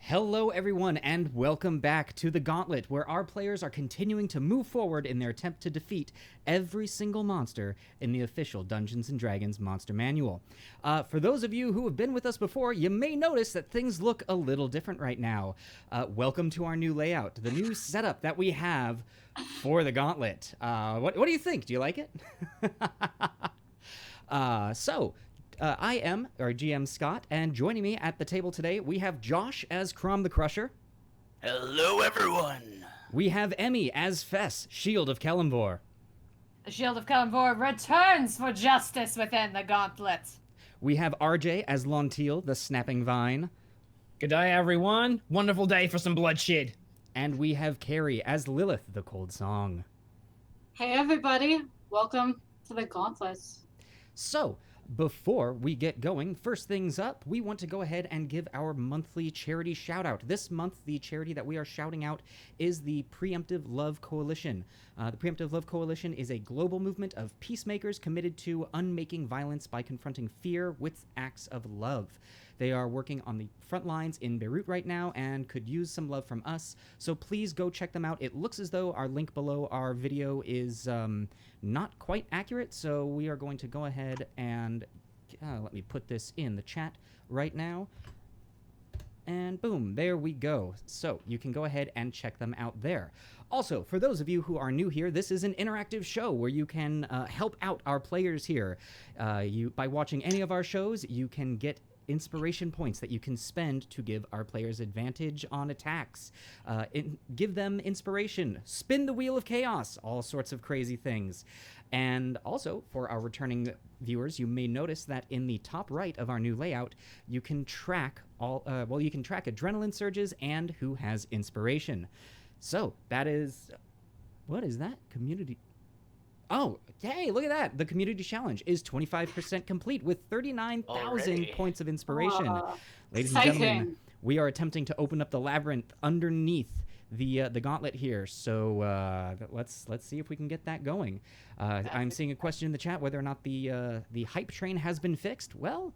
Hello everyone and welcome back to the Gauntlet, where our players are continuing to move forward in their attempt to defeat every single monster in the official Dungeons & Dragons Monster Manual. For those of you who have been with us before, you may notice that things look a little different right now. Welcome to our new layout, the new setup that we have for the Gauntlet. What do you think? Do you like it? I am our GM Scott, and joining me at the table today, we have Josh as Chrom the Crusher. Hello, everyone. We have Emmy as Fess, Shield of Kelemvor. The Shield of Kelemvor returns for justice within the Gauntlet. We have RJ as Lontil, the Snapping Vine. Good day, everyone. Wonderful day for some bloodshed. And we have Carrie as Lilith, the Cold Song. Hey, everybody. Welcome to the Gauntlet. So, before we get going, first things up, we want to go ahead and give our monthly charity shout out. This month, the charity that we are shouting out is the Preemptive Love Coalition. The Preemptive Love Coalition is a global movement of peacemakers committed to unmaking violence by confronting fear with acts of love. They are working on the front lines in Beirut right now and could use some love from us, so please go check them out. It looks as though our link below our video is not quite accurate, so we are going to go ahead and let me put this in the chat right now. And boom, there we go. So you can go ahead and check them out there. Also, for those of you who are new here, this is an interactive show where you can help out our players here. By watching any of our shows, you can get inspiration points that you can spend to give our players advantage on attacks. Give them inspiration, spin the wheel of chaos, all sorts of crazy things. And also, for our returning viewers, you may notice that in the top right of our new layout, you can track you can track adrenaline surges and who has inspiration. So that is, what is that? Community. Oh, hey, look at that. The community challenge is 25% complete with 39,000 points of inspiration. Ladies and gentlemen, we are attempting to open up the labyrinth underneath the Gauntlet here. So let's see if we can get that going. I'm seeing a question in the chat whether or not the hype train has been fixed. Well,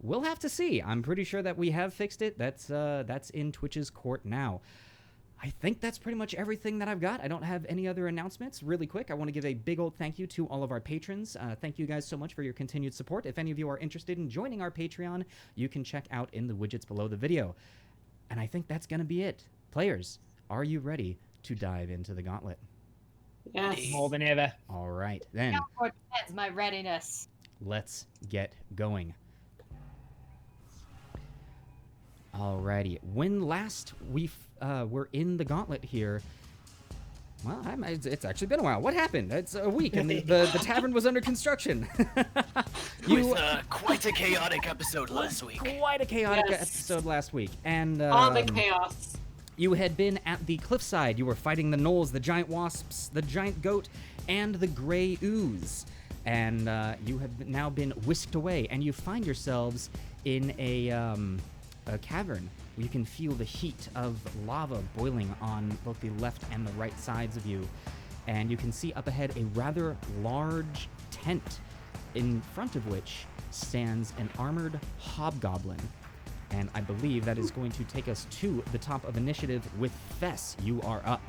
we'll have to see. I'm pretty sure that we have fixed it. That's in Twitch's court now. I think that's pretty much everything that I've got. I don't have any other announcements. Really quick, I want to give a big old thank you to all of our patrons. Thank you guys so much for your continued support. If any of you are interested in joining our Patreon, you can check out in the widgets below the video. And I think that's going to be it. Players, are you ready to dive into the Gauntlet? Yes. More than ever. All right, then. Kelemvor defends my readiness. Let's get going. Alrighty. When last we were in the Gauntlet here, well, it's actually been a while. What happened? It's a week, and the tavern was under construction. It was quite a chaotic episode last week. Quite a chaotic episode last week, and All the chaos. you had been at the cliffside. You were fighting the gnolls, the giant wasps, the giant goat, and the gray ooze. And you have now been whisked away, and you find yourselves in a cavern where you can feel the heat of lava boiling on both the left and the right sides of you. And you can see up ahead a rather large tent, in front of which stands an armored hobgoblin. And I believe that is going to take us to the top of initiative with Fess. You are up.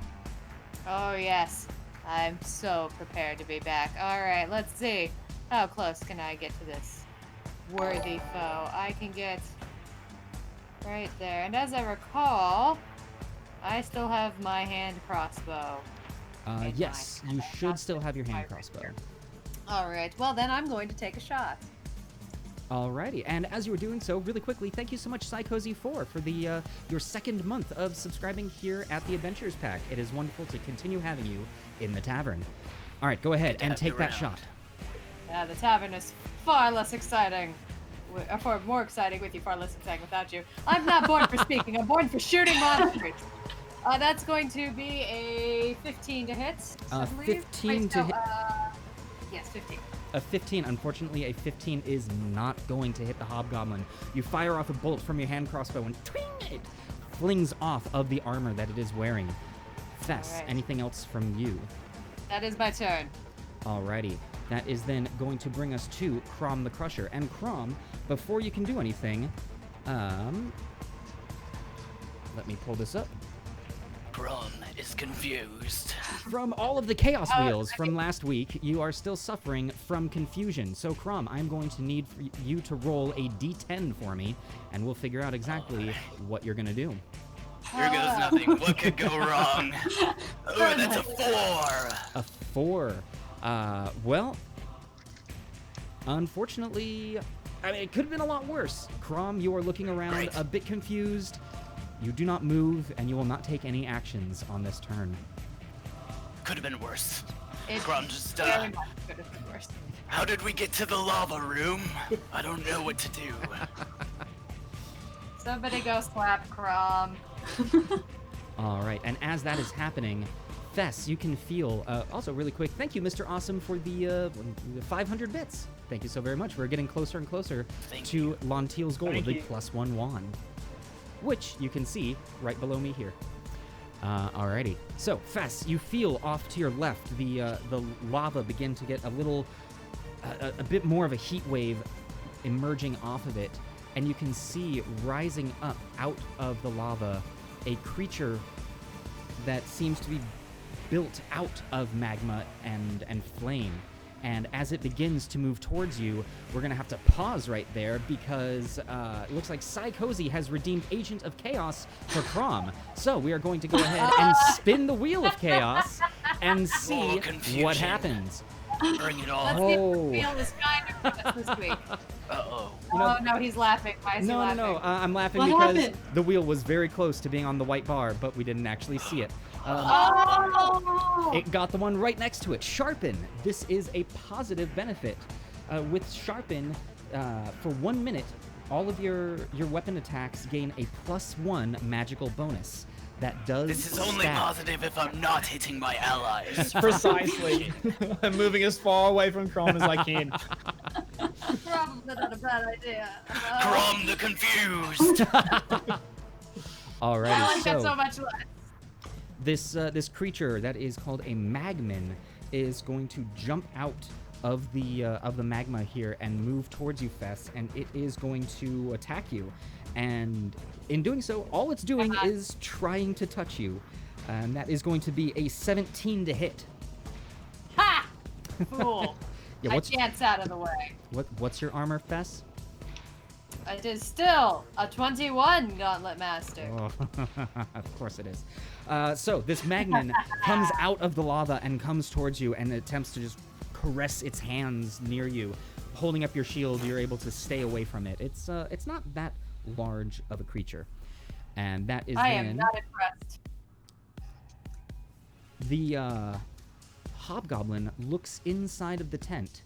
Oh, yes. I'm so prepared to be back. All right, let's see. How close can I get to this worthy foe? I can get right there. And as I recall, I still have my hand crossbow. Yes, you should still have your hand crossbow. All right, well then I'm going to take a shot. Alrighty, and as you were doing so, really quickly, thank you so much, Psychozy4, for the your second month of subscribing here at the Adventures Pack. It is wonderful to continue having you in the tavern. All right, go ahead and take that shot. Yeah, the tavern is far less exciting. Far more exciting with you, far less exciting without you. I'm not born for speaking, I'm born for shooting monsters. That's going to be a 15 to hit, I believe. 15 to hit. Yes, 15. A 15. Unfortunately, a 15 is not going to hit the hobgoblin. You fire off a bolt from your hand crossbow and twing, it flings off of the armor that it is wearing. Fess, right. Anything else from you? That is my turn. Alrighty. That is then going to bring us to Chrom the Crusher. And Chrom, before you can do anything, Let me pull this up. Chrom is confused. From all of the chaos wheels from last week, you are still suffering from confusion. So, Chrom, I'm going to need for you to roll a d10 for me, and we'll figure out exactly what you're going to do. Here goes nothing. What could go wrong? Oh, that's a 4. A 4. Well, unfortunately, I mean, it could have been a lot worse. Chrom, you are looking around Right. a bit confused. You do not move, and you will not take any actions on this turn. Could have been worse. It Chrom just, very much could have been worse. how did we get to the lava room? I don't know what to do. Somebody go slap Chrom. All right, and as that is happening, Fess, you can feel, also really quick, thank you, Mr. Awesome, for the 500 bits. Thank you so very much. We're getting closer and closer to Lontil's goal, the +1 wand, which you can see right below me here. Alrighty. So, Fess, you feel off to your left the lava begin to get a bit more of a heat wave emerging off of it, and you can see rising up out of the lava a creature that seems to be built out of magma and flame. And as it begins to move towards you, we're going to have to pause right there because it looks like Psychozy has redeemed Agent of Chaos for Chrom. So we are going to go ahead and spin the Wheel of Chaos and see what happens. Bring it on. Let's see if the wheel is kind of this week. Uh-oh. Oh no, he's laughing. Why is he laughing? No. I'm laughing What because happened? the wheel was very close to being on the white bar, but we didn't actually see it. Oh! It got the one right next to it. Sharpen. This is a positive benefit. With Sharpen, for 1 minute, all of your weapon attacks gain a +1 magical bonus. That does This is only stack. positive if I'm not hitting my allies. Precisely. I'm moving as far away from Chrom as I can. Probably not a bad idea. Chrom the confused. Alrighty, I like that so so much less. this creature that is called a magmin is going to jump out of the magma here and move towards you, Fess, and it is going to attack you. And in doing so, all it's doing is trying to touch you. And that is going to be a 17 to hit. Ha! Fool. Yeah, I chance out of the way. what's your armor, Fess? It is still a 21, Gauntlet Master. Oh, of course it is. So this magmin comes out of the lava and comes towards you and attempts to just caress its hands near you. Holding up your shield, you're able to stay away from it. It's not that large of a creature. And that is I then am not impressed. the hobgoblin looks inside of the tent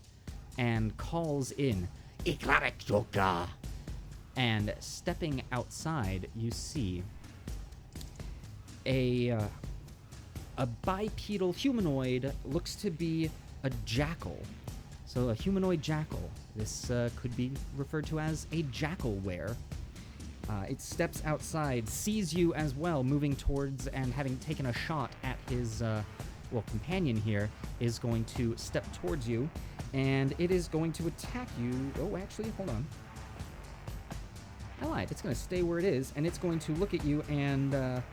and calls in Iklarek Joka. And stepping outside, you see a bipedal humanoid, looks to be a jackal. So a humanoid jackal. This could be referred to as a jackalware. It steps outside, sees you as well, moving towards and having taken a shot at his companion here, is going to step towards you, and it is going to attack you. Oh, actually, hold on. I lied. It's going to stay where it is, and it's going to look at you, and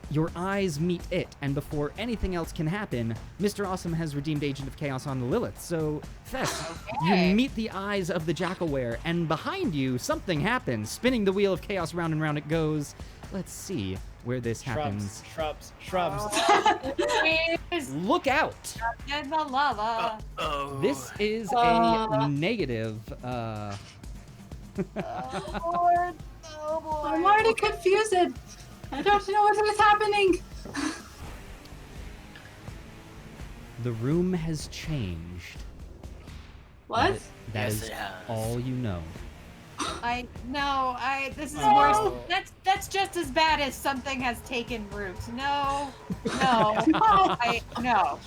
your eyes meet it. And before anything else can happen, Mr. Awesome has redeemed Agent of Chaos on the Lilith. So, Fess, Okay. you meet the eyes of the jackalware, and behind you, something happens. Spinning the Wheel of Chaos round and round it goes. Let's see where this happens. Shrubs. He's Look out! in the lava. Oh. This is a negative. Oh, Lord. Oh, boy. I'm already confused. I don't know what is happening. The room has changed. What? That Yes, is it has. all you know. This is Oh. worse. That's just as bad as something has taken root. No. No.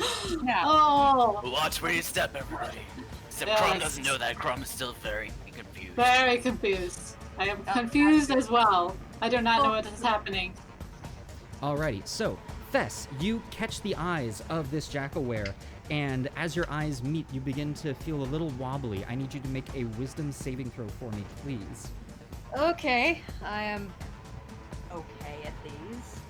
Oh, Watch where you step, everybody. Except Yes. Chrom doesn't know that. Chrom is still very confused. very confused. I am confused as well. I do not know what is happening. Alrighty, so Fess, you catch the eyes of this jackalware, and as your eyes meet, you begin to feel a little wobbly. I need you to make a wisdom saving throw for me, please. Okay, I am okay at these.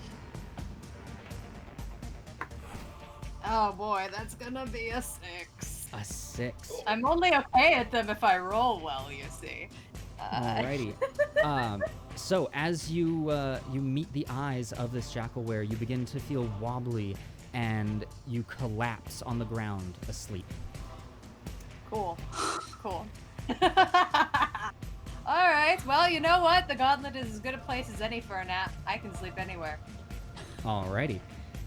Oh boy, that's gonna be a 6. A 6. I'm only okay at them if I roll well, you see. Alrighty. So as you you meet the eyes of this jackalware, you begin to feel wobbly, and you collapse on the ground asleep. Cool. Cool. Alright, well, you know what? The Gauntlet is as good a place as any for a nap. I can sleep anywhere. Alrighty.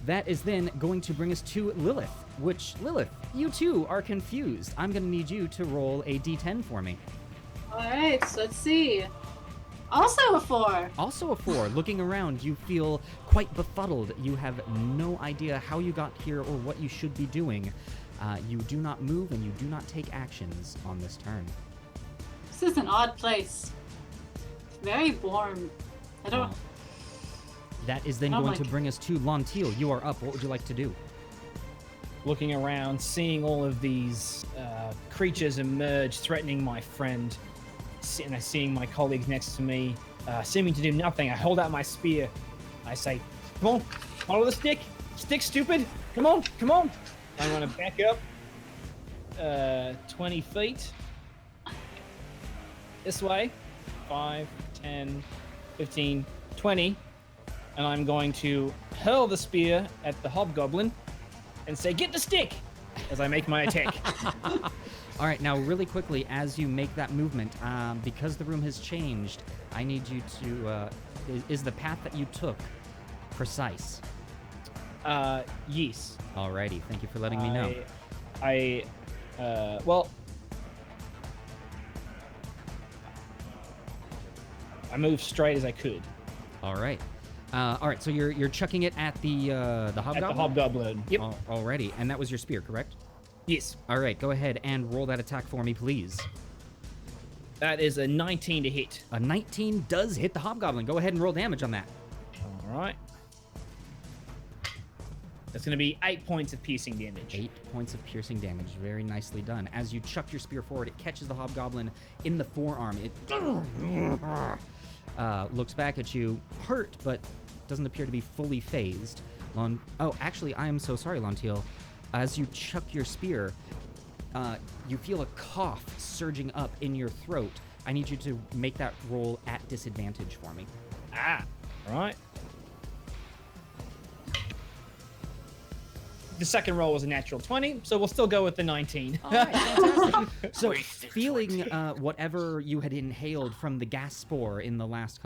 That is then going to bring us to Lilith, which, Lilith, you too are confused. I'm going to need you to roll a d10 for me. Alright, so let's see. Also a 4. Also a 4. Looking around, you feel quite befuddled. You have no idea how you got here or what you should be doing. You do not move and you do not take actions on this turn. This is an odd place. It's very warm. I don't... That is then Oh going my to bring us to Lontil. You are up. What would you like to do? Looking around, seeing all of these creatures emerge, threatening my friend, and seeing my colleagues next to me, seeming to do nothing. I hold out my spear. I say, "Come on, follow the stick. Stick, stupid. Come on, come on." I'm going to back up 20 feet this way. 5, 10, 15, 20. And I'm going to hurl the spear at the hobgoblin and say, "Get the stick!" as I make my attack. All right, now really quickly, as you make that movement, because the room has changed, I need you to, is the path that you took precise? Yes. Alrighty, thank you for letting me know. Well, I moved straight as I could. All right. All right, so you're chucking it at the hobgoblin? At the hobgoblin. Yep. Alrighty, and that was your spear, correct? Yes. All right, go ahead and roll that attack for me, please. That is a 19 to hit. A 19 does hit the hobgoblin. Go ahead and roll damage on that. All right. That's going to be 8 points of piercing damage. 8 points of piercing damage. Very nicely done. As you chuck your spear forward, it catches the hobgoblin in the forearm. It looks back at you, hurt, but doesn't appear to be fully phased. Oh, actually, I am so sorry, Lontil. As you chuck your spear, you feel a cough surging up in your throat. I need you to make that roll at disadvantage for me. Ah, all right. The second roll was a natural 20, so we'll still go with the 19. All right, fantastic. So, Wasted feeling whatever you had inhaled from the gas spore in the last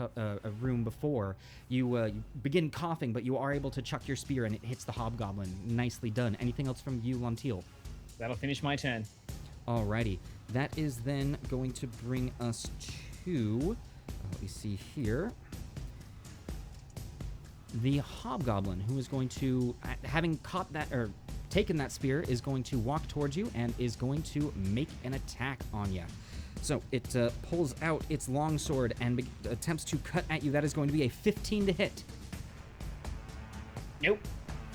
room before, you begin coughing, but you are able to chuck your spear and it hits the hobgoblin. Nicely done. Anything else from you, Lontil? That'll finish my turn. Alrighty. That is then going to bring us to, let me see here, the hobgoblin, who is going to, having caught that, or taken that spear, is going to walk towards you and is going to make an attack on you. So it pulls out its longsword and attempts to cut at you. That is going to be a 15 to hit. Nope.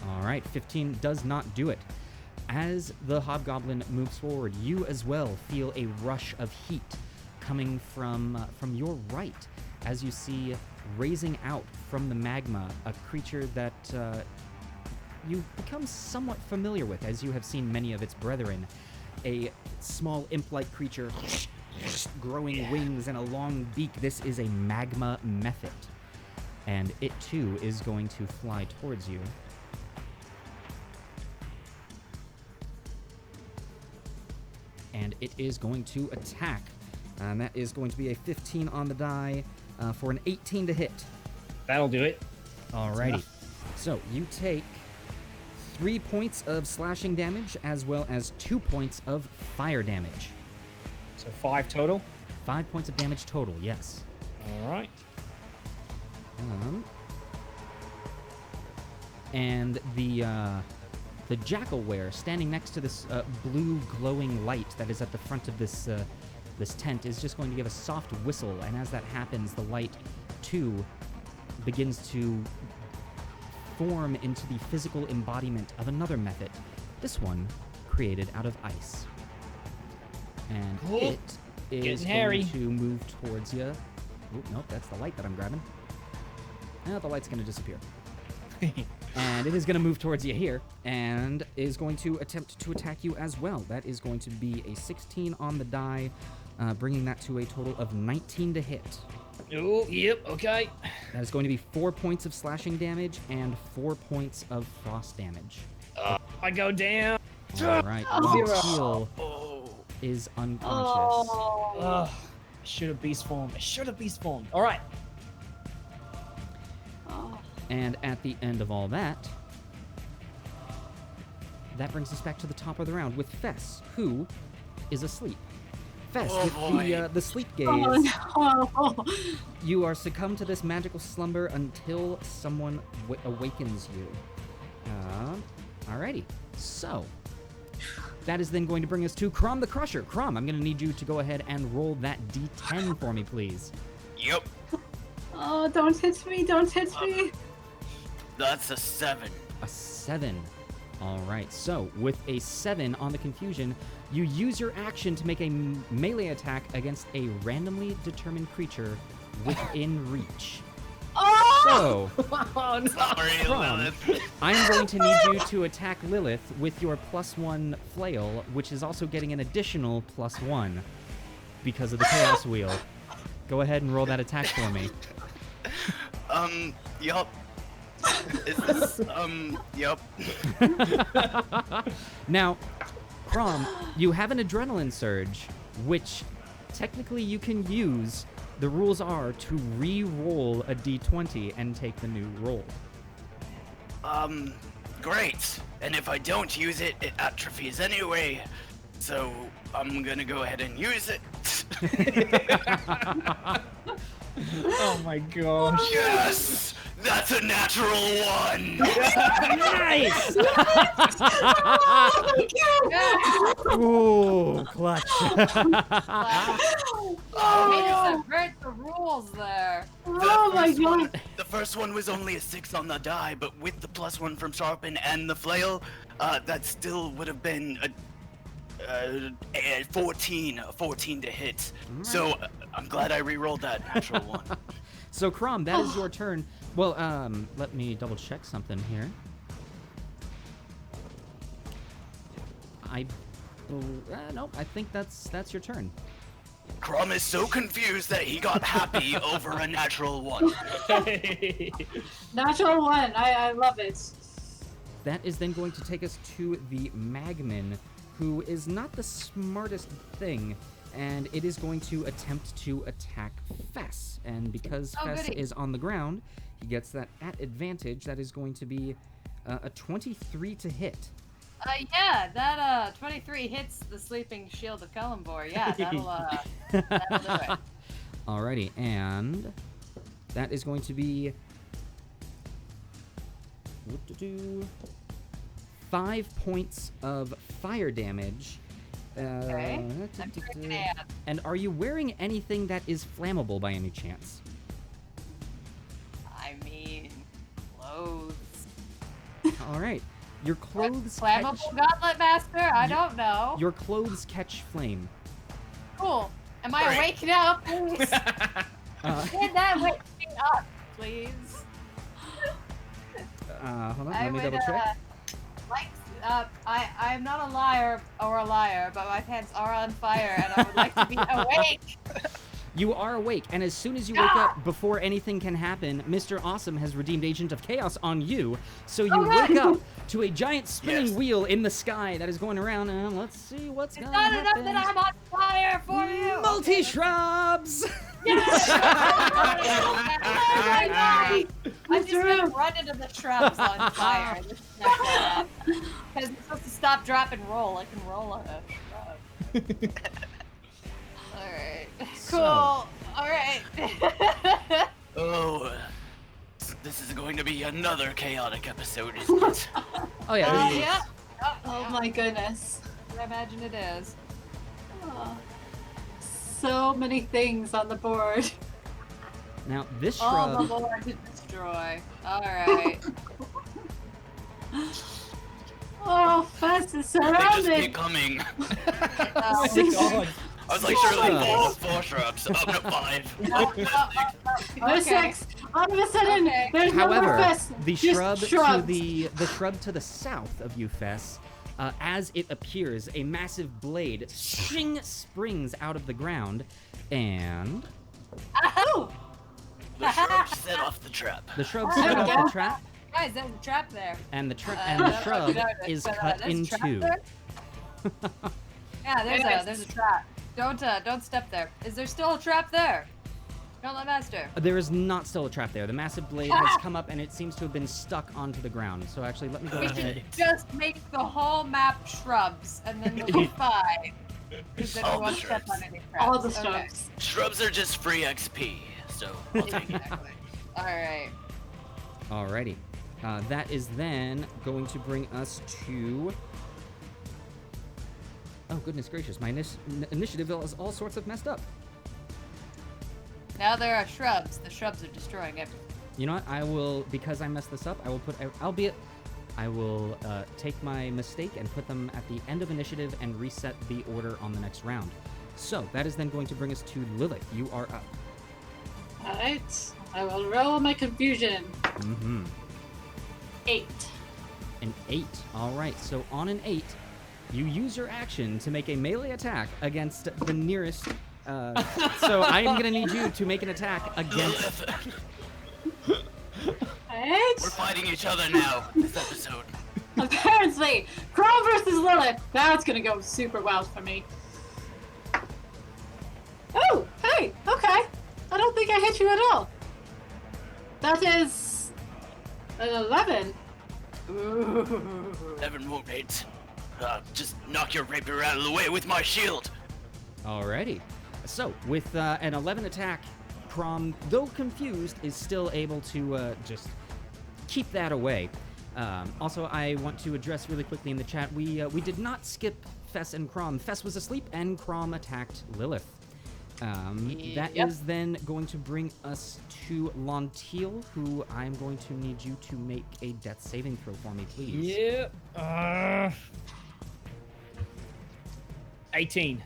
All right, 15 does not do it. As the hobgoblin moves forward, you as well feel a rush of heat coming from your right, as you see raising out from the magma a creature that you've become somewhat familiar with, as you have seen many of its brethren. A small imp-like creature, growing wings and a long beak. This is a magma mephit, and it too is going to fly towards you. And it is going to attack. And that is going to be a 15 on the die for an 18 to hit. That'll do it. Alrighty. So you take 3 points of slashing damage as well as 2 points of fire damage. So 5 total. 5 points of damage total, yes. All right. And the jackalware standing next to this blue glowing light that is at the front of this this tent is just going to give a soft whistle, and as that happens, the light too begins to form into the physical embodiment of another method, this one created out of ice. And it is Getting hairy. going to move towards you. Oh, nope, that's the light that I'm grabbing. The light's going to disappear. And it is going to move towards you here, and is going to attempt to attack you as well. That is going to be a 16 on the die, bringing that to a total of 19 to hit. Oh, yep, okay. That is going to be 4 points of slashing damage and 4 points of frost damage. I go down. All right, Lontil is unconscious. I should have beast formed. All right. And at the end of all that, that brings us back to the top of the round with Fess, who is asleep. Fess, with the sleep gaze, you are succumbed to this magical slumber until someone awakens you. Alrighty, so that is then going to bring us to Chrom the Crusher. Chrom, I'm going to need you to go ahead and roll that d10 for me, please. Yep. Oh, don't hit me, don't hit me. That's a 7. A 7. All right, so with a 7 on the confusion, you use your action to make a melee attack against a randomly determined creature within reach. Oh! So, Sorry, Lilith. I'm going to need you to attack Lilith with your +1 flail, which is also getting an additional +1 because of the Chaos Wheel. Go ahead and roll that attack for me. Yup. Is this, yup. Now, Chrom, you have an adrenaline surge, which technically you can use. The rules are to re-roll a d20 and take the new roll. Great. And if I don't use it, it atrophies anyway. So I'm gonna go ahead and use it. Oh my gosh. Yes! That's a natural 1! Nice! Ooh, clutch. Oh, subvert the rules there. Oh my god. The first one was only a 6 on the die, but with the +1 from Sharpen and the flail, that still would have been a 14 to hit. So I'm glad I re-rolled that natural 1. So, Chrom, that is your turn. Well, let me double check something here. Nope, I think that's your turn. Chrom is so confused that he got happy over a natural 1. Natural 1, I love it. That is then going to take us to the Magman, who is not the smartest thing, and it is going to attempt to attack Fess. And because Fess is on the ground, he gets that at advantage. That is going to be a 23 to hit. Yeah, that 23 hits the sleeping shield of Kelemvor. Yeah, that'll do it. Alrighty, and that is going to be 5 points of fire damage. Okay. I'm freaking out. And are you wearing anything that is flammable by any chance? I mean, clothes. All right. Your clothes Flammable Gauntlet Master? I don't know. Your clothes catch flame. Cool. Am I awake now, please? Can that wake me up, please? Hold on, let me double check. I'm not a liar or a liar, but my pants are on fire and I would like to be awake. You are awake, and as soon as you wake up, before anything can happen, Mr. Awesome has redeemed Agent of Chaos on you. So you wake up to a giant spinning wheel in the sky that is going around, and let's see what's going to happen. It's not enough that I'm on fire for you. Multi-shrubs! Yes! I'm just gonna run into the shrubs on fire. Because it's supposed to stop, drop, and roll. I can roll on a shrub. Alright. Cool. Alright. Oh, this is going to be another chaotic episode, isn't it? Oh, yeah. Yeah. Oh my goodness. I imagine it is. Oh. So many things on the board. Now, this All shrub... the Lord to destroy. Alright. Oh, Fess is They just surrounded. keep coming. Oh, God. I was like, surely 4 shrubs, up to 5. Or 6. All of a sudden, Okay. there's no more However, Fess. the just shrub shrubs. the shrub to the south of you, Fess, as it appears, a massive blade springs out of the ground, and Oh! The shrub set off the trap. the shrub There set we off go. the trap, Guys, there's a trap there. and the I shrub noticed, is but, cut there's in a trap two. there? Yeah, Yes. there's a trap. Don't step there. Is there still a trap there? Don't let master. There is not still a trap there. The massive blade has come up, and it seems to have been stuck onto the ground. So actually, let me go We ahead. should just make the whole map shrubs, and then we'll be fine. Because then we All the won't step shrubs. on any traps. All the Okay. shrubs. Shrubs are just free XP, so I'll take it. Exactly. All right. Alrighty. That is then going to bring us to... Oh, goodness gracious. My initiative is all sorts of messed up. Now there are shrubs. The shrubs are destroying everything. You know what? I will, because I messed this up, I will put... Albeit, I will take my mistake and put them at the end of initiative and reset the order on the next round. So, that is then going to bring us to Lilith. You are up. Alright. I will roll my confusion. Mm-hmm. 8. An 8. Alright, so on an 8, you use your action to make a melee attack against the nearest... so I am going to need you to make an attack against... Alright. We're fighting each other now, this episode. Apparently, Chrom versus Lilith. That's gonna go super well for me. Oh, hey, okay. I don't think I hit you at all. That is an 11. Evan won't hit. Just knock your rapier out of the way with my shield. Alrighty. So, with an 11 attack, Chrom, though confused, is still able to just keep that away. Also, I want to address really quickly in the chat, we did not skip Fess and Chrom. Fess was asleep, and Chrom attacked Lilith. That Yep. is then going to bring us to Lontil, who I'm going to need you to make a death saving throw for me, please. Yep. 18.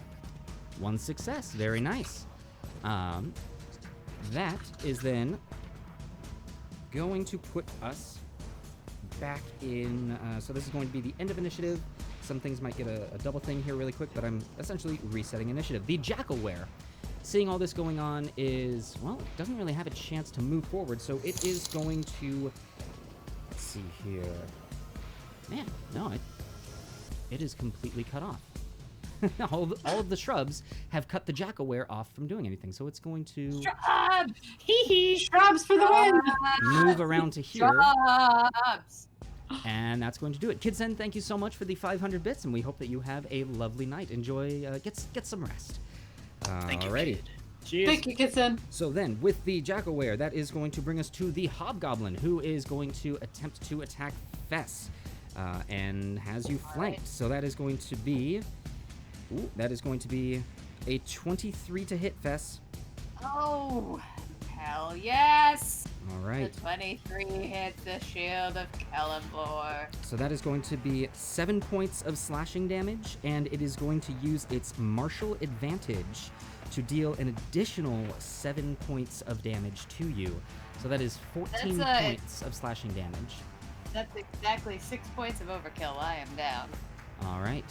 One success. Very nice. That is then going to put us back in... so this is going to be the end of initiative. Some things might get a double thing here really quick, but I'm essentially resetting initiative. The Jackalware, seeing all this going on, is... well, it doesn't really have a chance to move forward, so it is going to... let's see here... man, no, it is completely cut off. all of the shrubs have cut the Jackalware off from doing anything, so it's going to Shrubs! Hee hee! Shrubs for the win! move around to here, Shrubs! and that's going to do it. Kidsen, thank you so much for the 500 bits, and we hope that you have a lovely night. Enjoy, get some rest. Thank you, Alrighty. kid. Cheers. Thank you, Kitson. So then, with the Jackalware, that is going to bring us to the Hobgoblin, who is going to attempt to attack Fess, and has you flanked. So that is going to be... ooh, that is going to be a 23 to hit, Fess. Oh, hell yes! All right. The 23 hits the shield of Kelemvor. So that is going to be 7 points of slashing damage, and it is going to use its martial advantage to deal an additional 7 points of damage to you. So that is 14 That's a- points of slashing damage. That's exactly 6 points of overkill. I am down. All right.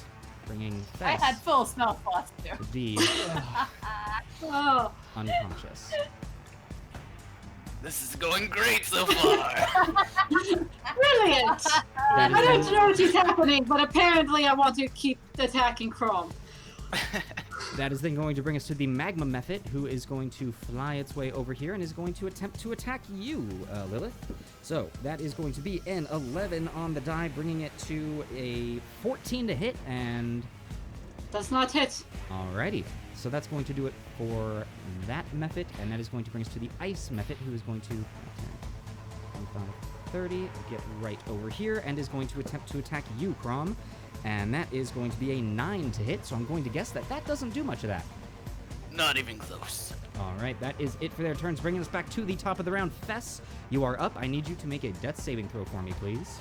Bringing I Fess had full spell slots too. to be Oh, unconscious. This is going great so far. brilliant! That I is don't then- know what is happening, but apparently I want to keep attacking Chrom. That is then going to bring us to the Magma Mephit, who is going to fly its way over here and is going to attempt to attack you, Lilith. So that is going to be an 11 on the die, bringing it to a 14 to hit, and Does not hit. alrighty. So that's going to do it for that Mephit, and that is going to bring us to the Ice Mephit, who is going to 10, 25, 30, get right over here, and is going to attempt to attack you, Chrom. And that is going to be a 9 to hit, so I'm going to guess that that doesn't do much of that. Not even close. All right, that is it for their turns, bringing us back to the top of the round. Fess, you are up. I need you to make a death saving throw for me, please.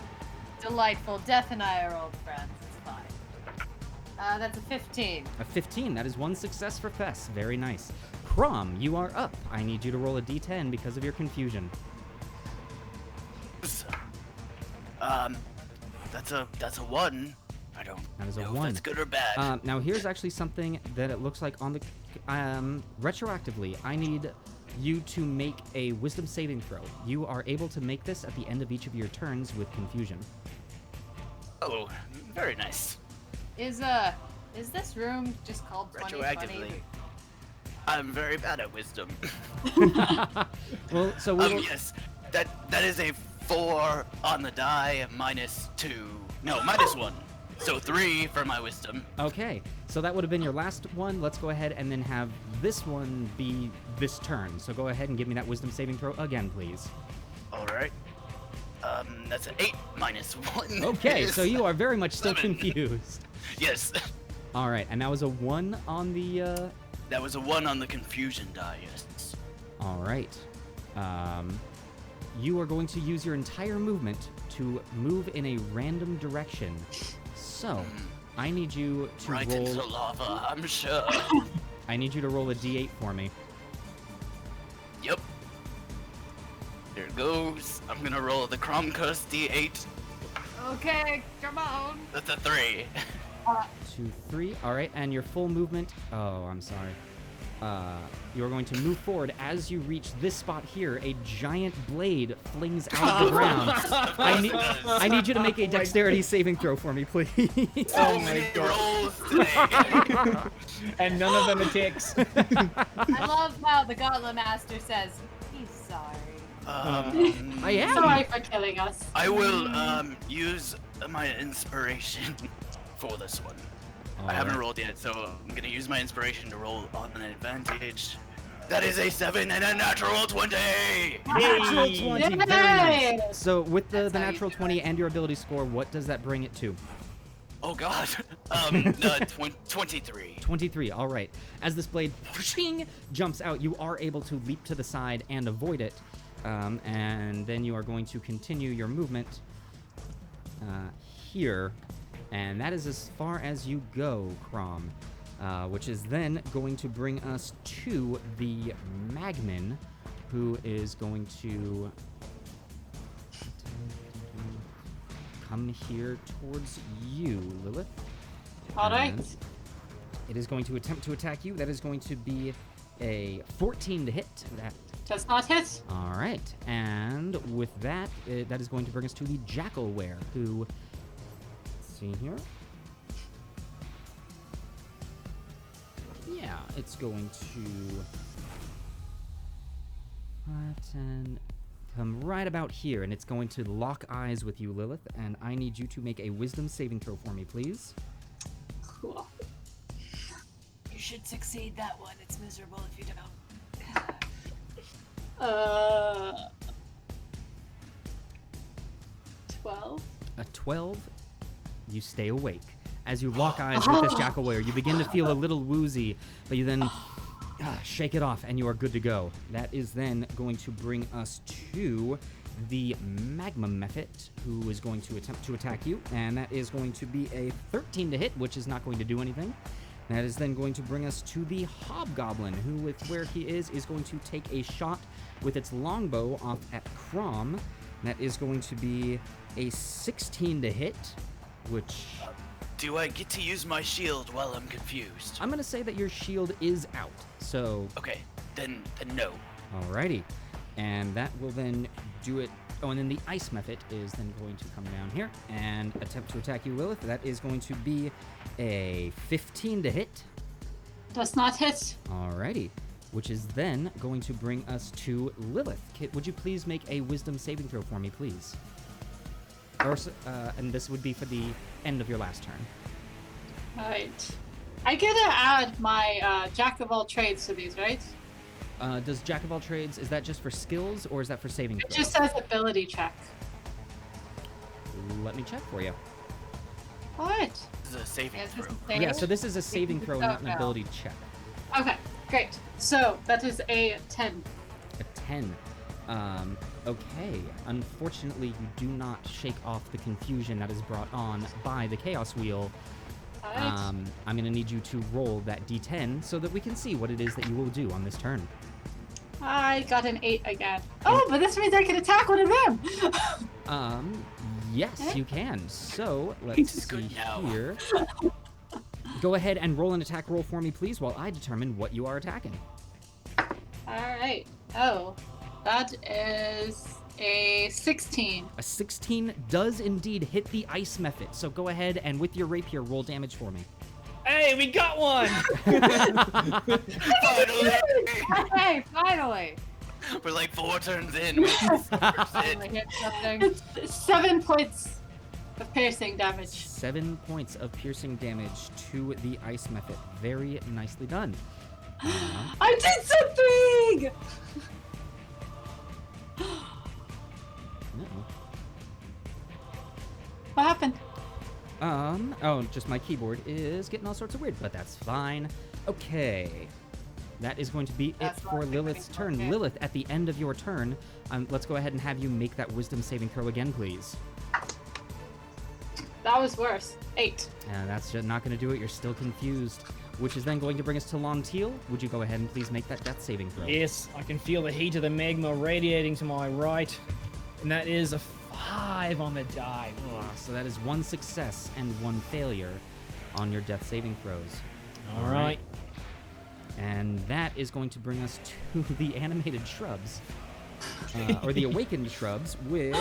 Delightful. Death and I are old friends. It's fine. That's a 15. A 15. That is one success for Fess. Very nice. Chrom, you are up. I need you to roll a d10 because of your confusion. That's a 1. I don't That is a know 1. if that's good or bad. Now here's actually something that it looks like on the retroactively. I need you to make a wisdom saving throw. You are able to make this at the end of each of your turns with confusion. Oh, very nice. Is this room just called 2020? Retroactively. I'm very bad at wisdom. Well, so we will, Yes, that is a 4 on the die, -2. No, -1. So 3 for my wisdom. okay. So that would have been your last one. Let's go ahead and then have this one be this turn. So go ahead and give me that wisdom saving throw again, please. All right. That's an 8 -1. Okay, so you are very much still 7. confused. Yes. All right, and that was a 1 on the. That was a 1 on the confusion die. Yes. All right. You are going to use your entire movement to move in a random direction. So, I need you to Right roll. into lava, I'm sure. I need you to roll a d8 for me. Yep. Here it goes. I'm gonna roll the Chrom Curse D8. Okay, come on. That's a 3. 2, 3. All right, and your full movement. Oh, I'm sorry. You are going to move forward. As you reach this spot here, a giant blade flings out of the ground. I need you to make a dexterity saving throw for me, please. So many rolls today. And none of them are ticks. I love how the Gauntlet Master says he's sorry. I am. Sorry for killing us. I will use my inspiration for this one. I haven't rolled yet, so I'm gonna use my inspiration to roll on an advantage. That is a 7 and a natural 20! Natural 20. Very nice. Yay! So with the That's how you natural do 20 and your ability score, what does that bring it to? Oh god. 23. 23. All right. As this blade whooshing, jumps out, you are able to leap to the side and avoid it. And then you are going to continue your movement here. And that is as far as you go, Chrom. Which is then going to bring us to the Magman, who is going to come here towards you, Lilith. All right. And it is going to attempt to attack you. That is going to be a 14 to hit. That. Does not hit. All right. And with that, that is going to bring us to the Jackalware, who... Let's see here. Yeah, it's going to 5, 10, come right about here, and it's going to lock eyes with you, Lilith, and I need you to make a wisdom saving throw for me, please. Cool. You should succeed that one. It's miserable if you don't. 12. A 12, you stay awake. As you lock eyes with this Jackalware, you begin to feel a little woozy, but you then shake it off, and you are good to go. That is then going to bring us to the Magma Mephit, who is going to attempt to attack you, and that is going to be a 13 to hit, which is not going to do anything. That is then going to bring us to the Hobgoblin, who, with where he is going to take a shot with its longbow off at Chrom. That is going to be a 16 to hit, which... Do I get to use my shield while I'm confused? I'm going to say that your shield is out, so... Okay, then no. Alrighty. And that will then do it... Oh, and then the Ice Mephit is then going to come down here and attempt to attack you, Lilith. That is going to be a 15 to hit. Does not hit. Alrighty. Which is then going to bring us to Lilith. Kit, would you please make a wisdom saving throw for me, please? Or, and this would be for the end of your last turn. Alright. I get to add my Jack of all trades to these, right? Does Jack of all trades, is that just for skills or is that for saving It throws? just says ability check. Let me check for you. Alright. This is a saving Is this throw. a thing? Yeah, so this is a saving throw, not an no. ability check. Okay, great. So that is a 10. A 10. Okay. Unfortunately, you do not shake off the confusion that is brought on by the Chaos Wheel. Alright. I'm going to need you to roll that d10 so that we can see what it is that you will do on this turn. I got an 8 again. Oh, but this means I can attack one of them! Yes, you can. So, let's It's see good now. here. Go ahead and roll an attack roll for me, please, while I determine what you are attacking. Alright. Oh, that is a 16. A 16 does indeed hit the ice method, so go ahead and with your rapier, roll damage for me. Hey, we got one! Finally! Hey, finally! We're like 4 turns in. We just Finally hit something. It's 7 points of piercing damage. 7 points of piercing damage to the ice method. Very nicely done. I did something! No. What happened? Oh, just my keyboard is getting all sorts of weird, but that's fine. Okay. That is going to be it That's for what I'm Lilith's thinking, turn. okay. Lilith, at the end of your turn, let's go ahead and have you make that wisdom saving throw again, please. That was worse. 8. That's just not going to do it. You're still confused. Which is then going to bring us to Lontil. Would you go ahead and please make that death saving throw? Yes, I can feel the heat of the magma radiating to my right. And that is a 5 on the die. Ugh. So that is 1 success and 1 failure on your death saving throws. All right. And that is going to bring us to the animated shrubs. Or the awakened shrubs, which...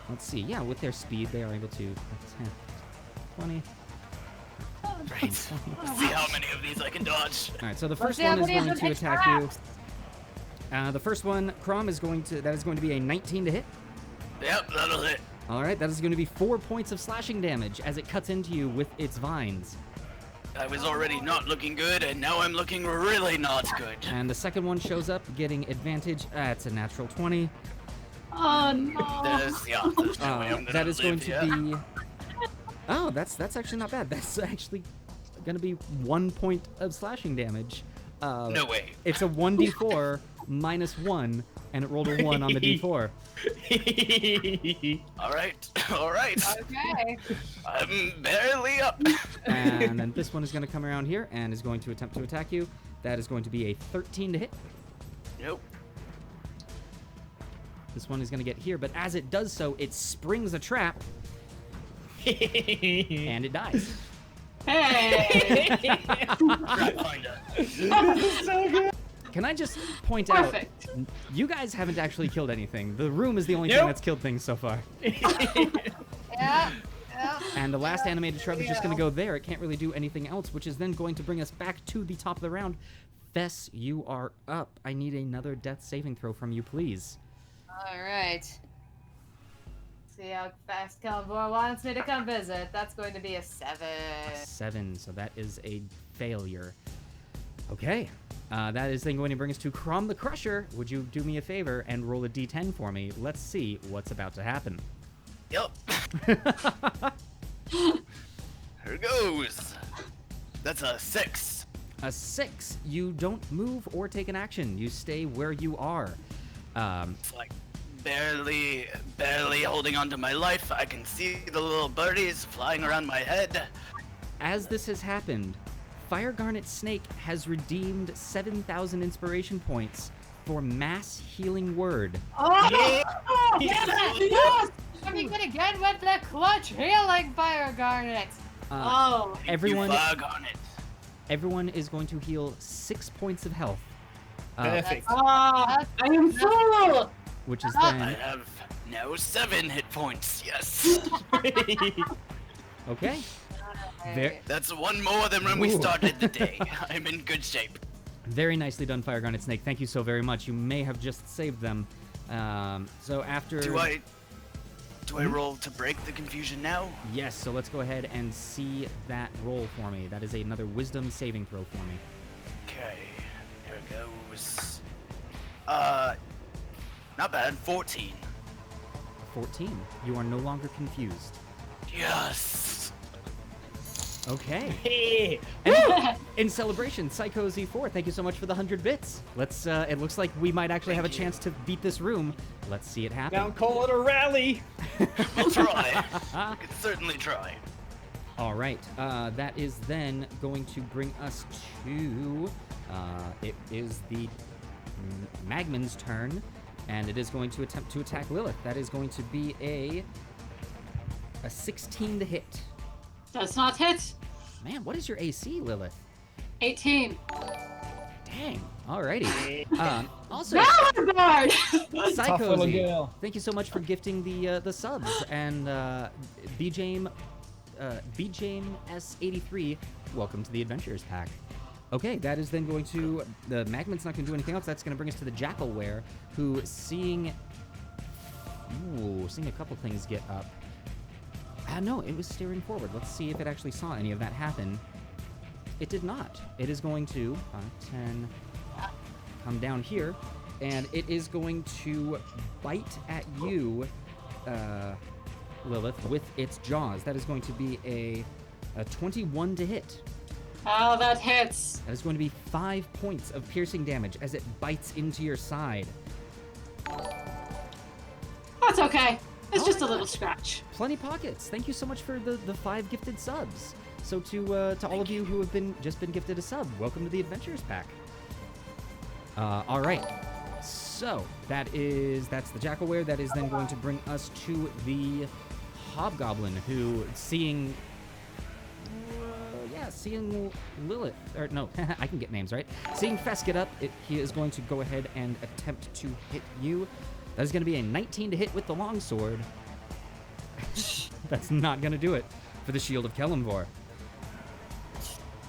Let's see. Yeah, with their speed, they are able to... 10, 20... Great. See how many of these I can dodge. All right, so the Let's first see how one is many of going to them attack hit you. The first one, Chrom, is going to be a 19 to hit. Yep, that'll hit. All right, that is going to be 4 points of slashing damage as it cuts into you with its vines. I was already not looking good, and now I'm looking really not good. And the second one shows up, getting advantage. It's a natural 20. Oh no. There's no way I'm gonna That is going live, to yeah. be... Oh, that's actually not bad. That's actually going to be 1 point of slashing damage. No way. It's a 1d4 minus 1, and it rolled a 1 on the d4. All right. Okay. I'm barely up. And then this one is going to come around here and is going to attempt to attack you. That is going to be a 13 to hit. Nope. This one is going to get here, but as it does so, it springs a trap, and it dies. Hey. Kinda. Can I just point Perfect. out, you guys haven't actually killed anything. The room is the only thing Nope. that's killed things so far. Yeah. And the last animated shrub is just going to go there. It can't really do anything else, which is then going to bring us back to the top of the round. Fess, you are up. I need another death saving throw from you, please. All right. See how fast Kelemvor wants me to come visit. That's going to be a 7. 7, so that is a failure. Okay. That is then going to bring us to Chrom the Crusher. Would you do me a favor and roll a d10 for me? Let's see what's about to happen. Yep. Here goes. That's a 6. A 6. You don't move or take an action. You stay where you are. It's like barely holding on to my life. I can see the little birdies flying around my head. As this has happened, Fire Garnet Snake has redeemed 7,000 inspiration points for Mass Healing Word. Oh, Yes! yes! Coming in again with the clutch healing Fire Garnet. Oh. Everyone, You bug on it. everyone is going to heal 6 points of health. Perfect. Oh, I am full! Which is I then have now 7 hit points. Yes. okay. Ver- That's 1 more than when we Ooh. started the day. I'm in good shape. Very nicely done, Fire Garnet Snake. Thank you so very much. You may have just saved them. So after... Do I roll to break the confusion now? Yes, so let's go ahead and see that roll for me. That is another wisdom saving throw for me. Okay, here it goes. Not bad. 14. 14. You are no longer confused. Yes. Okay. Hey. And in celebration, Psycho Z4, thank you so much for the 100 bits. Let's, it looks like we might actually have a Thank you. chance to beat this room. Let's see it happen. Now call it a rally. We'll try. We can certainly try. All right. That is then going to bring us to. It is the Magman's turn, and it is going to attempt to attack Lilith. That is going to be a 16 to hit. Does not hit. Man, what is your AC, Lilith? 18. Dang. Alrighty. Also, Now I'm bored! Tough little Psychozy, girl. thank you so much for gifting the subs, and BJame S83, welcome to the Adventurers Pack. Okay, that is then going to the Magman's not going to do anything else. That's going to bring us to the Jackalware, who seeing a couple things get up. No, it was staring forward. Let's see if it actually saw any of that happen. It did not. It is going to 10 come down here, and it is going to bite at you, Lilith, with its jaws. That is going to be a 21 to hit. Oh, that hits. That is going to be 5 points of piercing damage as it bites into your side. That's okay. It's Oh just my a little gosh. scratch. Plenty pockets. Thank you so much for the 5 gifted subs. So to all of you who have been gifted a sub, welcome to the Adventurers Pack. All right. So that's the Jackalware. That is then going to bring us to the Hobgoblin, who seeing Lilith, or no, I can get names right. Seeing Fess get up, he is going to go ahead and attempt to hit you. That is going to be a 19 to hit with the longsword. That's not going to do it for the Shield of Kelemvor.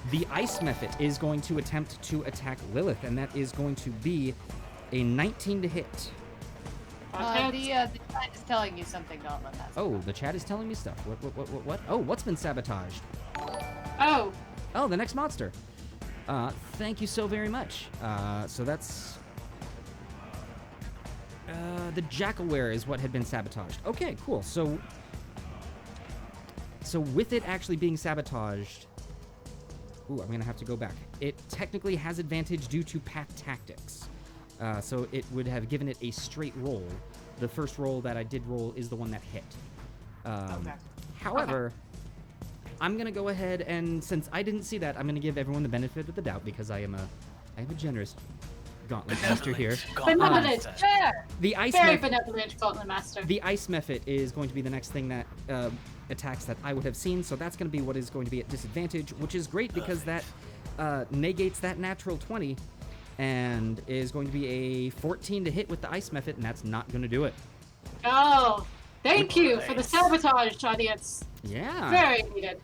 The Ice Mephit is going to attempt to attack Lilith, and that is going to be a 19 to hit. That hits. The chat is telling you something, Gauntlet. Oh, the chat is telling me stuff. What? Oh, what's been sabotaged? Oh, Oh, the next monster. Thank you so very much. So that's... the Jackalware is what had been sabotaged. Okay, cool. So with it actually being sabotaged... Ooh, I'm going to have to go back. It technically has advantage due to path tactics. So it would have given it a straight roll. The first roll that I did roll is the one that hit. okay. However, I'm going to go ahead and, since I didn't see that, I'm going to give everyone the benefit of the doubt because I am a generous Gauntlet master here. Benevolent. Fair. The Ice Very Mephit, benevolent Gauntlet Master. the Ice Mephit is going to be the next thing that attacks that I would have seen, so that's going to be what is going to be at disadvantage, which is great because that negates that natural 20 and is going to be a 14 to hit with the Ice Mephit, and that's not going to do it. Oh, thank you for the sabotage, audience. Yeah. Very needed.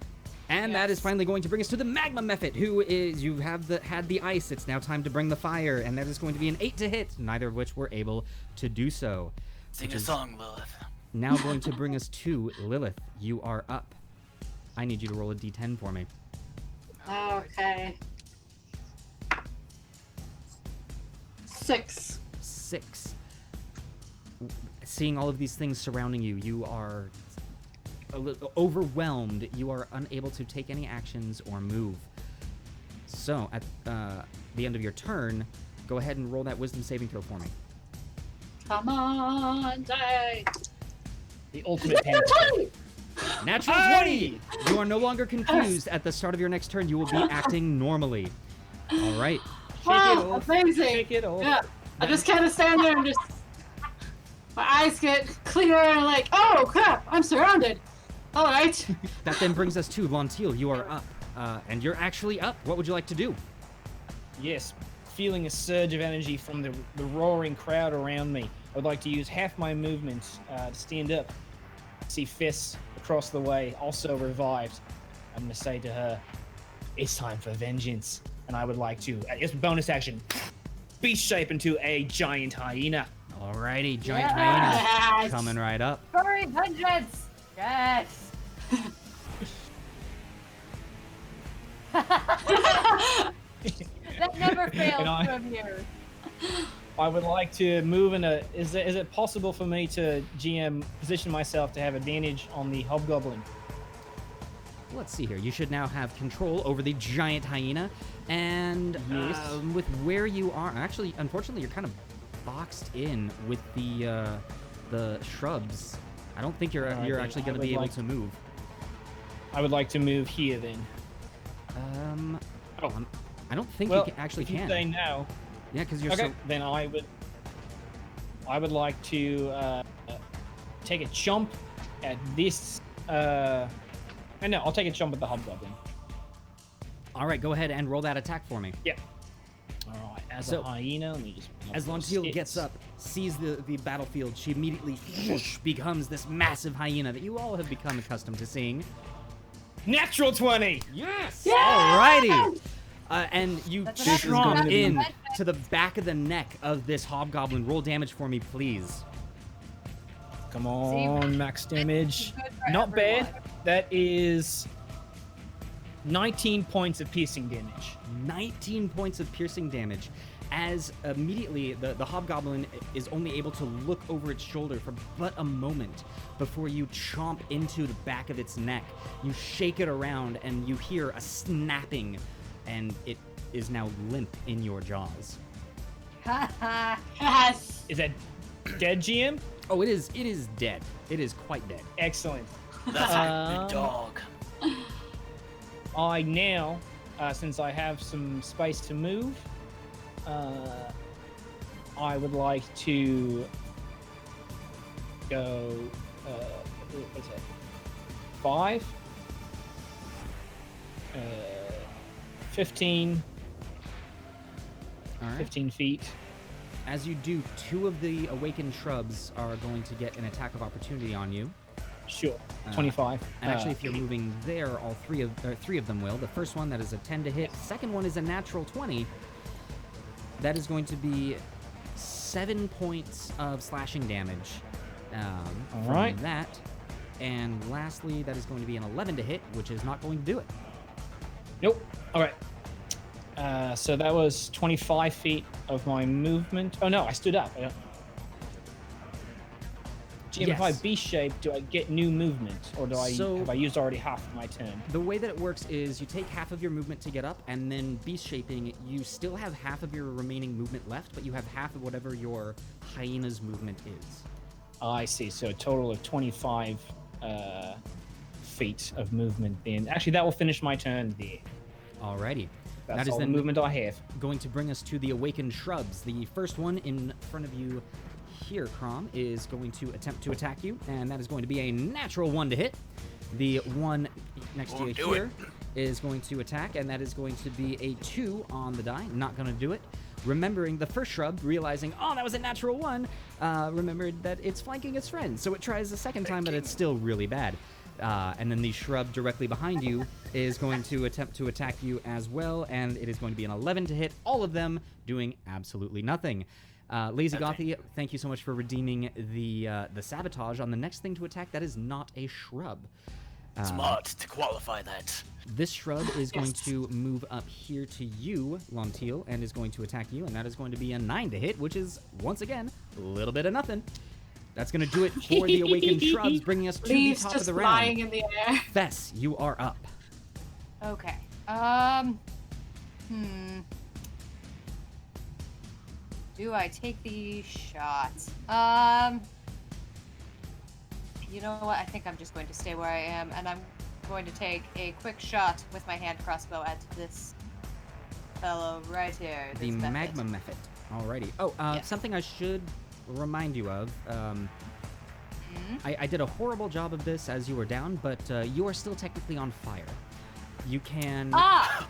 And that is Yes. finally going to bring us to the Magma Mephit, who is, you have had the ice, it's now time to bring the fire, and that is going to be an 8 to hit, neither of which were able to do so. Sing Which a is song, Lilith. Now going to bring us to Lilith. You are up. I need you to roll a d10 for me. Okay. 6. 6. Seeing all of these things surrounding you, you are a little overwhelmed. You are unable to take any actions or move. So, at the end of your turn, go ahead and roll that wisdom saving throw for me. Come on, die. The ultimate panic. Natural 20! You are no longer confused. At the start of your next turn, you will be acting normally. All right. Wow, amazing. Shake it off. Yeah, I just kind of stand there and just... My eyes get clear and like, oh crap, I'm surrounded. All right. That then brings us to Lontil. You are up. And you're actually up. What would you like to do? Yes, feeling a surge of energy from the roaring crowd around me. I would like to use half my movement to stand up. See Fess across the way, also revived. I'm going to say to her, it's time for vengeance. And I would like to, as bonus action, beast shape into a giant hyena. Alrighty, giant Yes. hyena coming right up. Furry vengeance. Yes. That never fails And I- from you. I would like to move in a. Is it possible for me to GM position myself to have advantage on the hobgoblin? Let's see here. You should now have control over the giant hyena. And Yes. with where you are, actually, unfortunately, you're kind of boxed in with the shrubs. I don't think you're Alright, you're then actually I going to would be able like- to move. I would like to move here then. Oh, I don't think Well, you can, actually if you can. say no, Yeah, because you're okay, so. then I would like to take a chomp at this. No, I'll take a chomp at the hobgoblin. All right, go ahead and roll that attack for me. Yeah. All right. As So, a hyena, let me just. As Lontil gets up, sees the battlefield, she immediately whoosh, becomes this massive hyena that you all have become accustomed to seeing. Natural 20. Yes! Yeah! Alrighty! And you That's chomp enough. in to the back of the neck of this hobgoblin. Roll damage for me, please. Come on, max damage. Good for Not everyone. bad. That is 19 points of piercing damage. 19 points of piercing damage. As immediately the hobgoblin is only able to look over its shoulder for but a moment before you chomp into the back of its neck. You shake it around and you hear a snapping, and it is now limp in your jaws. Yes. Is that dead, GM? Oh, it is dead. It is quite dead. Excellent. That's a good dog. I now, since I have some space to move, I would like to go. What's that? 5, 15, All right. 15 feet. As you do, 2 of the awakened shrubs are going to get an attack of opportunity on you. Sure. 25. And actually, if you're moving there, all 3 of them will. The first one, that is a 10 to hit. Second one is a natural 20. That is going to be 7 points of slashing damage from right. that. And lastly, that is going to be an 11 to hit, which is not going to do it. Nope. All right. So that was 25 feet of my movement. Oh no, I stood up. Jim, if I Yes. beast shape, do I get new movement, or do So- have I used already half of my turn? The way that it works is you take half of your movement to get up, and then beast shaping, you still have half of your remaining movement left, but you have half of whatever your hyena's movement is. I see. So a total of 25 feet of movement. Then actually, that will finish my turn there. Alrighty. That's That is all the then movement I have. going to bring us to the awakened shrubs. The first one in front of you here, Chrom, is going to attempt to attack you, and that is going to be a natural 1 to hit. The one next to you Won't do here is going to attack, and that is going to be a 2 on the die. Not going to do it. Remembering the first shrub, realizing, oh, that was a natural 1, remembered that it's flanking its friend. So it tries a second time, but it's still really bad. And then the shrub directly behind you is going to attempt to attack you as well, and it is going to be an 11 to hit. All of them doing absolutely nothing. Lazy Gothy, thank you so much for redeeming the sabotage on the next thing to attack. That is not a shrub. Smart to qualify that. This shrub is going to move up here to you, Lontil, and is going to attack you, and that is going to be a 9 to hit, which is, once again, a little bit of nothing. That's going to do it for the awakened shrubs, bringing us to Leaves the top just of the flying round. in the air. Fess, you are up. Okay. Do I take the shot? You know what? I think I'm just going to stay where I am, and I'm going to take a quick shot with my hand crossbow at this fellow right here. The this method. magma method. Alrighty. Oh, Yeah. something I should remind you of. I did a horrible job of this as you were down, but you are still technically on fire. You can... Ah!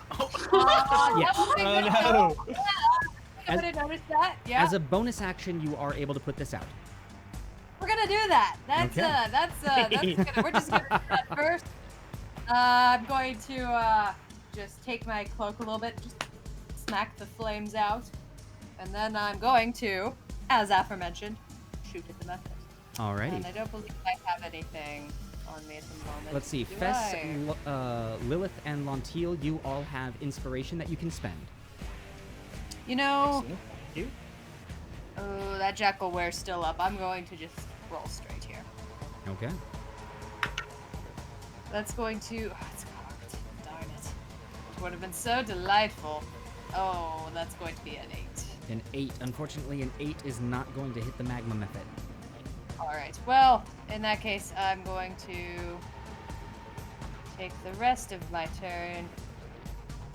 Yes. Oh no! I would have noticed that. Yeah. As a bonus action, you are able to put this out. We're gonna do that. That's Okay. that's gonna, we're just gonna do that first. I'm going to just take my cloak a little bit, just smack the flames out, and then I'm going to, as aforementioned, shoot at the method. Alrighty. And I don't believe I have anything on me at the moment. Let's see. Do Fess, I? Lilith, and Lontil, you all have inspiration that you can spend. You know, Excellent. Thank you. oh, that Jackalware's still up. I'm going to just roll straight here. Okay. That's going to. Oh, it's cocked. Darn it. It would have been so delightful. Oh, that's going to be an 8. An 8. Unfortunately, an 8 is not going to hit the magma method. Alright, well, in that case, I'm going to take the rest of my turn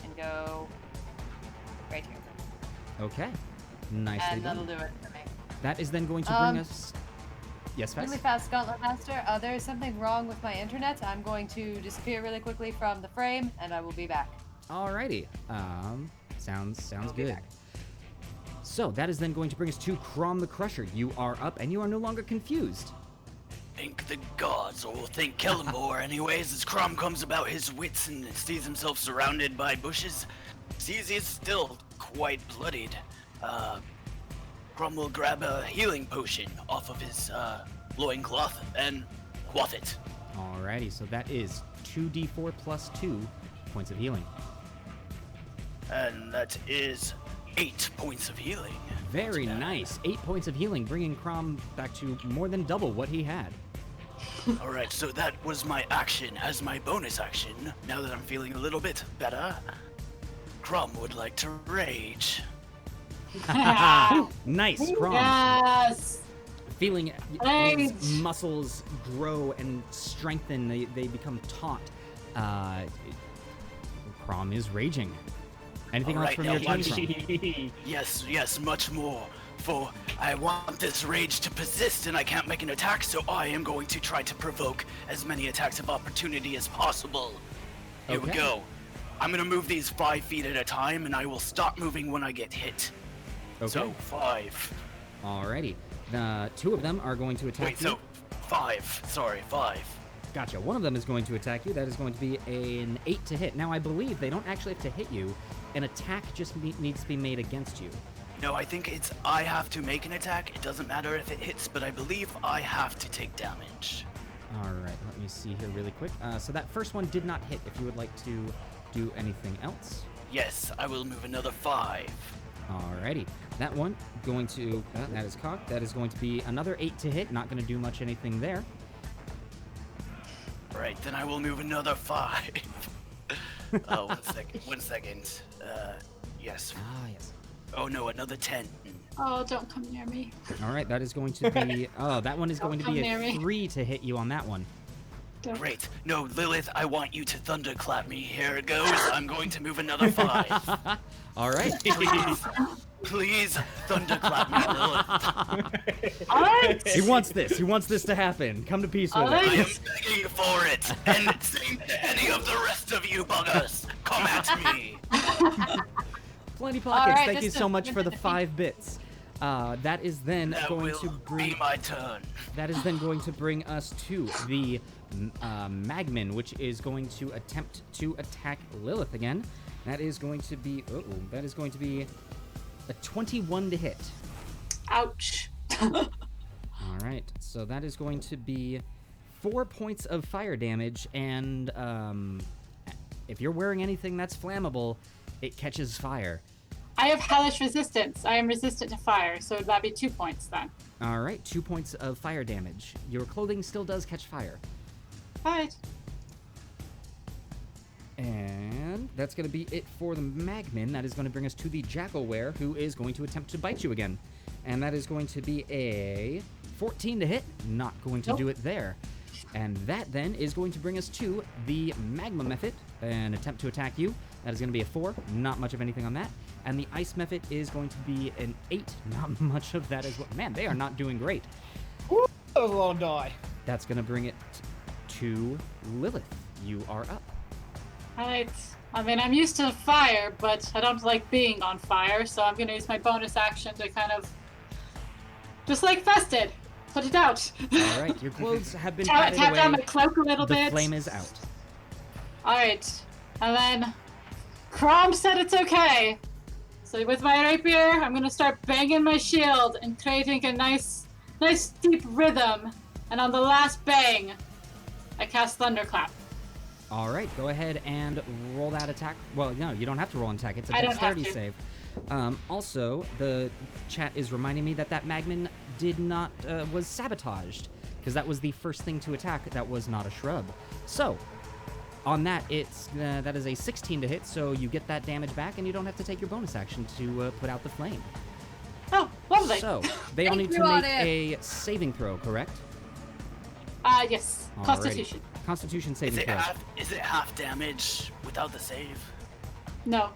and go right here. Okay. Nicely And that'll done. do it for me. That is then going to bring us... Yes, Fess? Really fast, Gauntlet Master. There's something wrong with my internet. I'm going to disappear really quickly from the frame, and I will be back. Alrighty. Sounds be good. back. So that is then going to bring us to Chrom the Crusher. You are up, and you are no longer confused. Thank the gods, or thank Kelemvor anyways, as Chrom comes about his wits and sees himself surrounded by bushes. Sees he's still quite bloodied. Chrom will grab a healing potion off of his loincloth and quaff it. Alrighty, so that is 2d4 plus 2 points of healing. And that is 8 points of healing. Very nice. 8 points of healing, bringing Chrom back to more than double what he had. Alright, so that was my action. As my bonus action, now that I'm feeling a little bit better, Chrom would like to rage. Nice, Chrom. Yes. Feeling Rage. his muscles grow and strengthen, they become taut. Chrom is raging. Anything else Alright, from now your turn, watch. Chrom? Yes, much more. For I want this rage to persist and I can't make an attack, so I am going to try to provoke as many attacks of opportunity as possible. Here we Okay. go. I'm gonna move these 5 feet at a time and I will stop moving when I get hit. Okay. So 5. Alrighty. 2 of them are going to attack Wait, you. so 5. Sorry, 5. Gotcha. One of them is going to attack you. That is going to be an 8 to hit. Now, I believe they don't actually have to hit you. An attack just needs to be made against you. No, I think it's I have to make an attack. It doesn't matter if it hits, but I believe I have to take damage. Alright, let me see here really quick. So that first one did not hit. If you would like to do anything else. Yes, I will move another 5. Alrighty. That one going to... that is cocked. That is going to be another 8 to hit. Not going to do much anything there. Right, then I will move another 5. Oh, 1 second. Yes. Ah, yes. Oh no, another 10. Oh, don't come near me. Alright, that is going to be... Oh, that one is going to Don't be come near a me. 3 to hit you on that one. Don't. Great. No, Lilith, I want you to thunderclap me. Here it goes. I'm going to move another 5. Alright. Please thunderclap me, Lilith. Alright. He wants this. He wants this to happen. Come to peace with I it. am begging for it. And same to any of the rest of you buggers. Come at me. Plenty pockets. Alright, Thank you just so a much for the minute. 5 bits. That is then That going will to bring... be my turn. That is then going to bring us to the Magmin, which is going to attempt to attack Lilith again. That is going to be... that is going to be a 21 to hit. Ouch. All right, so that is going to be 4 points of fire damage, and if you're wearing anything that's flammable, it catches fire. I have hellish resistance. I am resistant to fire, so that'd be 2 points then. All right, 2 points of fire damage. Your clothing still does catch fire. Alright. And that's going to be it for the Magmin. That is going to bring us to the Jackalware, who is going to attempt to bite you again. And that is going to be a 14 to hit. Not going to Nope. do it there. And that then is going to bring us to the Magma Method, an attempt to attack you. That is going to be a 4. Not much of anything on that. And the Ice Method is going to be an 8. Not much of that as well. Man, they are not doing great. A lot of die. That's going to bring it to Lilith. You are up. Alright. I mean, I'm used to fire, but I don't like being on fire, so I'm gonna use my bonus action to kind of... Just like Fess did. Put it out. All right, your clothes have been Tap patted down my away. cloak a little The bit. flame is out. Alright. And then... Chrom said it's okay. So with my rapier, I'm gonna start banging my shield and creating a nice deep rhythm. And on the last bang, I cast Thunderclap. All right, go ahead and roll that attack. Well, no, you don't have to roll an attack. It's a I don't have dexterity to. save. Also, the chat is reminding me that Magmin did not was sabotaged, because that was the first thing to attack. That was not a shrub. So, on that, it's that is a 16 to hit. So you get that damage back, and you don't have to take your bonus action to put out the flame. Oh, lovely. So they all Thank need to you, make Audit. a saving throw, correct? Yes. Alrighty. Constitution. Constitution Is saving it throw. half damage without the save? No.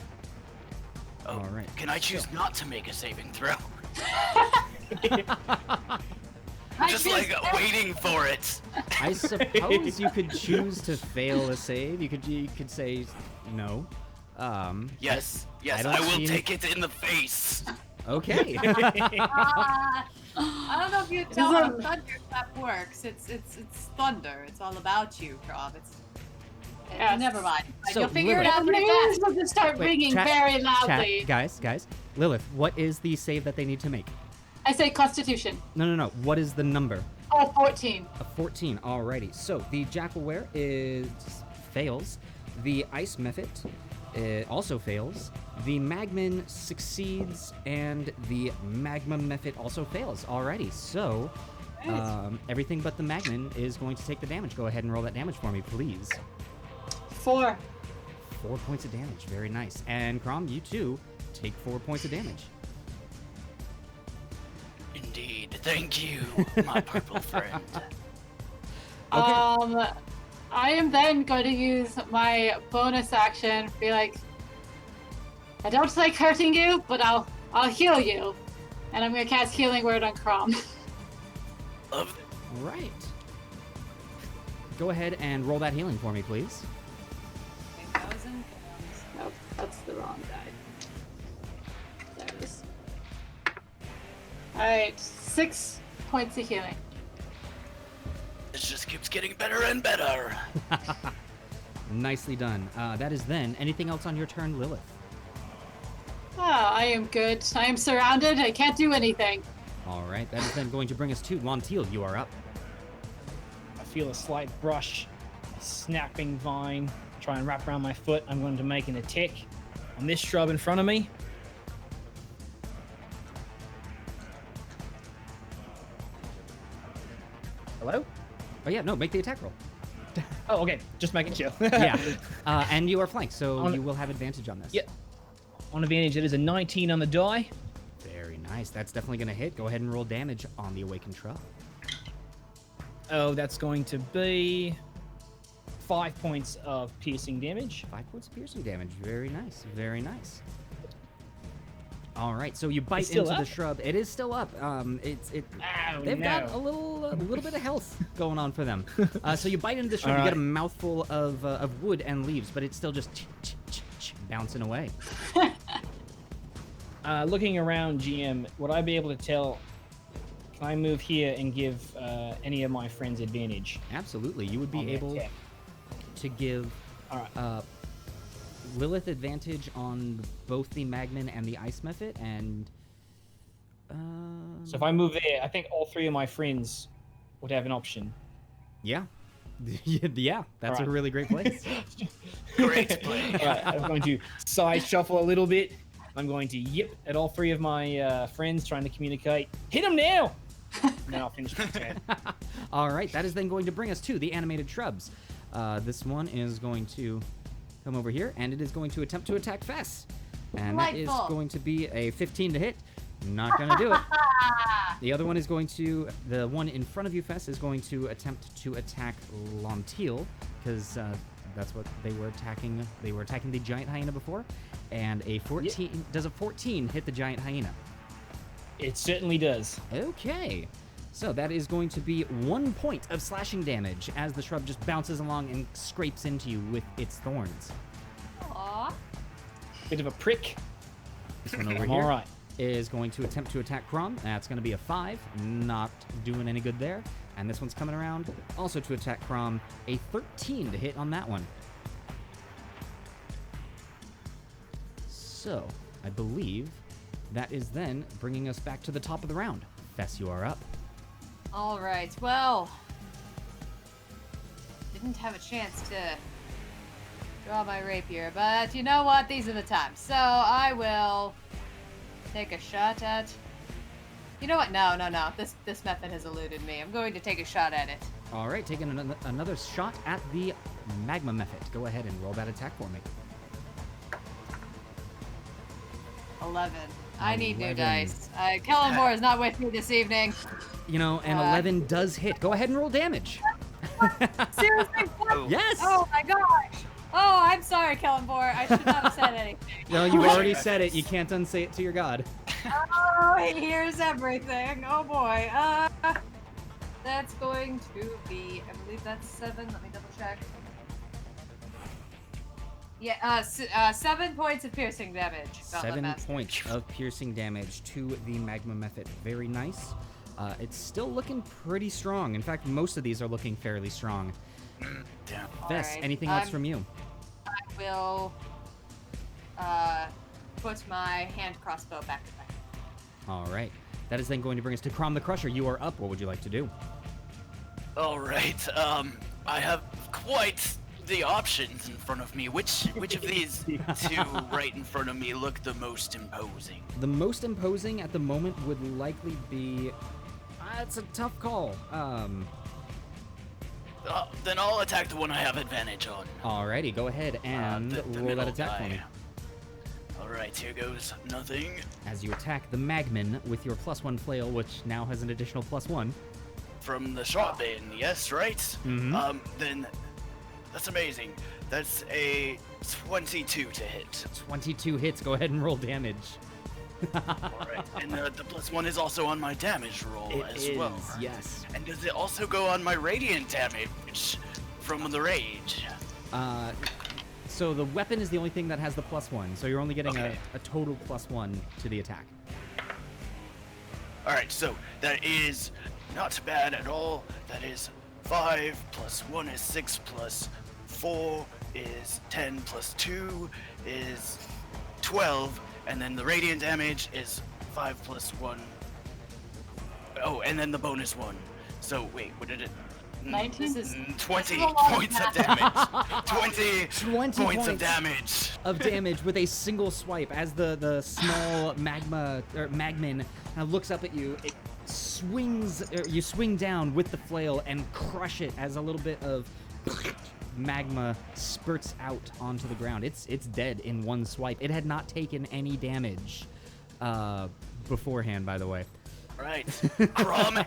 Oh, All right. Can I choose not to make a saving throw? I Just choose like waiting for it. I suppose you could choose to fail a save. You could say no. Yes, I don't I will see- take it in the face. Okay. I don't know if you tell Is how that- thunderclap works. It's thunder. It's all about you, Chrom. Yes. Never mind. So, You'll figure it Lilith- out pretty Please fast. will just start Wait, ringing chat- very Chat, loudly. guys. Lilith, what is the save that they need to make? I say Constitution. No. What is the number? Oh, 14. A 14. Alrighty. So the Jackalware fails. The Ice Mephit also fails. The Magman succeeds, and the Magma Mephit also fails. Alrighty. So everything but the Magman is going to take the damage. Go ahead and roll that damage for me, please. 4. 4 points of damage. Very nice. And Chrom, you too take 4 points of damage. Indeed. Thank you, my purple friend. Okay. I am then going to use my bonus action. Be like, I don't like hurting you, but I'll heal you, and I'm gonna cast Healing Word on Chrom. Love Right. Go ahead and roll that healing for me, please. 1,000. Nope, that's the wrong die. There it is. Alright, 6 points of healing. This just keeps getting better and better. Nicely done. That is then. Anything else on your turn, Lilith? Ah, I am good. I am surrounded. I can't do anything. All right. That is then going to bring us to Lontil. You are up. I feel a slight brush, a snapping vine, try and wrap around my foot. I'm going to make an attack on this shrub in front of me. Hello? Oh yeah, no, make the attack roll. Oh, okay. Just making sure. Yeah. And you are flanked, so On- you will have advantage on this. Yep. On advantage, it is a 19 on the die. Very nice. That's definitely going to hit. Go ahead and roll damage on the awakened shrub. Oh, that's going to be 5 points of piercing damage. 5 points of piercing damage. Very nice. Very nice. All right, so you bite It's still into the up? shrub. It is still up. Oh, They've got a no. little bit of health going on for them. So you bite into the shrub. All You get a right. mouthful of wood and leaves, but it's still just bouncing away. Looking around, GM, would I be able to tell? Can I move here and give any of my friends advantage? Absolutely, you would on be the able attack? to give All right. Lilith advantage on both the Magman and the Ice Mephit, and So if I move there, I think all 3 of my friends would have an option. yeah, yeah, that's a Alright. really great place. Great play. All right, I'm going to side shuffle a little bit. I'm going to yip at all 3 of my friends, trying to communicate. Hit them now! And then I'll finish my turn. All right, that is then going to bring us to the animated shrubs. This one is going to come over here, and it is going to attempt to attack Fess. And that is Delightful. going to be a 15 to hit. Not going to do it. The other one is going to, the one in front of you, Fess, is going to attempt to attack Lontil, because that's what they were attacking. They were attacking the giant hyena before. And a 14, does a 14 hit the giant hyena? It certainly does. Okay. So that is going to be 1 point of slashing damage as the shrub just bounces along and scrapes into you with its thorns. Aw. Bit of a prick. This one over I'm here all right. is going to attempt to attack Chrom. That's going to be a 5. Not doing any good there. And this one's coming around also to attack Chrom. A 13 to hit on that one. So, I believe that is then bringing us back to the top of the round. Fess, you are up. All right. Well, didn't have a chance to draw my rapier, but you know what? These are the times. So I will take a shot at. You know what? No. This method has eluded me. I'm going to take a shot at it. All right, taking another shot at the Magma Method. Go ahead and roll that attack for me. 11. I need new 11. dice. Kelemvor is not with me this evening. You know, and 11 does hit. Go ahead and roll damage. Seriously? What? Yes! Oh my gosh! Oh, I'm sorry, Kelemvor. I should not have said anything. No, you already said it. You can't unsay it to your god. Oh, he hears everything. Oh boy. That's going to be, I believe that's 7. Let me double check. Yeah, 7 points of piercing damage. Gauntlet 7 Master. points of piercing damage to the magma method. Very nice. It's still looking pretty strong. In fact, most of these are looking fairly strong. Damn. Fess, Alright, anything else from you? I will put my hand crossbow back in my hand. All right. That is then going to bring us to Chrom the Crusher. You are up. What would you like to do? All right. I have quite the options in front of me. Which of these two right in front of me look the most imposing? The most imposing at the moment would likely be... it's a tough call. Then I'll attack the one I have advantage on. Alrighty, go ahead and The roll that middle attack for guy. me. All right, here goes nothing. As you attack the Magman with your +1 flail, which now has an additional +1. From the shot bin, yes, right? Mhm. Then that's amazing. That's a 22 to hit. 22 hits. Go ahead and roll damage. All right, and the +1 is also on my damage roll It as is, well. yes. And does it also go on my radiant damage from the rage? So the weapon is the only thing that has the +1, so you're only getting Okay. a total +1 to the attack. All right, so that is not bad at all. That is 5 plus 1 is 6 plus 4 is 10 plus 2 is 12, and then the radiant damage is 5 plus 1. Oh, and then the bonus 1. So wait, what did it? 19? This is 20 a lot of points of damage. 20 20 points of points. damage. Of damage with a single swipe as the small magman looks up at you. It swings, you swing down with the flail and crush it as a little bit of magma spurts out onto the ground. It's dead in one swipe. It had not taken any damage beforehand, by the way. Right. Chrom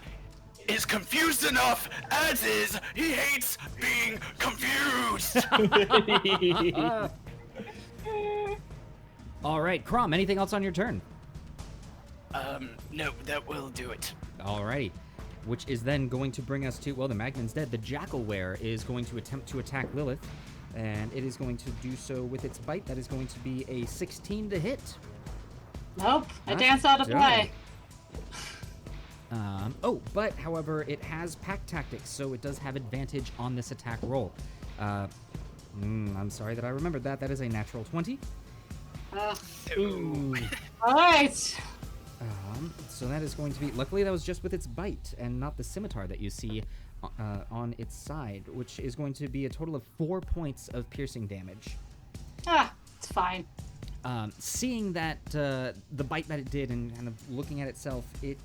is confused enough, as is he hates being confused. All right, Chrom, anything else on your turn? No, that will do it. Alrighty. Which is then going to bring us to, well, the Magman's dead. The Jackalware is going to attempt to attack Lilith, and it is going to do so with its bite. That is going to be a 16 to hit. Nope, I Huh? dance out of play. But however, it has pack tactics, so it does have advantage on this attack roll. I'm sorry that I remembered that. That is a natural 20. Ooh. All right. So that is going to be, luckily that was just with its bite and not the scimitar that you see on its side, which is going to be a total of 4 points of piercing damage. It's fine. Seeing that the bite that it did and kind of looking at itself, it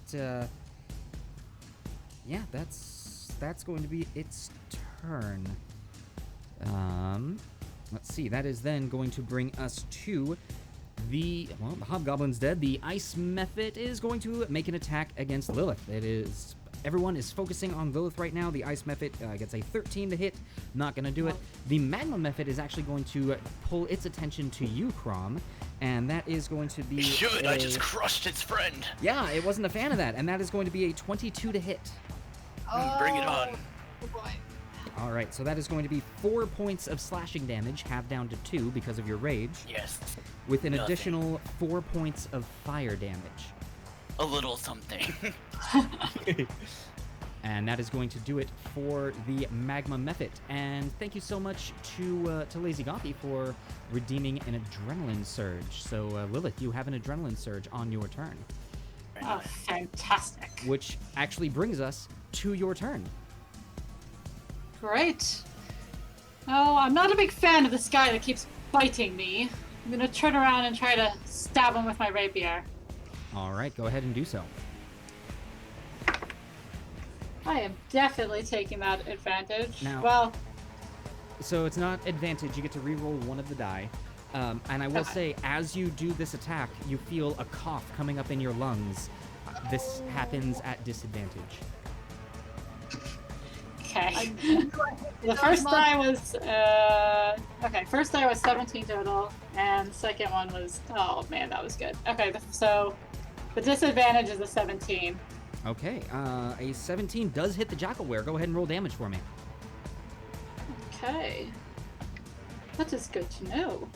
that's going to be its turn. Let's see, that is then going to bring us to the Hobgoblin's dead. The ice method is going to make an attack against Lilith. Everyone is focusing on Lilith right now. The ice method gets a 13 to hit. Not going to do it. The magma method is actually going to pull its attention to you, Chrom, and that is going to be I just crushed its friend. Yeah, it wasn't a fan of that, and that is going to be a 22 to hit. Bring it on. Oh boy. All right, so that is going to be 4 points of slashing damage, halved down to 2 because of your rage, Yes, with an Nothing. additional 4 points of fire damage. a little something. And that is going to do it for the magma method. And thank you so much to Lazy Gothy for redeeming an adrenaline surge. So Lilith, you have an adrenaline surge on your turn, Oh, fantastic. which actually brings us to your turn. Great. Oh, I'm not a big fan of this guy that keeps biting me. I'm gonna turn around and try to stab him with my rapier. All right, go ahead and do so. I am definitely taking that advantage. Now- Well, So it's not advantage, you get to re-roll one of the die. And I will Okay. say, as you do this attack, you feel a cough coming up in your lungs. This happens at disadvantage. Okay. I The first die was okay. First die was 17 total, and the second one was man, that was good. Okay, so the disadvantage is a 17. Okay, a 17 does hit the Jackalware. Go ahead and roll damage for me. Okay, that is good to know.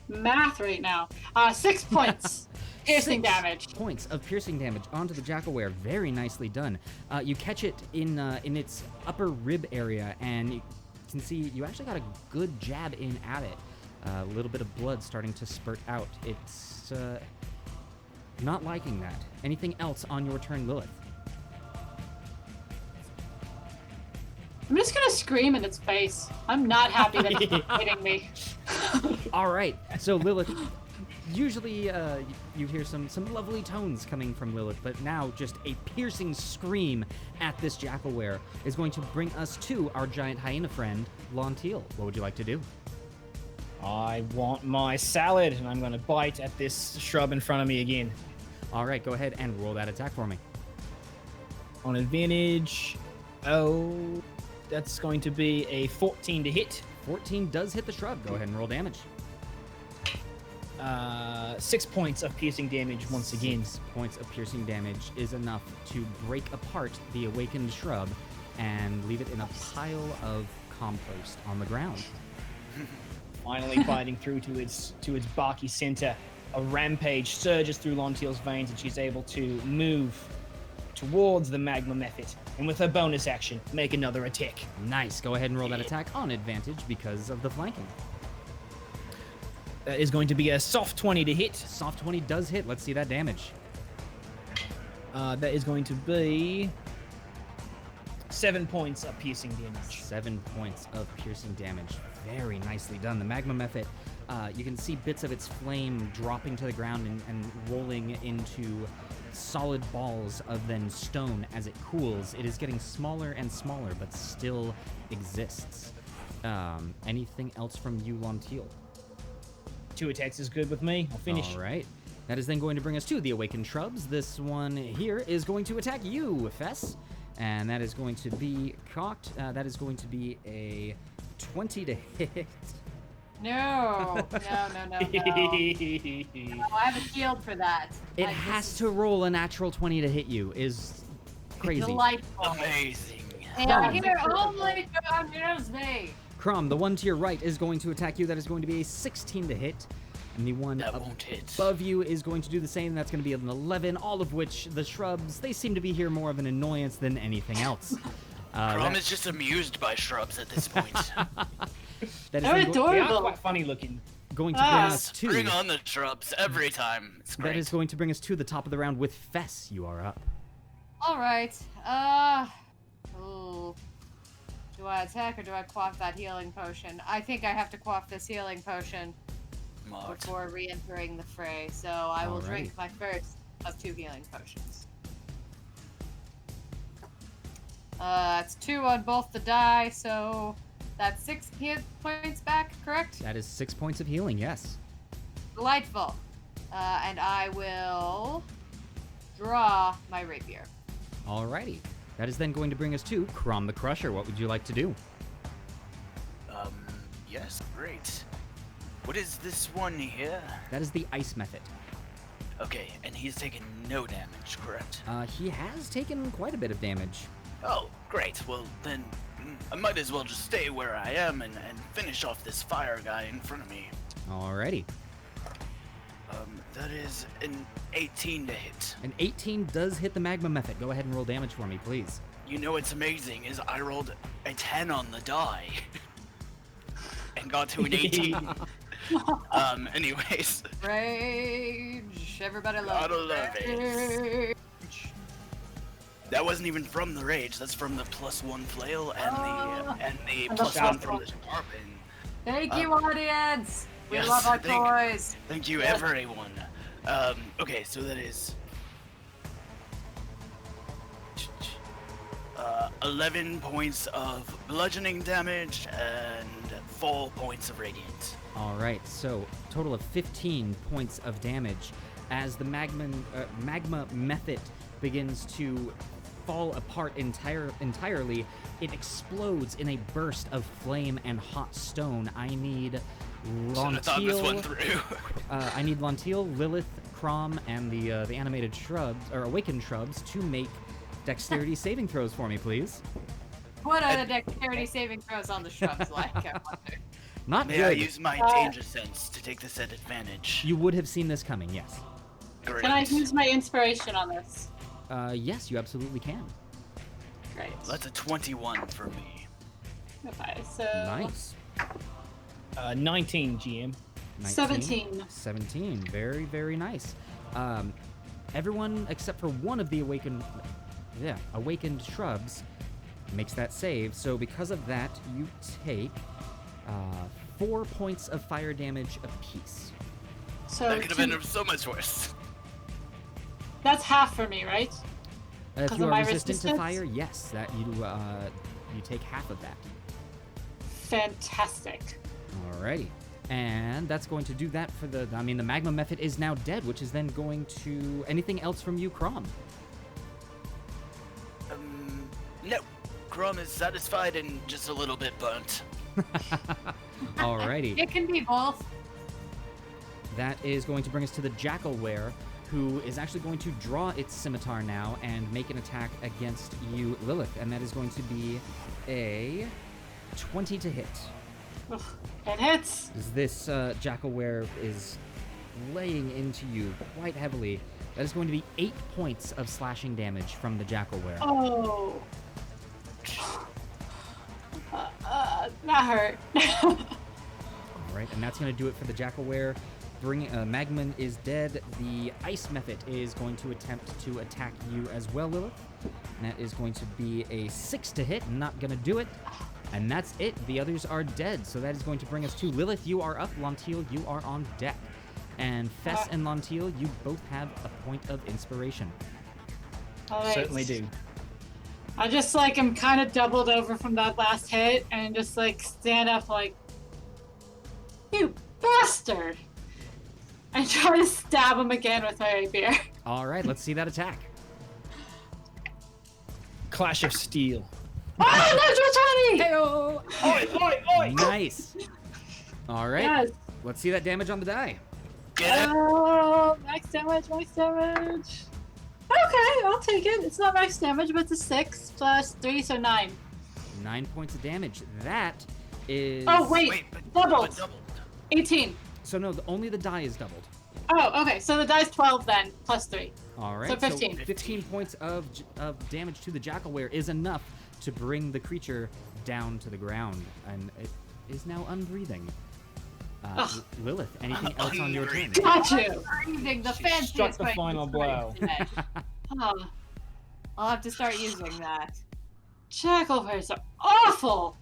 Math right now. 6 points. Piercing 6 damage. points of piercing damage onto the Jackalware. Very nicely done. You catch it in its upper rib area, and you can see you actually got a good jab in at it. A little bit of blood starting to spurt out. It's not liking that. Anything else on your turn, Lilith? I'm just gonna scream in its face. I'm not happy that it's hitting me. All right. So Lilith, usually you hear some lovely tones coming from Lilith, but now just a piercing scream at this Jackalware is going to bring us to our giant hyena friend, Lontil. What would you like to do? I want my salad, and I'm going to bite at this shrub in front of me again. All right, go ahead and roll that attack for me. On advantage, that's going to be a 14 to hit. 14 does hit the shrub. Go ahead and roll damage. 6 points of piercing damage once again. 6 points of piercing damage is enough to break apart the awakened shrub and leave it in a pile of compost on the ground. Finally biting through to its barky center, a rampage surges through Lontil's veins, and she's able to move towards the magma method, and with her bonus action, make another attack. Nice. Go ahead and roll that attack on advantage because of the flanking. That is going to be a soft 20 to hit. Soft 20 does hit. Let's see that damage. That is going to be 7 points of piercing damage. 7 points of piercing damage. Very nicely done. The magma method, you can see bits of its flame dropping to the ground and rolling into solid balls of then stone as it cools. It is getting smaller and smaller, but still exists. Anything else from you, Lontil? 2 attacks is good with me. I'll finish. All right. That is then going to bring us to the awakened shrubs. This one here is going to attack you, Fess. And that is going to be cocked. That is going to be a 20 to hit. No. No. I have a shield for that. It has to roll a natural 20 to hit you. Is crazy. Delightful. Amazing. And here, only God knows me. Chrom, the one to your right is going to attack you. That is going to be a 16 to hit. And the one That won't hit. above you is going to do the same. That's going to be an 11, all of which the shrubs, they seem to be here more of an annoyance than anything else. Chrom is just amused by shrubs at this point. That is They're then They are adorable. quite funny looking. going to bring us to... Bring on the shrubs every time. It's great. That is going to bring us to the top of the round with Fess. You are up. All right. Ooh. Do I attack or do I quaff that healing potion? I think I have to quaff this healing potion Smart. before re-entering the fray. So I will Alrighty. drink my first of 2 healing potions. It's 2 on both the die, so that's 6 hit points back, correct? That is 6 points of healing, yes. Delightful. And I will draw my rapier. Alrighty. That is then going to bring us to Chrom the Crusher. What would you like to do? Yes, great. What is this one here? That is the ice method. Okay, and he's taken no damage, correct? He has taken quite a bit of damage. Oh, great. Well, then I might as well just stay where I am and finish off this fire guy in front of me. Alrighty. That is an 18 to hit. An 18 does hit the magma method. Go ahead and roll damage for me, please. You know what's amazing is I rolled a 10 on the die and got to an 18. Anyways. Rage. Everybody loves Gotta love it. rage. That wasn't even from the rage. That's from the +1 flail and the And the +1 from sharpen. the sharpen. Thank you, audience. We Yes, love our toys. Thank you, everyone. Okay, so that is 11 points of bludgeoning damage and 4 points of radiant. Alright, so total of 15 points of damage as the magma method begins to fall apart entirely. It explodes in a burst of flame and hot stone. I need Should've thought this one Lontil. through. I need Lontil, Lilith, Chrom, and the animated shrubs or awakened shrubs to make dexterity saving throws for me, please. What are the dexterity saving throws on the shrubs like? I wonder? Not May good. I use my danger sense to take this at advantage? You would have seen this coming, yes. Great. Can I use my inspiration on this? Yes, you absolutely can. Great. That's a 21 for me. Okay, so Nice. 19 GM. 17. 17. Very, very nice. Everyone except for one of the awakened shrubs makes that save. So because of that, you take 4 points of fire damage apiece. So That could have been so much worse. that's half for me, right? If 'Cause you of are my resistant to resistance? fire, yes, that you take half of that. Fantastic. Alrighty. And that's going to do that for the magma method is now dead, which is then going to anything else from you, Chrom? No. Chrom is satisfied and just a little bit burnt. Alrighty. It can be both. That is going to bring us to the Jackalware, who is actually going to draw its scimitar now and make an attack against you, Lilith. And that is going to be a 20 to hit. Ugh, it hits. As this Jackalware is laying into you quite heavily. That is going to be 8 points of slashing damage from the Jackalware. Oh. That hurt. Alright, and that's going to do it for the Jackalware. Magman is dead. The Ice Method is going to attempt to attack you as well, Lilith. And that is going to be a 6 to hit. Not going to do it. And that's it. The others are dead. So that is going to bring us to Lilith. You are up. Lontil, you are on deck. And Fess and Lontil, you both have a point of inspiration. All right. Certainly do. I just am kind of doubled over from that last hit and just stand up you bastard, and try to stab him again with my rapier. All right, let's see that attack. Clash of Steel. Oh, natural 20! Oi, oi, oi! Nice. All right, Yes. let's see that damage on the die. Get it? Oh, max damage, max damage. Okay, I'll take it. It's not max damage, but it's a 6 plus 3, so 9. 9 points of damage. That is... Oh, wait, doubled. But doubled. 18. So no, only the die is doubled. Oh, okay, so the die's 12 then, plus 3. All right, So 15. 15 points of damage to the Jackalware is enough to bring the creature down to the ground, and it is now unbreathing. Lilith, anything else on your turn? Got you. Using the She fanciest struck the way final to blow. describe it. Oh, I'll have to start using that. Jackalwares are awful.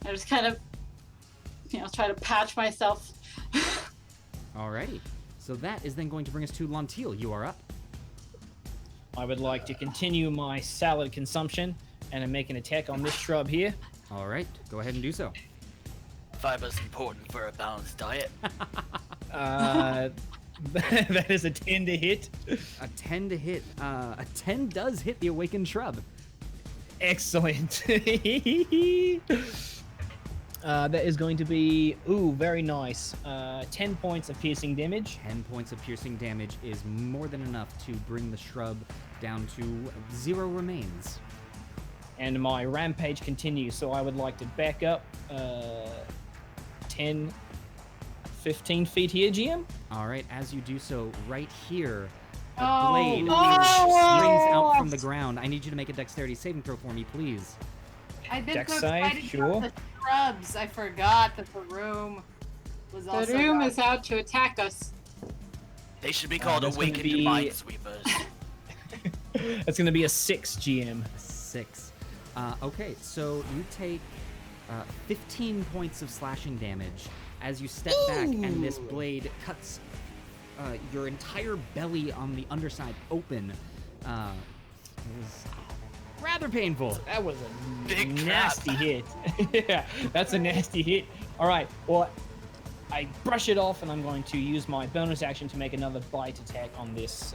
I just kind of, try to patch myself. Alrighty, so that is then going to bring us to Lontil. You are up. I would like to continue my salad consumption and make an attack on this shrub here. All right, go ahead and do so. Fiber's important for a balanced diet. That is a 10 to hit. A 10 to hit. A 10 does hit the awakened shrub. Excellent. That is going to be, very nice. 10 points of piercing damage. 10 points of piercing damage is more than enough to bring the shrub down to 0 remains. And my rampage continues, so I would like to back up 10, 15 feet here, GM. All right, as you do so, right here, a Oh, blade no. springs out from the ground. I need you to make a dexterity saving throw for me, please. I've been Dex so save, excited sure. about the shrubs. I forgot that the room was also. The room is out to attack us. They should be called that's gonna awakened be- minesweepers. That's going to be a 6, GM. 6. Okay, so you take 15 points of slashing damage as you step back, and this blade cuts your entire belly on the underside open. It was rather painful. That was a Big trap. nasty hit. Yeah, that's a nasty hit. All right, well, I brush it off, and I'm going to use my bonus action to make another bite attack on this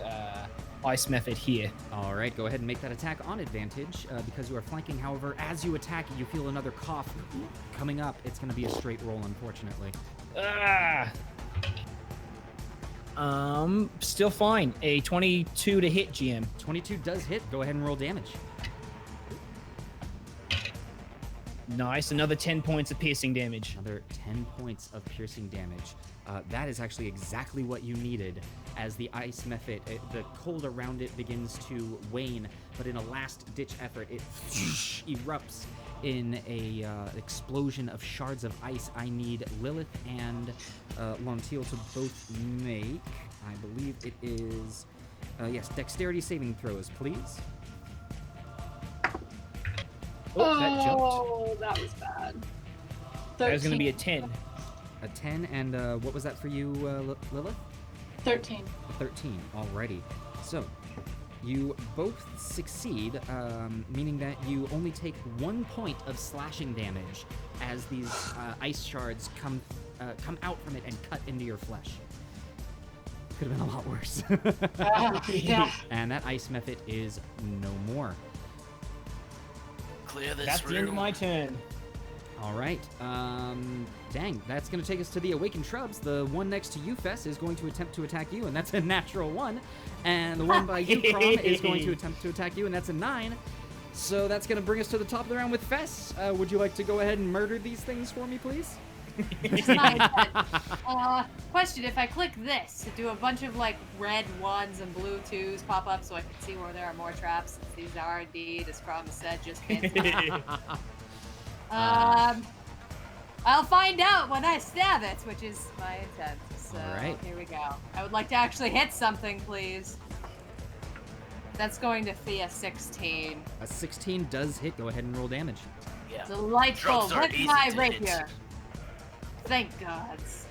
ice method here. All right, go ahead and make that attack on advantage because you are flanking. However, as you attack, you feel another cough coming up. It's going to be a straight roll, unfortunately. Still fine. A 22 to hit, GM. 22 does hit. Go ahead and roll damage. Nice. Another 10 points of piercing damage. Another 10 points of piercing damage. That is actually exactly what you needed as the ice method, the cold around it begins to wane, but in a last-ditch effort, it erupts in a explosion of shards of ice. I need Lilith and Lontil to both make, I believe it is, yes, dexterity saving throws, please. Oh, that jumped. Oh, that was bad. That was going to be a 13. 10. A 10, and what was that for you, Lilith? 13. A 13, alrighty. So, you both succeed, meaning that you only take 1 point of slashing damage as these ice shards come out from it and cut into your flesh. Could have been a lot worse. Yeah. And that ice method is no more. Clear this That's room. the end of my turn. All right. Dang, that's going to take us to the Awakened Shrubs. The one next to you, Fess, is going to attempt to attack you, and that's a natural 1. And the one by you, Chrom, is going to attempt to attack you, and that's a 9. So that's going to bring us to the top of the round with Fess. Would you like to go ahead and murder these things for me, please? It's not good. Question, if I click this, do a bunch of like red 1s and blue 2s pop up so I can see where there are more traps, since these are indeed, as Chrom said, just fancy. I'll find out when I stab it, which is my intent. So Alright. Here we go. I would like to actually hit something, please. That's going to be a 16. A 16 does hit. Go ahead and roll damage. Yeah. Delightful. Drops are With easy my to rapier. hit. Thank gods.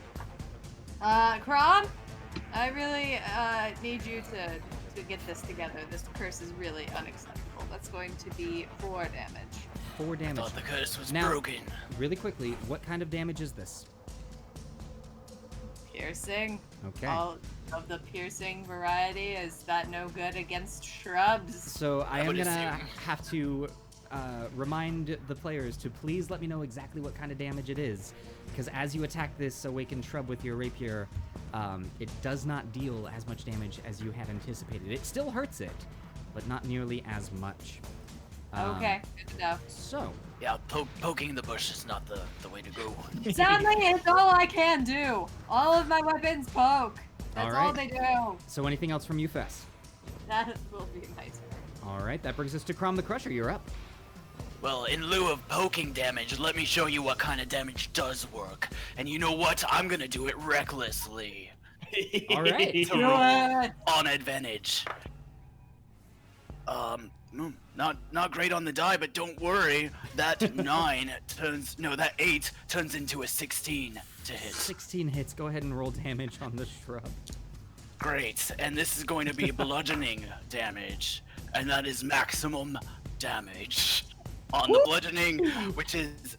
Chrom, I really need you to get this together. This curse is really unacceptable. That's going to be 4 damage. 4 damage. Thought the curse was Now- broken. Really quickly, what kind of damage is this? Piercing. Okay. All of the piercing variety. Is that no good against shrubs? So I am would gonna assume. have to remind the players to please let me know exactly what kind of damage it is, because as you attack this awakened shrub with your rapier, it does not deal as much damage as you had anticipated. It still hurts it, but not nearly as much. Okay, good enough. So, Yeah, poking the bush is not the way to go. Sadly, it's all I can do. All of my weapons poke. That's all Alright. they do. so anything else from you, Fess? That will be my turn. All right, that brings us to Chrom the Crusher. You're up. Well, in lieu of poking damage, let me show you what kind of damage does work. And you know what? I'm gonna do it recklessly. All right. To Do roll it. on advantage. Not great on the die, but don't worry. That 8 turns into a 16 to hit. 16 hits. Go ahead and roll damage on the shrub. Great, and this is going to be bludgeoning damage, and that is maximum damage on the bludgeoning, which is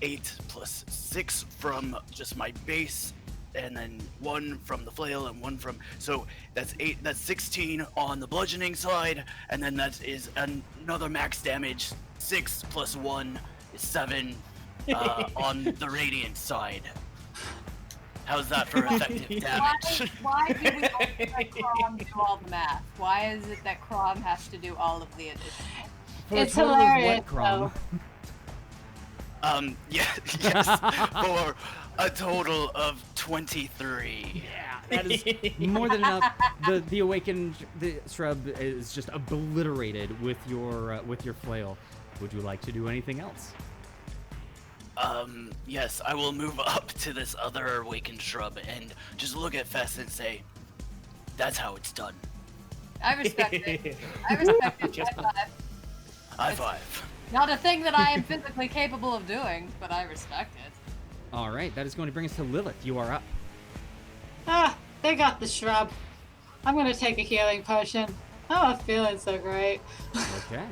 8 plus 6 from just my base, and then 1 from the flail and 1 from, so that's 8, that's 16 on the bludgeoning side, and then that is another max damage. 6 plus 1 is 7 on the radiant side. How's that for effective damage? Why do we always let Chrom do all the math? Why is it that Chrom has to do all of the addition? For It's a total of hilarious, what, Chrom? Yes, for a total of 23. Yeah, that is more than enough. The awakened shrub is just obliterated with your flail. Would you like to do anything else? Yes, I will move up to this other awakened shrub and just look at Fess and say, that's how it's done. I respect it. I respect it. Just- High five. High five. Not a thing that I am physically capable of doing, but I respect it. All right, that is going to bring us to Lilith. You are up. Ah, they got the shrub. I'm gonna take a healing potion. Oh, I'm feeling so great. Okay.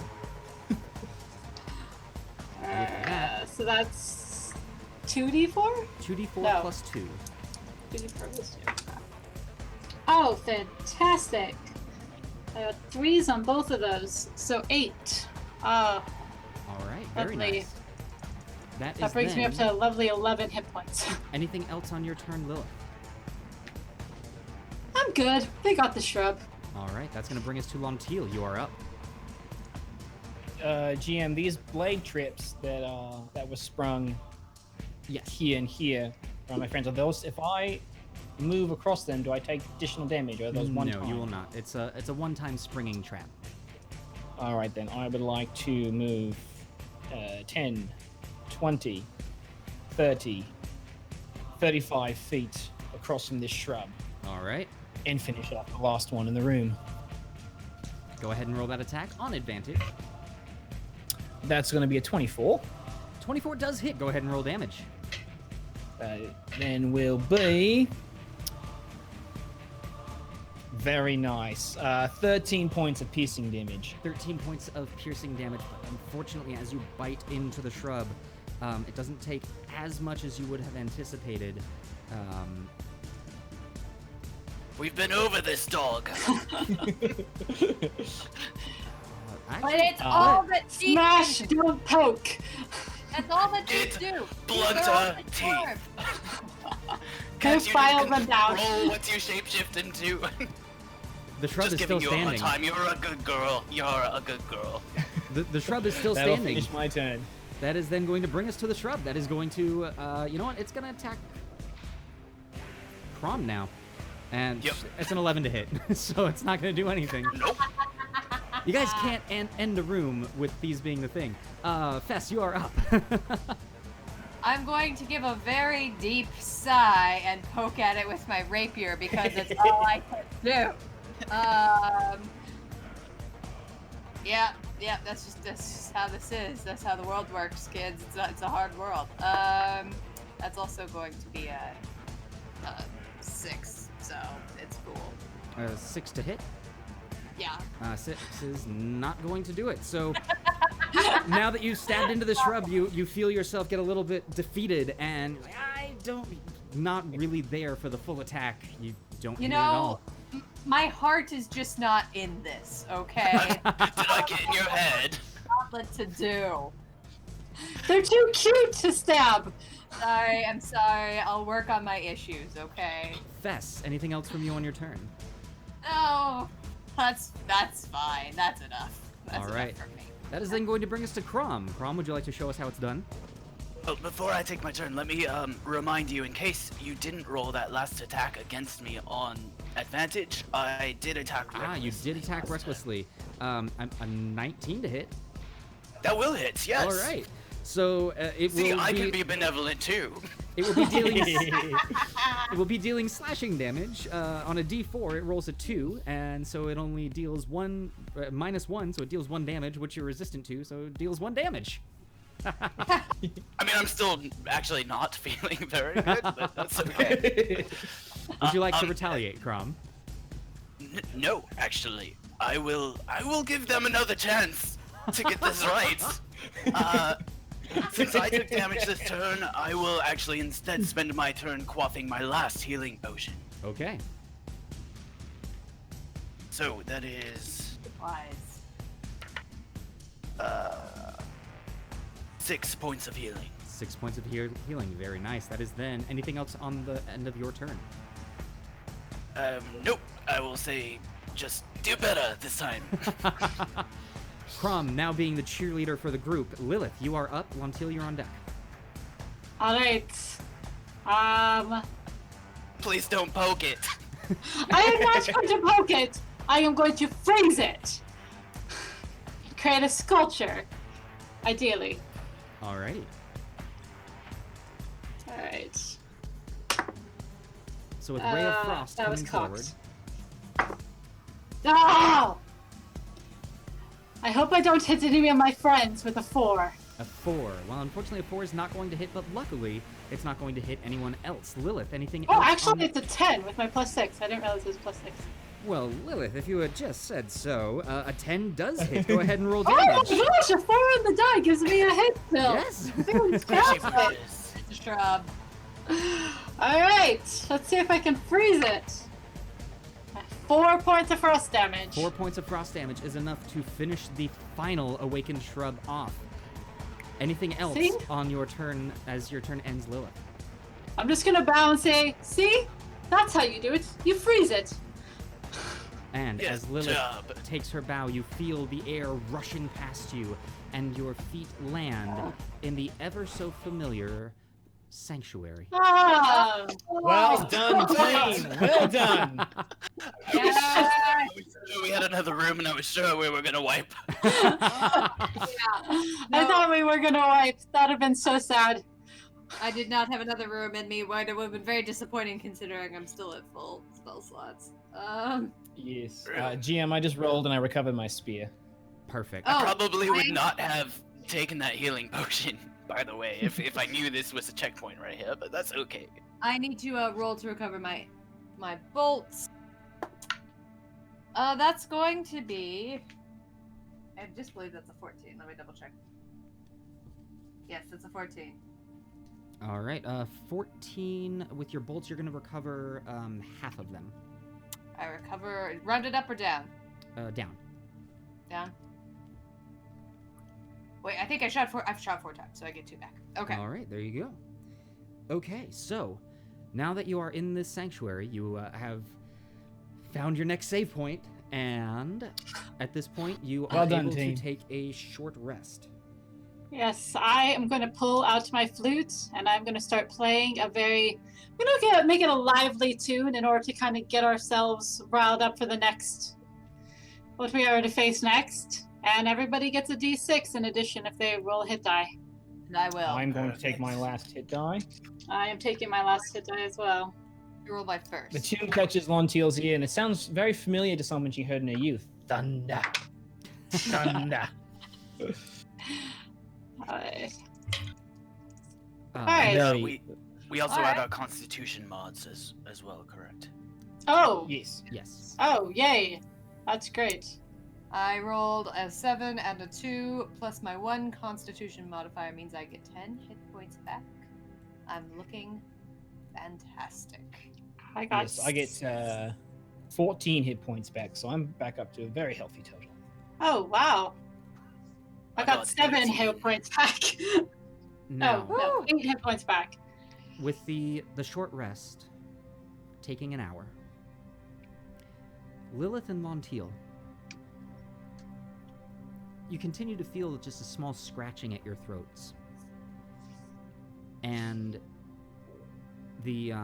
that. So that's 2d4? 2d4 No. plus 2. 2d4 plus 2. Oh, fantastic. I got 3s on both of those, so 8. All right, very Lovely. nice. That brings me up to a lovely 11 hit points. Anything else on your turn, Lilith? I'm good. They got the shrub. All right, that's going to bring us to Lontil. You are up. GM, these blade trips that were sprung here and here around my friends, are those, if I move across them, do I take additional damage, or are those one time? No, you will not. It's a one-time springing trap. All right, then. I would like to move 10, 20, 30, 35 feet across from this shrub All right. and finish off the last one in the room. Go ahead and roll that attack on advantage. That's going to be a 24. 24 does hit. Go ahead and roll damage. Then will be... Very nice. 13 points of piercing damage. 13 points of piercing damage, but unfortunately, as you bite into the shrub, it doesn't take as much as you would have anticipated. We've been over this, dog. But it's all that she Smash, don't poke. That's all that she It's do. blunter teeth. Can't you file them down. control what you shapeshift into? The shrub Just is still giving you a hard standing. time. You're a good girl. You're a good girl. The shrub is still That'll standing. finish my turn. That is then going to bring us to the shrub. That is going to, you know what? It's going to attack Chrom now. And Yep. it's an 11 to hit, so it's not going to do anything. Nope. You guys can't end a room with these being the thing. Fess, you are up. I'm going to give a very deep sigh and poke at it with my rapier because it's all I can do. Yeah, that's just how this is. That's how the world works, kids. It's a hard world. That's also going to be a 6, so it's cool. 6 to hit. Yeah. 6 is not going to do it. So now that you've stabbed into the shrub, you feel yourself get a little bit defeated, and not really there for the full attack. You don't You hit it at all. know, my heart is just not in this, okay? Did I get in your head? Gauntlet to do. They're too cute to stab. I'm sorry. I'll work on my issues, okay? Fess, anything else from you on your turn? No, that's fine. That's enough. That's All enough right. for me. That is then going to bring us to Chrom. Chrom, would you like to show us how it's done? Oh, before I take my turn, let me remind you, in case you didn't roll that last attack against me on advantage, I did attack recklessly. You did attack recklessly. A 19 to hit. That will hit, yes. All right. So it See, will I be, can be benevolent too. It will be dealing. It will be dealing slashing damage on a D4. It rolls a 2, and so it only deals -1. So it deals 1 damage, which you're resistant to. So it deals 1 damage. I mean, I'm still actually not feeling very good, but that's okay. Would you like to retaliate, Chrom? No, actually, I will give them another chance to get this right. Since I took damage this turn, I will actually instead spend my turn quaffing my last healing potion. Okay. So that is Wise. 6 points of healing. 6 points of healing. Very nice. That is then. Anything else on the end of your turn? Nope. I will say, just do better this time. Chrom, now being the cheerleader for the group. Lilith, you are up. Lontil, you're on deck. All right. Please don't poke it. I am not going to poke it. I am going to freeze it. Create a sculpture, ideally. Alrighty. All right. So with Ray of Frost that was coming forward. cocked. Oh! I hope I don't hit any of my friends with a 4. A 4. Well, unfortunately, a 4 is not going to hit, but luckily, it's not going to hit anyone else. Lilith, anything Oh, else? actually, it's a 10 with my +6. I didn't realize it was +6. Well, Lilith, if you had just said so, a 10 does hit. Go ahead and roll Oh my damage. gosh, a 4 on the die gives me a hit still. Yes. Fantastic. It's a shrub. All right, let's see if I can freeze it. 4 points of frost damage. 4 points of frost damage is enough to finish the final awakened shrub off. Anything else See? on your turn as your turn ends, Lilith? I'm just gonna bow and say, see? That's how you do it. You freeze it. And Good as Lilith job. takes her bow, you feel the air rushing past you, and your feet land in the ever so familiar sanctuary. Ah. Well done, team. Well done. Yeah. We had another room, and I was sure we were gonna wipe. I thought we were gonna wipe. That would have been so sad. I did not have another room in me. It would have been very disappointing considering I'm still at full spell slots. Yes. GM, I just rolled and I recovered my spear. Perfect. Oh, Probably would I- not have taken that healing potion, by the way, if I knew this was a checkpoint right here, but that's okay. I need to roll to recover my bolts. That's going to be. I just believe that's a 14. Let me double check. Yes, it's a 14. All right. 14 with your bolts. You're going to recover half of them. I recover. Rounded up or down? Down. Down. Wait, I think I've shot 4 times, so I get 2 back. Okay. All right. There you go. Okay. So now that you are in this sanctuary, you have found your next save point, and at this point, you are Well done, able team. to take a short rest. Yes, I am going to pull out my flute and I'm going to start playing a very. I'm going to make it a lively tune in order to kind of get ourselves riled up for the next. What we are to face next. And everybody gets a d6 in addition if they roll a hit die. And I will. I'm going to take my last hit die. I am taking my last hit die as well. You roll my first. The tune catches Lontil's ear, and it sounds very familiar to someone she heard in her youth. Thunder. Thunder. Alright. Alright. Alright. We also Alright. add our constitution mods as well, correct? Oh! Yes. Yes. Oh, yay! That's great. I rolled a 7 and a 2, plus my 1 constitution modifier means I get 10 hit points back. I'm looking fantastic. I got. Yes, I get 14 hit points back, so I'm back up to a very healthy total. Oh, wow. I got got 7 13. hit points back. Now, No, 8 hit points back. with the short rest taking an hour, Lilith and Lontil, you continue to feel just a small scratching at your throats, and you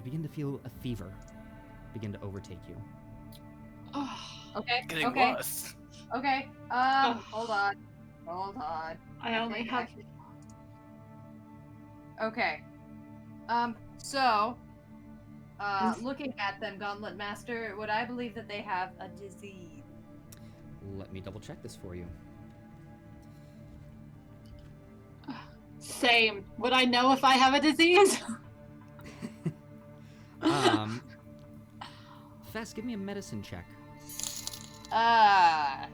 begin to feel a fever begin to overtake you. Oh, Okay. Getting Okay. worse. Okay. Hold on. Hold on. I only think have. Okay. So, looking at them, Gauntlet Master, would I believe that they have a disease? Let me double check this for you. Same. Would I know if I have a disease? Fess, give me a medicine check.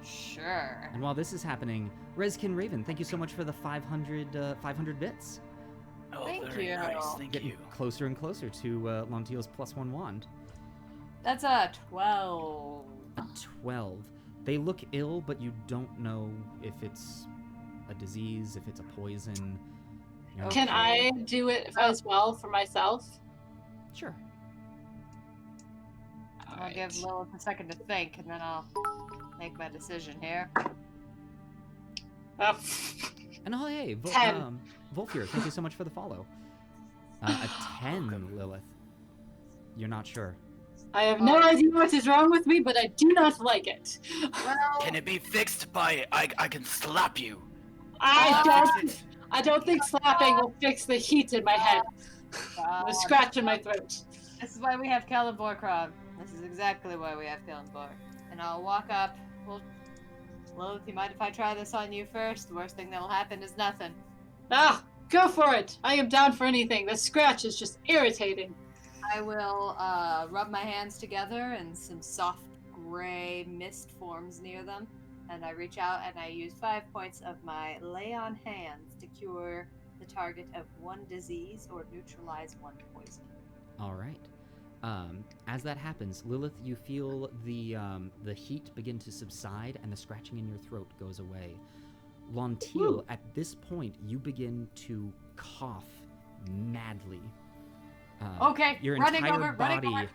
Sure. And while this is happening, Rezkin Raven, thank you so much for the 500 bits. Oh, Thank very you. nice. Thank Getting you. closer and closer to Lontil's +1 wand. That's a 12. A 12. They look ill, but you don't know if it's a disease, if it's a poison. You know. Can I do it as well for myself? Sure. I'll give Lilith a second to think, and then I'll make my decision here. Oh. And oh, hey, 10. Volfir, thank you so much for the follow. A 10, Lilith. You're not sure. I have no idea what is wrong with me, but I do not like it. Well, Can it be fixed by I can slap you? I don't think slapping will fix the heat in my head. The scratch in my throat. This is why we have Kelemvor, Chrom. This is exactly why we have Kelemvor. And I'll walk up. Well, Lilith, you mind if I try this on you first? The worst thing that'll happen is nothing. Ah, go for it. I am down for anything. The scratch is just irritating. I will rub my hands together and some soft gray mist forms near them. And I reach out and I use 5 points of my lay on hands to cure the target of 1 disease or neutralize 1 poison. All right. As that happens, Lilith, you feel the heat begin to subside and the scratching in your throat goes away. Lontil, at this point, you begin to cough madly. Okay, Your running entire over, running body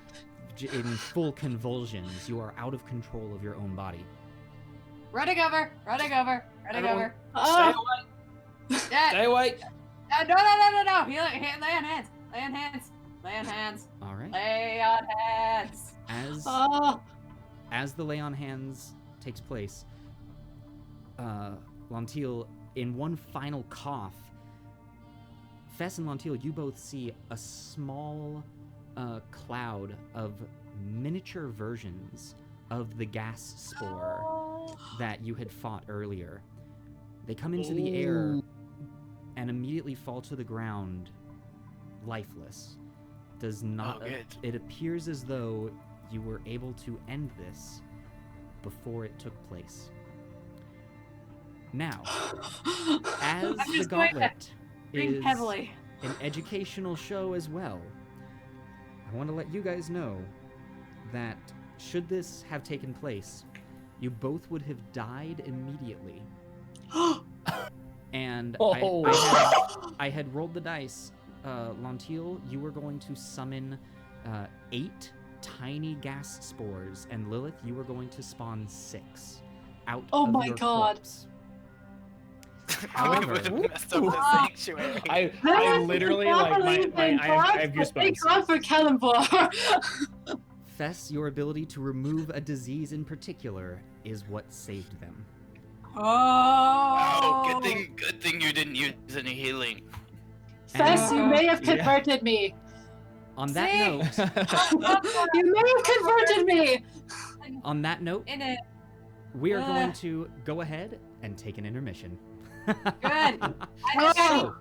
over. in full convulsions. You are out of control of your own body. Running over, running over, running Everyone, over. Stay Oh, away. Yeah. Stay away. No. Lay on hands. Lay on hands. Lay on hands. All right. Lay on hands. oh. As the lay on hands takes place, Lontil, in one final cough, Fess and Lontil, you both see a small cloud of miniature versions of the gas spore that you had fought earlier. They come into the air and immediately fall to the ground, lifeless. Does not. Oh, good. It appears as though you were able to end this before it took place. Now, as I'm the just going to Gauntlet breathe is heavily. an educational show as well, I want to let you guys know that should this have taken place, you both would have died immediately. And I had rolled the dice. Lontil, you were going to summon 8 tiny gas spores, and Lilith, you were going to spawn 6 out of my your God. corpse. We However- would have messed up the sanctuary. I literally like I have goosebumps. Thank God for Kelemvor. Fess, your ability to remove a disease in particular is what saved them. Oh, good thing you didn't use any healing. Fess, you may have converted me. On that See? note, You may have converted me. on that note, In it. we are going to go ahead and take an intermission. Good. So,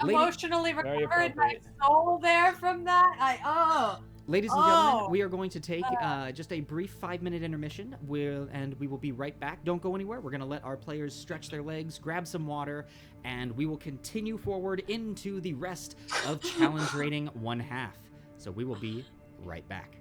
lady- Emotionally Very recovered my appropriate. soul there from that. Ladies and gentlemen, Oh. we are going to take just a brief 5-minute intermission, and we will be right back. Don't go anywhere. We're going to let our players stretch their legs, grab some water, and we will continue forward into the rest of challenge rating 1/2. So we will be right back.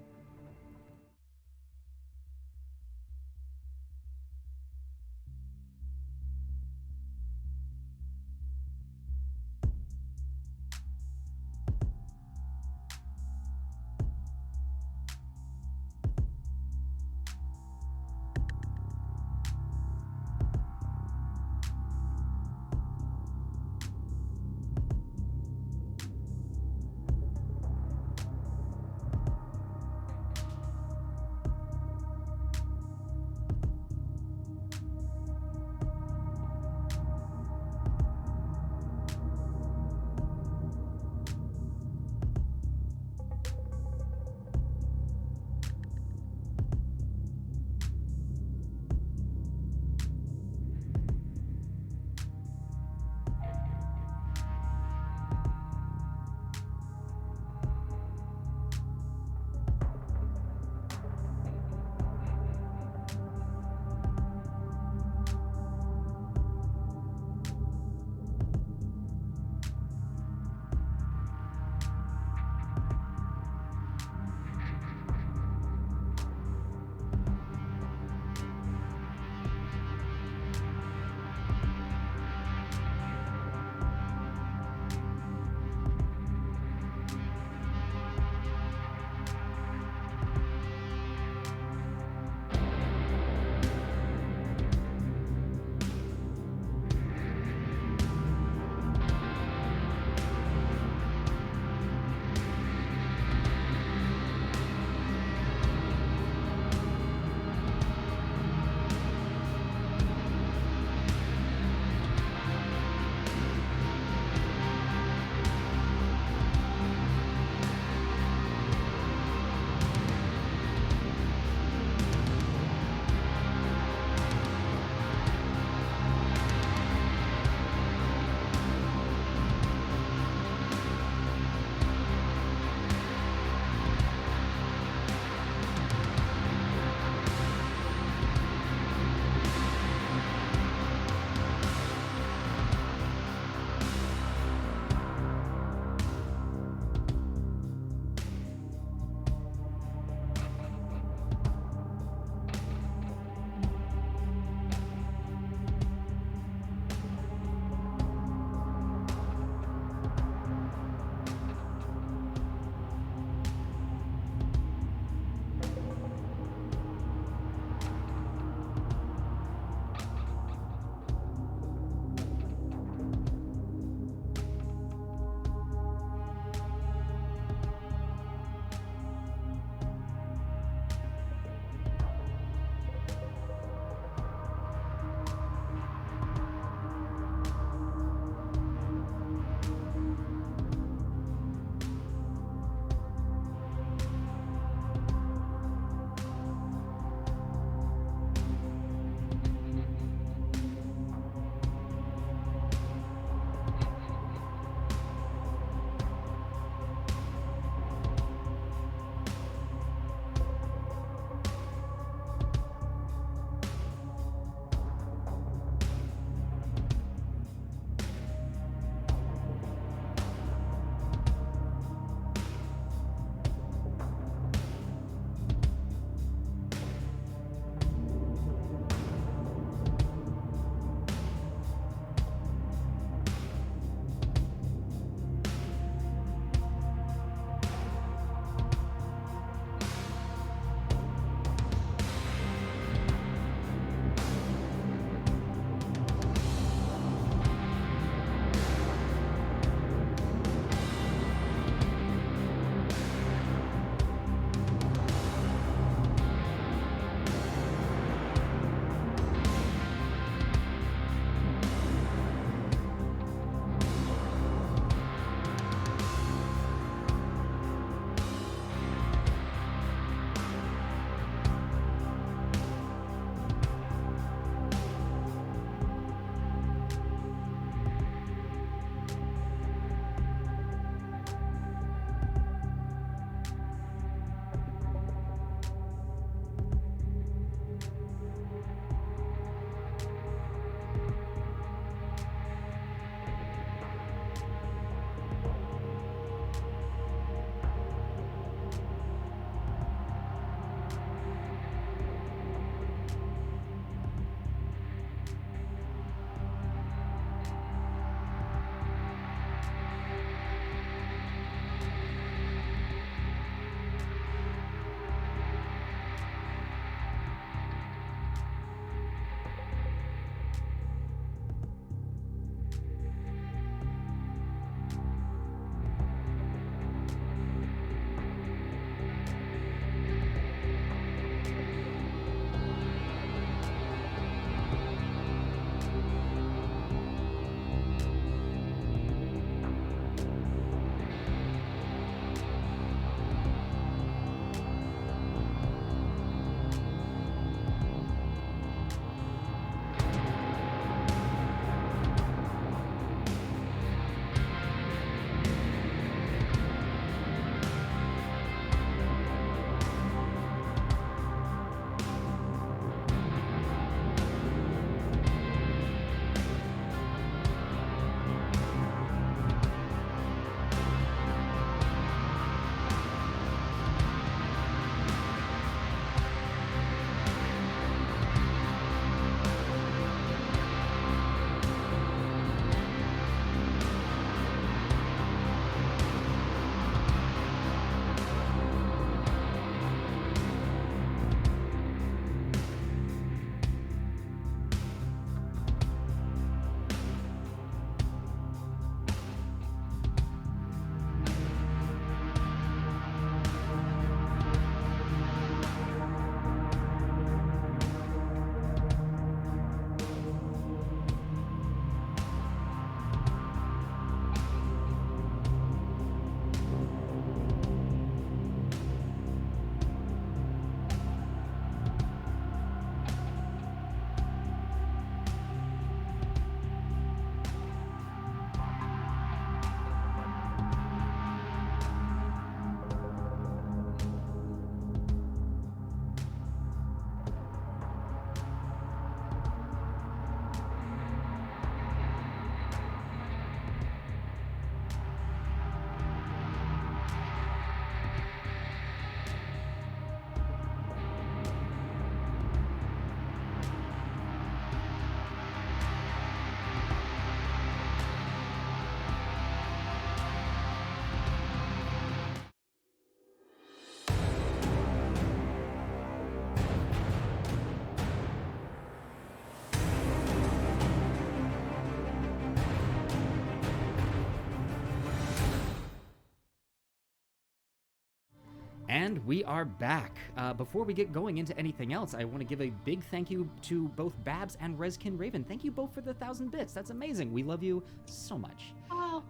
And we are back. Before we get going into anything else, I want to give a big thank you to both Babs and Reskin Raven. Thank you both for the 1,000 bits. That's amazing. We love you so much. Oh,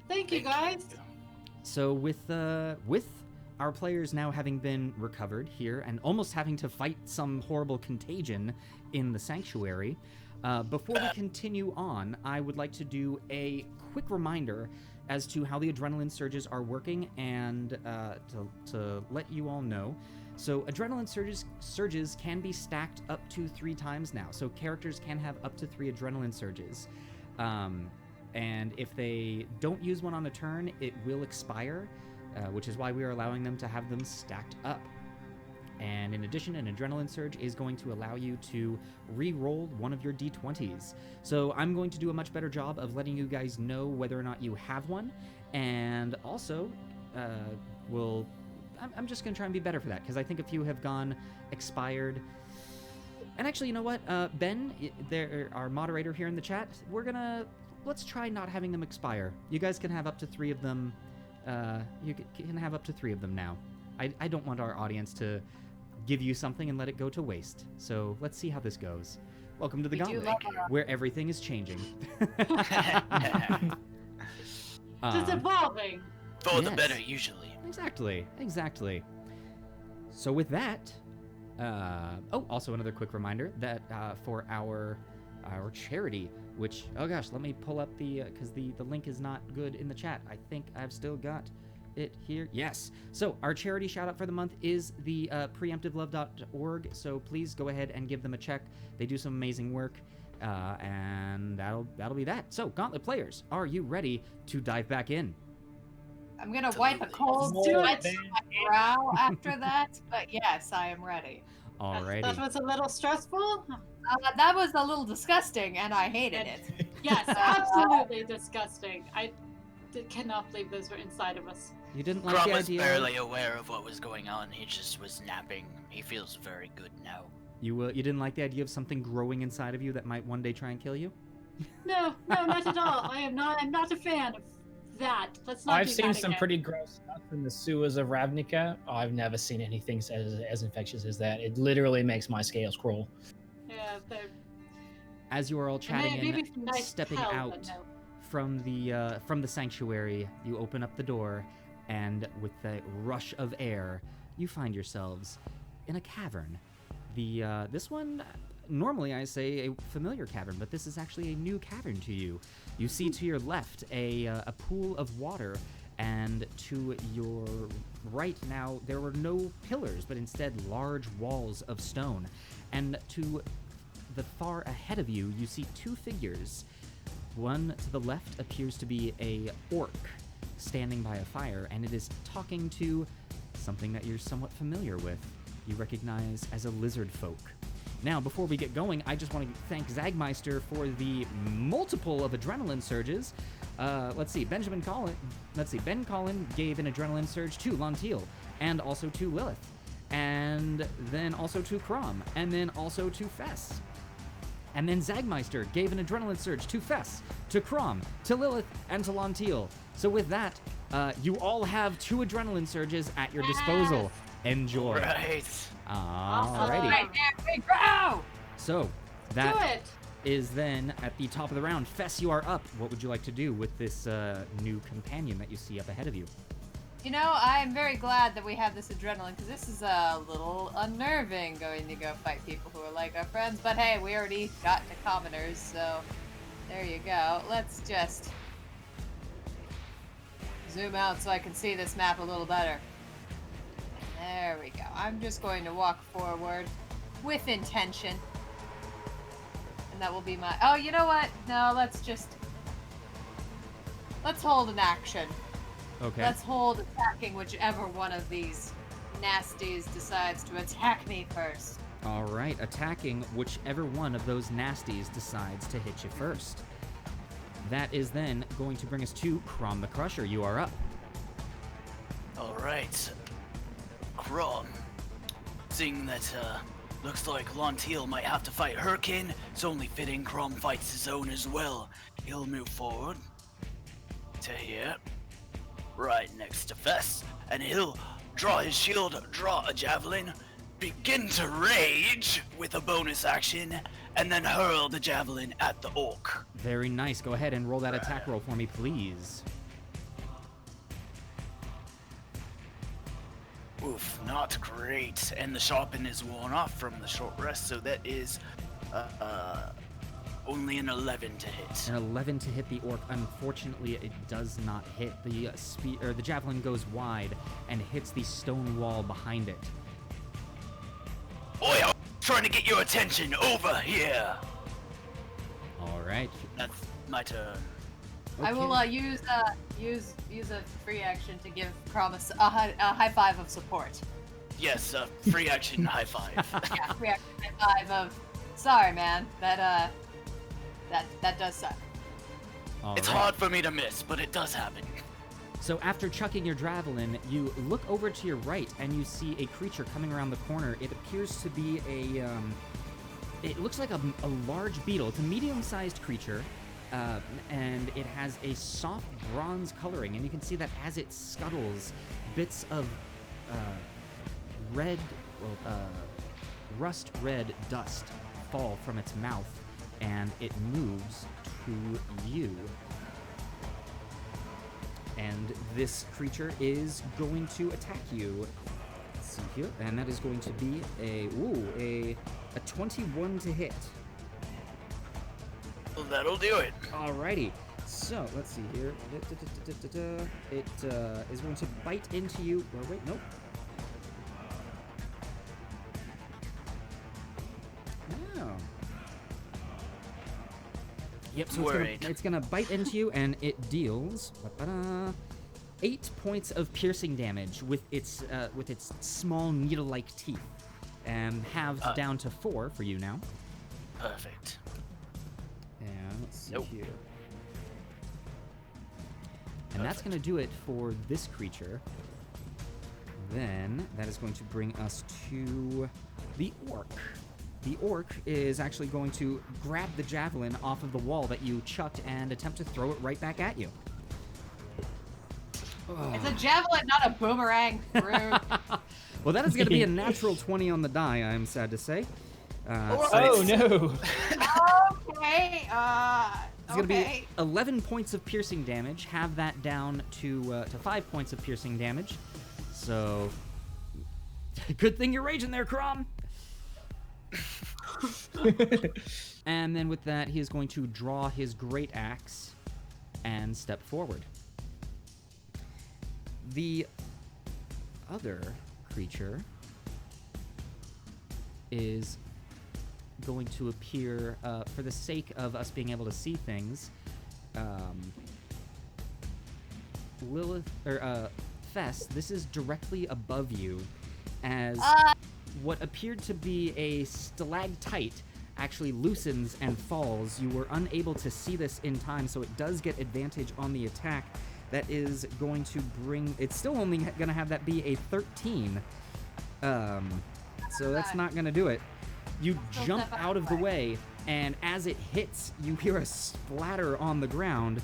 thank you guys. So with our players now having been recovered here and almost having to fight some horrible contagion in the sanctuary, before we continue on, I would like to do a quick reminder as to how the adrenaline surges are working and to let you all know. So adrenaline surges can be stacked up to 3 times now. So characters can have up to 3 adrenaline surges. And if they don't use one on a turn, it will expire, which is why we are allowing them to have them stacked up. And in addition, an adrenaline surge is going to allow you to re-roll one of your d20s. So I'm going to do a much better job of letting you guys know whether or not you have one. And also, I'm just going to try and be better for that, because I think a few have gone expired. And actually, you know what? Ben, our moderator here in the chat, let's try not having them expire. You guys can have up to 3 of them. You can have up to 3 of them now. I don't want our audience to give you something and let it go to waste. So let's see how this goes. Welcome to the Gauntlet, where everything is changing. It's evolving. For the better, usually. Exactly. So with that, also another quick reminder that for our charity, which, oh gosh, let me pull up because the link is not good in the chat. I think I've still got it here. Yes. So our charity shout out for the month is the preemptivelove.org. So please go ahead and give them a check. They do some amazing work. And that'll be that. So Gauntlet players, are you ready to dive back in? I'm gonna wipe a cold sweat on my brow after that, but yes, I am ready. Alrighty. That was a little stressful. That was a little disgusting, and I hated it. Yes, absolutely disgusting. I cannot believe those were inside of us. You didn't like Chrom the was idea? barely aware of what was going on. He just was napping. He feels very good now. You didn't like the idea of something growing inside of you that might one day try and kill you? No, not at all. I'm not a fan of that. Let's not. I've do seen that some again. pretty gross stuff in the sewers of Ravnica. I've never seen anything as infectious as that. It literally makes my scales crawl. Yeah, As you are all chatting maybe and some nice stepping hell, out but no. from the sanctuary, you open up the door, and with the rush of air, you find yourselves in a cavern. This one, normally I say a familiar cavern, but this is actually a new cavern to you. You see to your left a pool of water, and to your right now there were no pillars, but instead large walls of stone. And to the far ahead of you, you see 2 figures. One to the left appears to be a orc standing by a fire, and it is talking to something that you're somewhat familiar with. You recognize as a Lizardfolk. Now, before we get going, I just want to thank Zagmeister for the multiple of adrenaline surges. Let's see, Ben Collin gave an adrenaline surge to Lontil, and also to Lilith, and then also to Chrom, and then also to Fess. And then Zagmeister gave an adrenaline surge to Fess, to Chrom, to Lilith, and to Lontil. So with that, you all have 2 adrenaline surges at your disposal. Enjoy. Right. Alrighty. Right there, big brow! So Do that it. is then at the top of the round. Fess, you are up. What would you like to do with this new companion that you see up ahead of you? You know, I'm very glad that we have this adrenaline, because this is a little unnerving going to go fight people who are like our friends. But hey, we already got to commoners, so there you go. Let's just zoom out so I can see this map a little better. There we go. I'm just going to walk forward with intention. And that will be my... Oh, you know what? No, let's hold an action. Okay. Let's hold attacking whichever one of these nasties decides to attack me first. All right, attacking whichever one of those nasties decides to hit you first. That is then going to bring us to Chrom the Crusher. You are up. All right. Chrom. Seeing that looks like Lontil might have to fight her kin, it's only fitting Chrom fights his own as well. He'll move forward to here, right next to Fess, and he'll draw his shield, draw a javelin, begin to rage with a bonus action, and then hurl the javelin at the orc. Very nice. Go ahead and roll that attack roll for me, please. Oof, not great. And the sharpen is worn off from the short rest, so that is only an 11 to hit. An 11 to hit the orc. Unfortunately, it does not hit. The the javelin goes wide and hits the stone wall behind it. Oi, I'm trying to get your attention over here. All right. That's my turn. I will use a free action to give Chrom a high five of support. Yes, free action high five. Yeah, free action high five of. Sorry, man. That does suck. All It's right. hard for me to miss, but it does happen. So after chucking your javelin, you look over to your right and you see a creature coming around the corner. It appears to be it looks like a large beetle. It's a medium-sized creature, and it has a soft bronze coloring. And you can see that as it scuttles, bits of rust red dust fall from its mouth, and it moves to you. And this creature is going to attack you. Let's see here, and that is going to be a 21 to hit. Well, that'll do it. Alrighty. So let's see here. It is going to bite into you. Or wait, nope. No. Yep. So it's gonna bite into you, and it deals 8 points of piercing damage with its small needle-like teeth, and halved down to 4 for you now. Perfect. And let's see Nope. here. And that's going to do it for this creature. Then that is going to bring us to the orc. The orc is actually going to grab the javelin off of the wall that you chucked and attempt to throw it right back at you. It's a javelin, not a boomerang. Rude. Well, that is going to be a natural 20 on the die, I'm sad to say. Oh no! Okay. It's going to be 11 points of piercing damage. Have that down to 5 points of piercing damage. So, good thing you're raging there, Chrom. And then with that, he is going to draw his great axe and step forward. The other creature is going to appear, for the sake of us being able to see things, Lilith, or Fess, this is directly above you, as what appeared to be a stalactite actually loosens and falls. You were unable to see this in time, so it does get advantage on the attack. That is going to bring... It's still only going to have that be a 13. So that's not going to do it. You jump out of the way, and as it hits, you hear a splatter on the ground.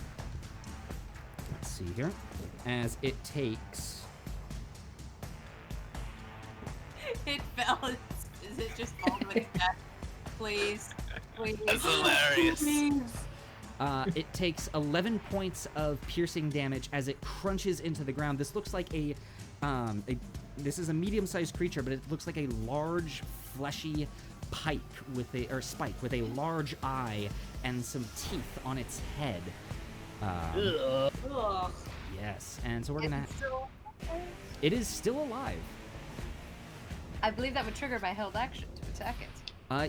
Let's see here. As it takes... It fell. Is it just all the way back? Please. Please. That's hilarious. Please. It takes 11 points of piercing damage as it crunches into the ground. This looks like this is a medium-sized creature, but it looks like a large, fleshy spike with a large eye and some teeth on its head. Ugh. Yes, and so we're gonna. It's still- It is still alive. I believe that would trigger my held action to attack it.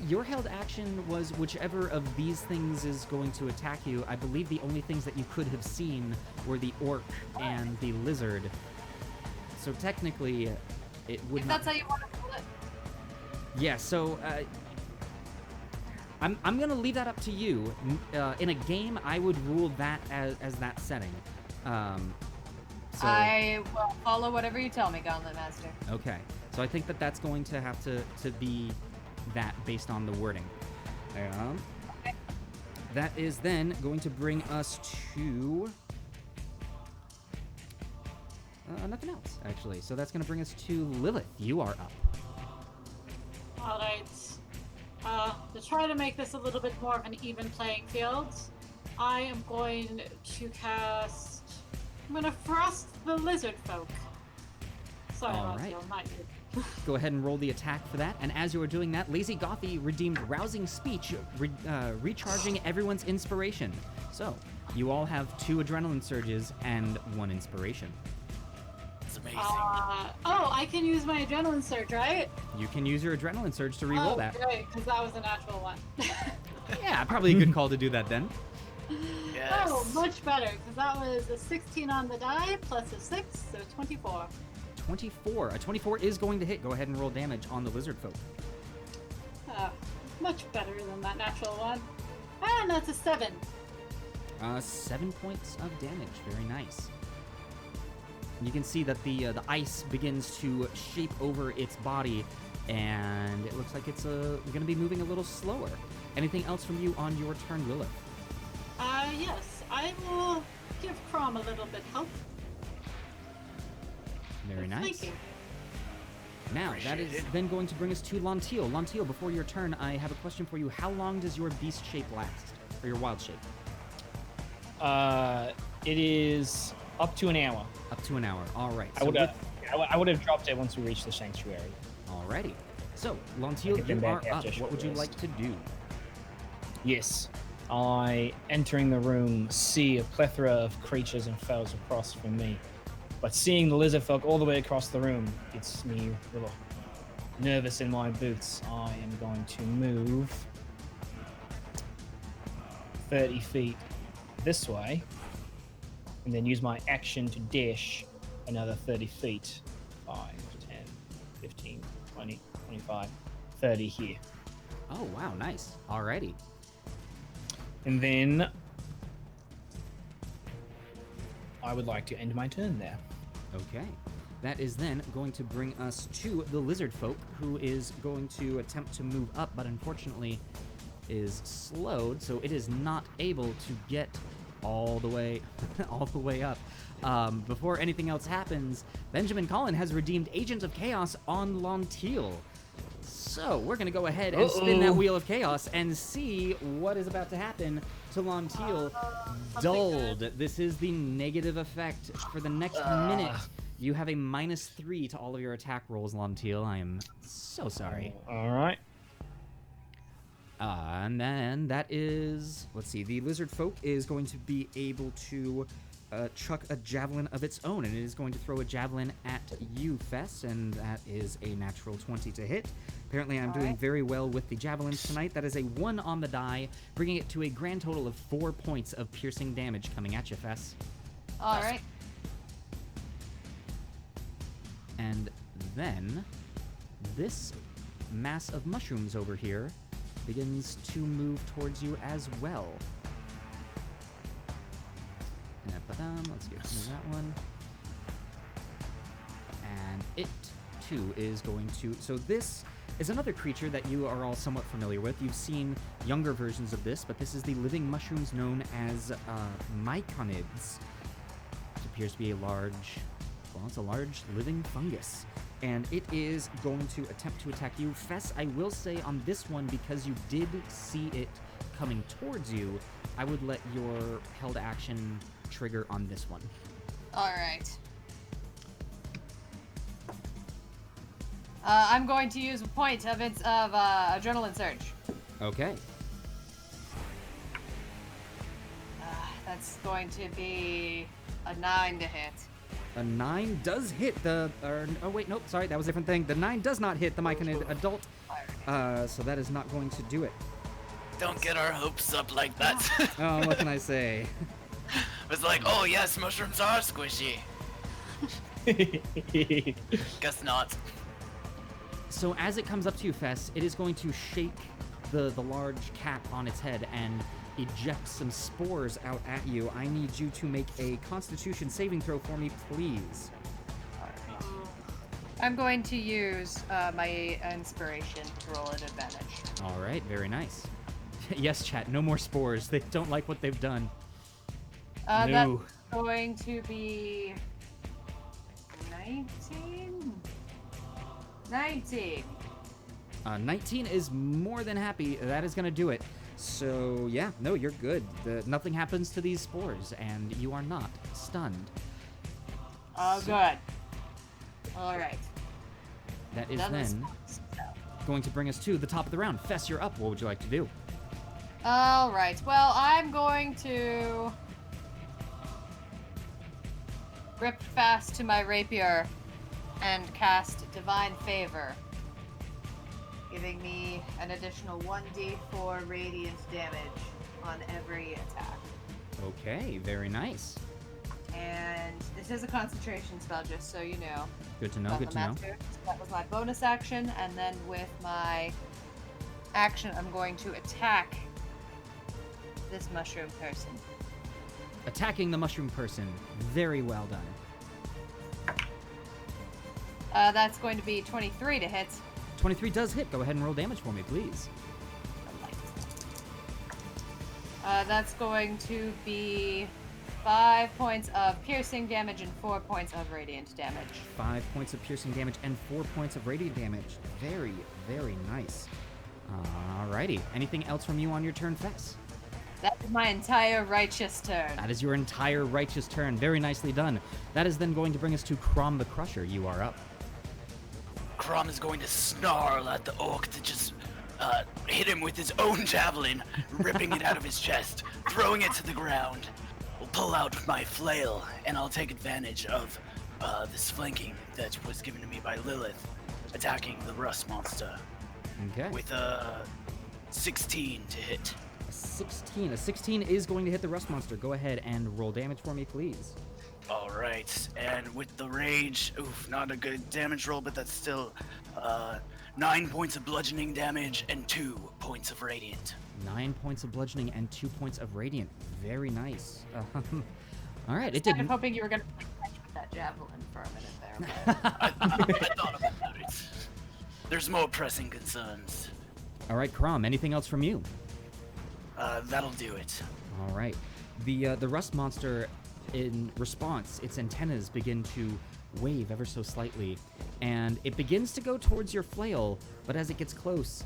Your held action was whichever of these things is going to attack you. I believe the only things that you could have seen were the orc and the lizard. So technically, it would If not. that's how you want to pull it. Yeah. So I'm gonna leave that up to you. In a game, I would rule that as that setting. So, I will follow whatever you tell me, Gauntlet Master. okay. So I think that's going to have to be that based on the wording. Okay. That is then going to bring us to Nothing else, actually. So that's going to bring us to Lilith. You are up. Alright. To try to make this a little bit more of an even playing field, I am going to cast... I'm going to Frost the Lizardfolk. Sorry, Alright. Lontil, not you. Go ahead and roll the attack for that. And as you are doing that, Lazy Gothy redeemed Rousing Speech, recharging everyone's inspiration. So, you all have 2 adrenaline surges and 1 inspiration. It's amazing. I can use my adrenaline surge, right? You can use your adrenaline surge to re-roll that. Great, because that was a natural one. Yeah, probably a good call to do that then. Yes. Oh, much better, because that was a 16 on the die plus a 6, so 24. 24. A 24 is going to hit. Go ahead and roll damage on the Lizardfolk. Much better than that natural one. And that's a 7. 7 points of damage. Very nice. You can see that the ice begins to shape over its body, and it looks like it's going to be moving a little slower. Anything else from you on your turn, Lilith? Yes. I will give Chrom a little bit help. Very with nice. flanking. Now, that is then going to bring us to Lontil. Lontil, before your turn, I have a question for you. How long does your beast shape last? Or your wild shape? It is up to an hour. Up to an hour. All right. I would have dropped it once we reached the sanctuary. Alrighty. So, I Lontil, could you been are back up. after a What would short you rest. like to do? Yes. I, entering the room, see a plethora of creatures and foes across from me. But seeing the Lizardfolk all the way across the room gets me a little nervous in my boots. I am going to move 30 feet this way, and then use my action to dash another 30 feet. 5, 10, 15, 20, 25, 30 here. Oh, wow. Nice. Alrighty. And then I would like to end my turn there. Okay. That is then going to bring us to the Lizardfolk, who is going to attempt to move up, but unfortunately is slowed, so it is not able to get all the way up. Before anything else happens, Benjamin Collin has redeemed Agent of Chaos on Lontil. So we're going to go ahead and spin that Wheel of Chaos and see what is about to happen to Lontil. Dulled. This is the negative effect. For the next minute, you have a -3 to all of your attack rolls, Lontil. I am so sorry. All right. And then that is, let's see, the Lizardfolk is going to be able to chuck a javelin of its own, and it is going to throw a javelin at you, Fess, and that is a natural 20 to hit. Apparently, I'm doing very well with the javelins tonight. That is a 1 on the die, bringing it to a grand total of 4 points of piercing damage coming at you, Fess. All right. And then this mass of mushrooms over here begins to move towards you as well. Let's get rid of that one. And it, too, is going to... So this is another creature that you are all somewhat familiar with. You've seen younger versions of this, but this is the living mushrooms known as myconids. It appears to be a large... Well, it's a large living fungus. And it is going to attempt to attack you. Fess, I will say on this one, because you did see it coming towards you, I would let your held action trigger on this one. All right. I'm going to use a point of adrenaline surge. Okay. That's going to be a 9 to hit. A 9 does hit the... oh, wait, nope, sorry, that was a different thing. The 9 does not hit the myconid adult, so that is not going to do it. Don't get our hopes up like that. Oh, what can I say? It's like, oh yes, mushrooms are squishy. Guess not. So as it comes up to you, Fess, it is going to shake the large cap on its head and eject some spores out at you. I need you to make a Constitution saving throw for me, please. I'm going to use my inspiration to roll at advantage. All right, very nice. Yes, chat, no more spores. They don't like what they've done. No. That's going to be 19? 19. 19 is more than happy. That is going to do it. So, yeah, no, you're good. Nothing happens to these spores, and you are not stunned. Oh, good. All right. That is Done with then spores. going to bring us to the top of the round. Fess, you're up. What would you like to do? All right. Well, I'm going to grip fast to my rapier and cast Divine Favor, giving me an additional 1d4 radiant damage on every attack. Okay, very nice. And this is a concentration spell, just so you know. Good to know, About good the to know. master. So that was my bonus action, and then with my action, I'm going to attack this mushroom person. Attacking the mushroom person. Very well done. That's going to be 23 to hit. 23 does hit. Go ahead and roll damage for me, please. That's going to be 5 points of piercing damage and 4 points of radiant damage. 5 points of piercing damage and 4 points of radiant damage. Very, very nice. Alrighty. Anything else from you on your turn, Fess? That is my entire righteous turn. That is your entire righteous turn. Very nicely done. That is then going to bring us to Chrom the Crusher. You are up. Chrom is going to snarl at the orc to just hit him with his own javelin, ripping it out of his chest, throwing it to the ground. I'll pull out my flail, and I'll take advantage of this flanking that was given to me by Lilith, attacking the rust monster Okay. with a 16 to hit. A 16. A 16 is going to hit the rust monster. Go ahead and roll damage for me, please. All right, and with the rage, oof, not a good damage roll, but that's still 9 points of bludgeoning damage and 2 points of radiant. 9 points of bludgeoning and 2 points of radiant. Very nice. All right, it Kind of didn't. hoping you were going to catch with that javelin for a minute there. But... I thought about it. There's more pressing concerns. All right, Chrom, anything else from you? That'll do it. All right. The rust monster, in response, its antennas begin to wave ever so slightly, and it begins to go towards your flail, but as it gets close,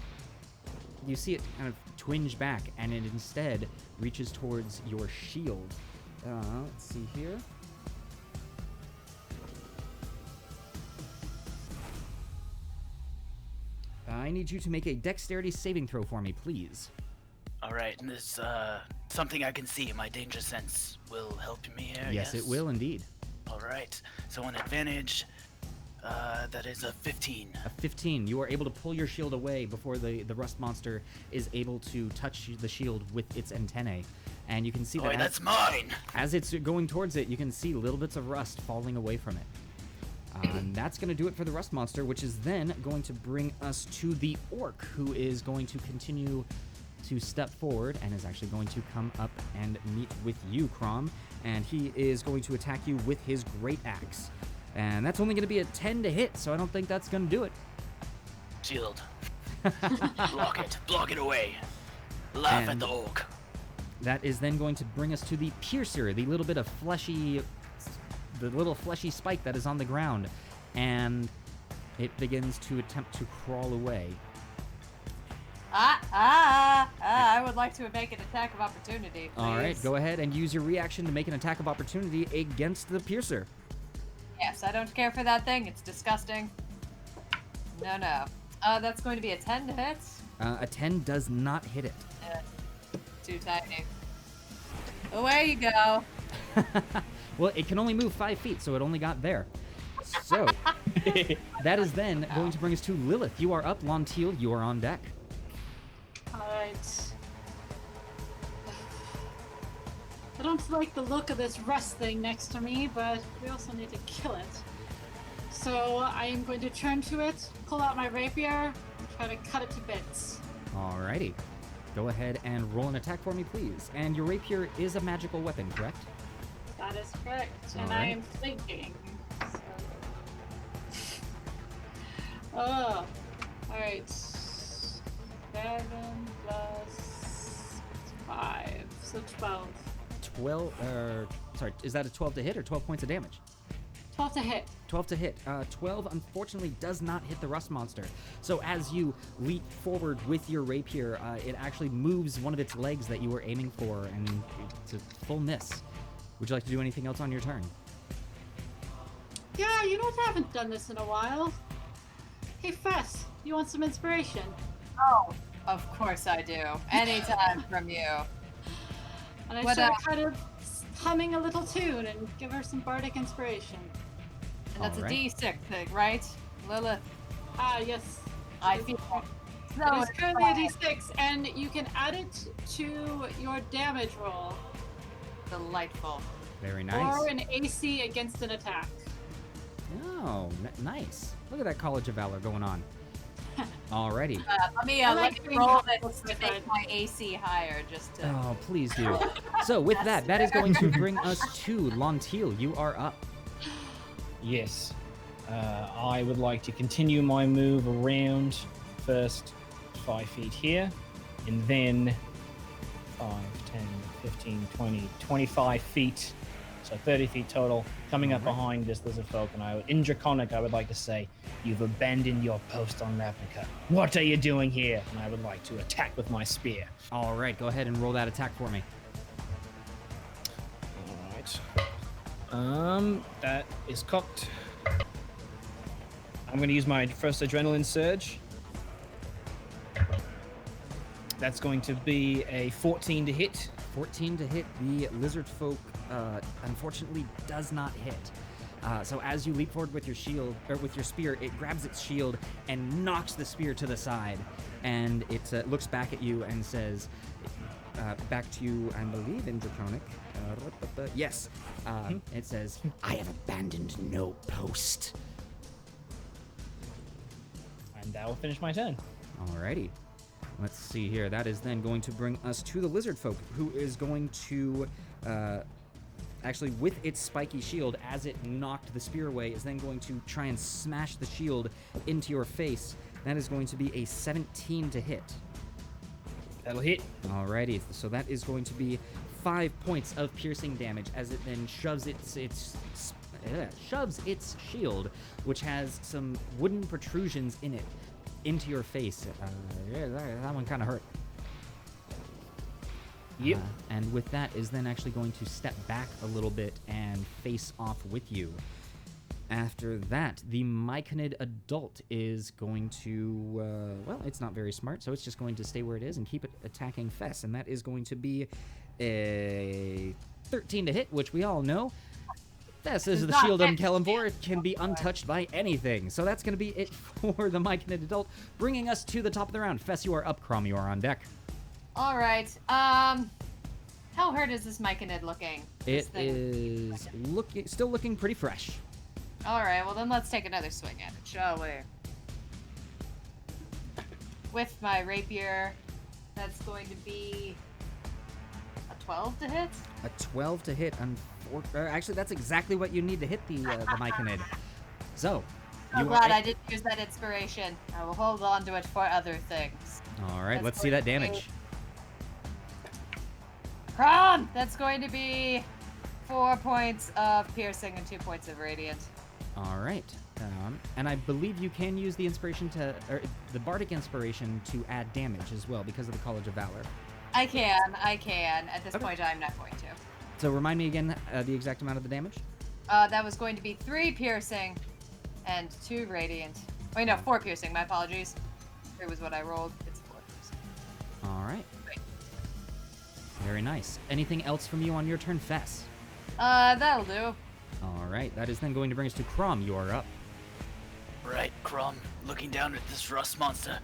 you see it kind of twinge back, and it instead reaches towards your shield. Let's see here. I need you to make a dexterity saving throw for me, please. All right, and this something I can see. My danger sense will help me here. Yes, it will indeed. All right, so an advantage. That is a 15. A 15. You are able to pull your shield away before the rust monster is able to touch the shield with its antennae. And you can see that that's mine. as it's going towards it, you can see little bits of rust falling away from it. And that's going to do it for the rust monster, which is then going to bring us to the orc, who is going to continue to step forward and is actually going to come up and meet with you, Chrom. And he is going to attack you with his great axe. And that's only going to be a 10 to hit, so I don't think that's going to do it. Shield. Block it away. Laugh at the orc. That is then going to bring us to the piercer, the little bit of fleshy, the little fleshy spike that is on the ground, and it begins to attempt to crawl away. I would like to make an attack of opportunity, please. All right, go ahead and use your reaction to make an attack of opportunity against the piercer. Yes, I don't care for that thing. It's disgusting. No. That's going to be a 10 to hit. A 10 does not hit it. Too tiny. Away you go. Well, it can only move 5 feet, so it only got there. So, that is then going to bring us to Lilith. You are up. Lontil, you are on deck. Alright. I don't like the look of this rust thing next to me, but we also need to kill it. So I am going to turn to it, pull out my rapier, and try to cut it to bits. Alrighty. Go ahead and roll an attack for me, please. And your rapier is a magical weapon, correct? That is correct. And I Alright. am thinking. Oh. Alright. 7 plus 5. So 12. 12, sorry, is that a 12 to hit or 12 points of damage? 12 to hit. 12 to hit. 12 unfortunately does not hit the rust monster. So as you leap forward with your rapier, it actually moves one of its legs that you were aiming for, and it's a full miss. Would you like to do anything else on your turn? Yeah, I haven't done this in a while. Hey, Fess, you want some inspiration? Oh, of course I do. Anytime from you. And I What, start kind of humming a little tune and give her some bardic inspiration. And that's Alright. a D6 thing, right? Lilith, Ah, yes. I It is- feel It is currently a D6, and you can add it to your damage roll delightful. Very nice. or an AC against an attack. Oh, nice. Look at that College of Valor going on. Alrighty. Let me I like let me being roll helpful this to to my make my AC higher, just to. Oh, please do. So with that is going to bring us to Lontil. You are up. Yes. I would like to continue my move around first 5 feet here, and then 5, 10, 15, 20, 25 feet. So 30 feet total, coming up Alright. behind this Lizardfolk, and in Draconic, I would like to say, you've abandoned your post on Ravnica. What are you doing here? And I would like to attack with my spear. All right, go ahead and roll that attack for me. Alright. That is cocked. I'm going to use my first Adrenaline Surge. That's going to be a 14 to hit. 14 to hit. The Lizardfolk, unfortunately, does not hit. So as you leap forward with your shield, or with your spear, it grabs its shield and knocks the spear to the side. And it looks back at you and says, back to you, I believe, in Draconic. Yes. It says, I have abandoned no post. And that will finish my turn. Alrighty. Let's see here. That is then going to bring us to the Lizardfolk, who is going to, actually, with its spiky shield, as it knocked the spear away, is then going to try and smash the shield into your face. That is going to be a 17 to hit. That'll hit. Alrighty. So that is going to be 5 points of piercing damage as it then shoves its shield, which has some wooden protrusions in it, into your face. Yeah, that one kind of hurt. Yep. And with that is then actually going to step back a little bit and face off with you. After that, the Myconid adult is going to, well, it's not very smart, so it's just going to stay where it is and keep it attacking Fess, and that is going to be a 13 to hit, which we all know. Fess is the not shield on hit. Kelemvor. It can be untouched by anything. So that's going to be it for the Myconid adult, bringing us to the top of the round. Fess, you are up. Chrom, you are on deck. All right. How hurt is this Myconid looking? It is still looking pretty fresh. All right. Well, then let's take another swing at it, shall we? With my rapier, that's going to be a 12 to hit. A 12 to hit. Actually, that's exactly what you need to hit the Myconid. So, I'm glad I didn't use that inspiration. I will hold on to it for other things. All right, That's let's see that going to damage. Chrom! That's going to be 4 points of piercing and 2 points of radiant. All right. And I believe you can use the inspiration or the bardic inspiration to add damage as well because of the College of Valor. I can. At this Okay. point, I'm not going to. So remind me again the exact amount of the damage. That was going to be 3 piercing and 2 radiant. Wait, no, 4 piercing. My apologies. 3 was what I rolled. It's 4 piercing. All right. Right. Very nice. Anything else from you on your turn, Fess? That'll do. All right. That is then going to bring us to Chrom. You are up. Right, Chrom, looking down at this rust monster,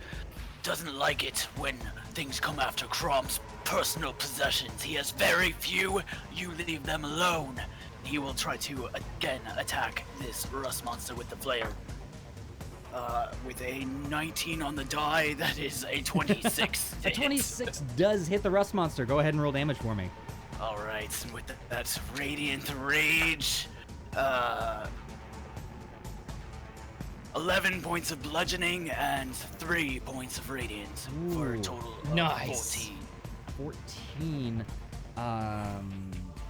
doesn't like it when things come after Chrom's personal possessions. He has very few. You leave them alone. He will try to again attack this rust monster with the flare. With a 19 on the die, that is a 26. A 26 does hit the rust monster. Go ahead and roll damage for me. All right, with that radiant rage, 11 points of bludgeoning and 3 points of radiant for a Ooh, total of nice. 14. 14.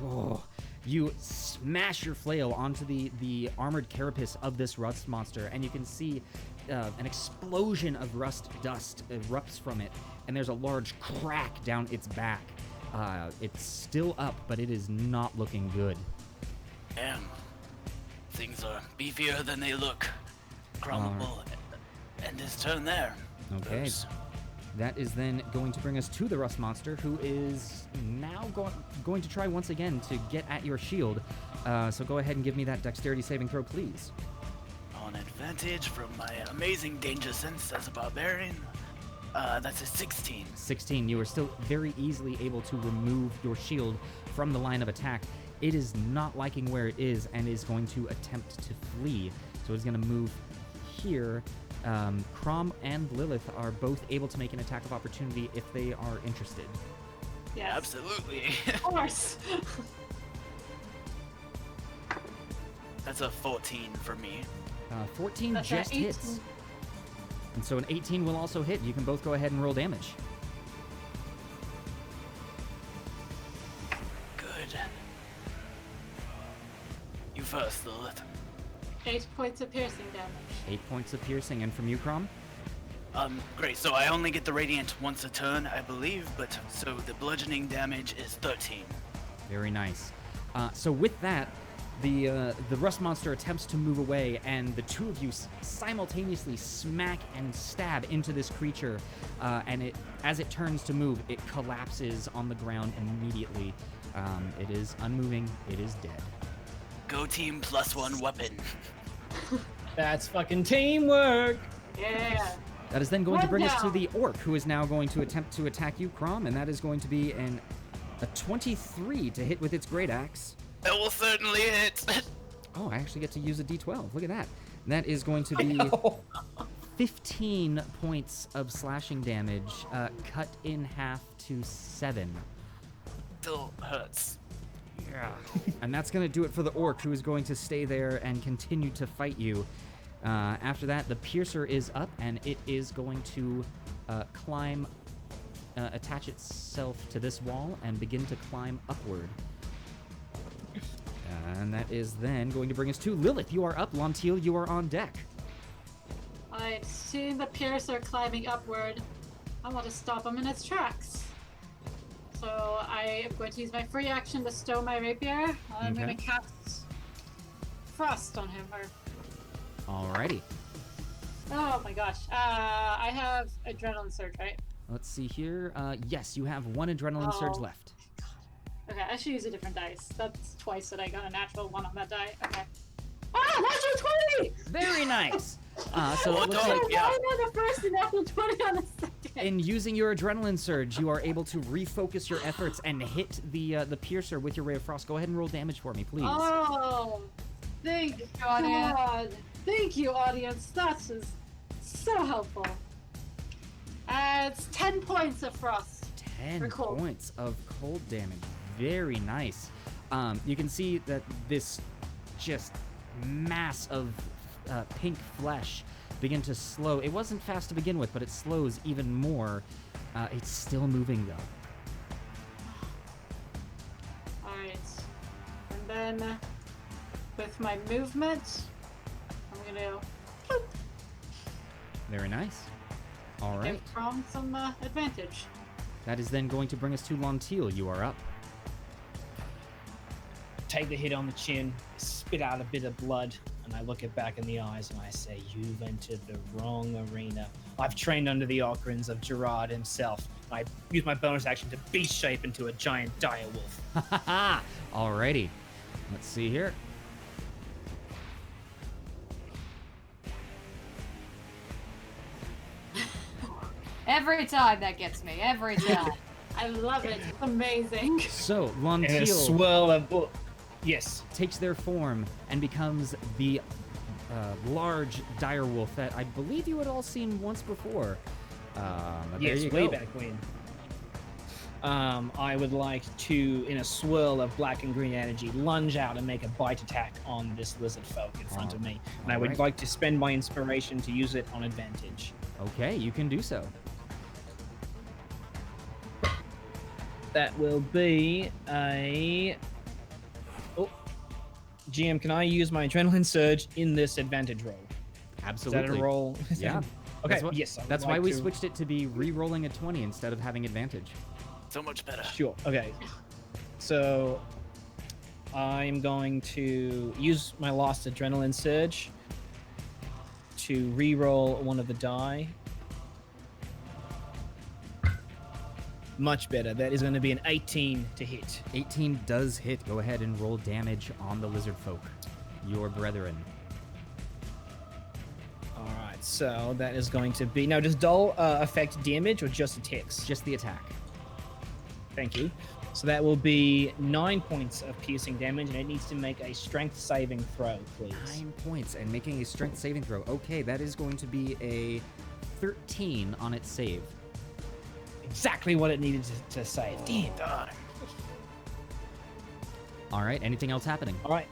Oh. You smash your flail onto the armored carapace of this rust monster, and you can see an explosion of rust dust erupts from it, and there's a large crack down its back. It's still up, but it is not looking good. Damn. Things are beefier than they look. Chrom will end his turn there. Okay. Oops. That is then going to bring us to the rust monster, who is now going to try once again to get at your shield. So go ahead and give me that dexterity saving throw, please. On advantage from my amazing danger sense as a barbarian. That's a 16. 16. You are still very easily able to remove your shield from the line of attack. It is not liking where it is and is going to attempt to flee. So it's going to move here. Chrom and Lilith are both able to make an attack of opportunity if they are interested. Yes. Absolutely. Of course. That's a 14 for me. 14 That's just an 18. hits. And so an 18 will also hit. You can both go ahead and roll damage. Good. You first, Lilith. 8 points of piercing damage. 8 points of piercing. And from you, Chrom? Great. So I only get the radiant once a turn, I believe, but so the bludgeoning damage is 13. Very nice. So with that, the rust monster attempts to move away, and the two of you simultaneously smack and stab into this creature. And as it turns to move, it collapses on the ground immediately. It is unmoving. It is dead. Go team +1 weapon. That's fucking teamwork. Yeah. That is then going to One bring us to down. the orc, who is now going to attempt to attack you, Chrom, and that is going to be a 23 to hit with its great axe. That will certainly hit. Oh, I actually get to use a d12. Look at that. And that is going to be 15 points of slashing damage, cut in half to 7. Still hurts. Yeah. And that's going to do it for the orc, who is going to stay there and continue to fight you. After that, the piercer is up, and it is going to climb, attach itself to this wall, and begin to climb upward. And that is then going to bring us to Lilith. You are up. Lontil, you are on deck. Alright, seeing the piercer climbing upward, I want to stop him in its tracks. So I am going to use my free action to stow my rapier. I'm Okay. going to cast Frost on him. Alrighty. Oh my gosh. I have Adrenaline Surge, right? Let's see here. Yes, you have one adrenaline surge Oh. left. Okay, I should use a different dice. That's twice that I got a natural 1 on that die. Okay. Ah, natural 20! Very nice. So Well it looks done. like Yeah. One on the first and natural 20 on the second. in using your adrenaline surge, you are able to refocus your efforts and hit the piercer with your ray of frost. Go ahead and roll damage for me, please. Oh, thank audience. God. Thank you, audience. That is so helpful. It's 10 points of frost. 10 for cold. points of cold damage. Very nice. You can see that this just mass of pink flesh begin to slow. It wasn't fast to begin with, but it slows even more. It's still moving, though. Alright. And then, with my movement, I'm gonna boop, Very nice. All right. give Chrom some advantage. That is then going to bring us to Lontil. You are up. Take the hit on the chin, spit out a bit of blood, and I look it back in the eyes and I say, "You've entered the wrong arena. I've trained under the ocarins of Gerard himself. I use my bonus action to beast shape into a giant dire wolf." Alrighty. Let's see here. Every time that gets me. Every time. I love it. It's amazing. So And a Lontil swirl of yes. takes their form and becomes the large dire wolf that I believe you had all seen once before. But there Yes, you way go. back when. I would like to, in a swirl of black and green energy, lunge out and make a bite attack on this lizard folk in front of me. And I would alright. like to spend my inspiration to use it on advantage. Okay, you can do so. That will be a GM, can I use my adrenaline surge in this advantage roll? Absolutely. Is that a roll? Yeah. Okay. Yes. I would That's why like we to- switched it to be re-rolling a 20 instead of having advantage. So much better. Sure. Okay. So I'm going to use my last adrenaline surge to re-roll one of the die. Much better. That is going to be an 18 to hit. 18 does hit. Go ahead and roll damage on the Lizardfolk, your brethren. All right. So that is going to be now. Does dull affect damage or just attacks? Just the attack. Thank you. So that will be 9 points of piercing damage, and it needs to make a strength saving throw, please. 9 points and making a strength saving throw. Okay, that is going to be a 13 on its save. Exactly what it needed to save. Damn. God. All right, anything else happening? All right.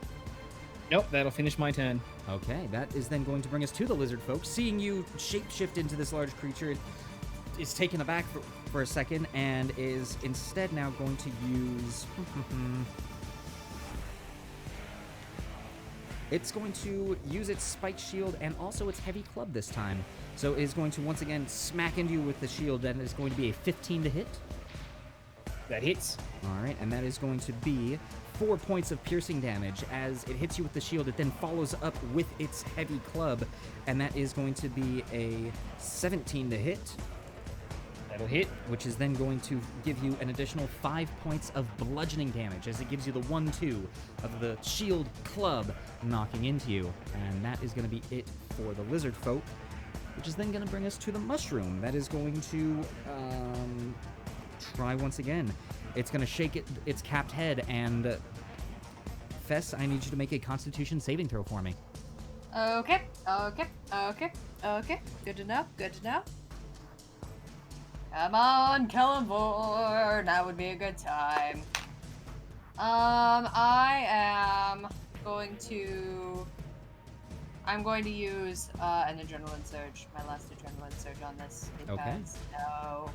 Nope, that'll finish my turn. Okay, that is then going to bring us to the lizard folk. Seeing you shapeshift into this large creature, it is taken aback for a second and is instead now going to use... It's going to use its spiked shield and also its heavy club this time. So it is going to once again smack into you with the shield, and is going to be a 15 to hit. That hits. All right, and that is going to be 4 points of piercing damage. As it hits you with the shield, it then follows up with its heavy club, and that is going to be a 17 to hit, That'll hit. which is then going to give you an additional 5 points of bludgeoning damage, as it gives you the 1-2 of the shield club knocking into you. And that is going to be it for the lizard folk, which is then going to bring us to the mushroom. That is going to try once again. It's going to shake its capped head, and Fess, I need you to make a Constitution saving throw for me. Okay. Good to know. Come on, Kelemvor. Now would be a good time. I'm going to use an adrenaline surge, my last adrenaline surge on this. Because Okay. No.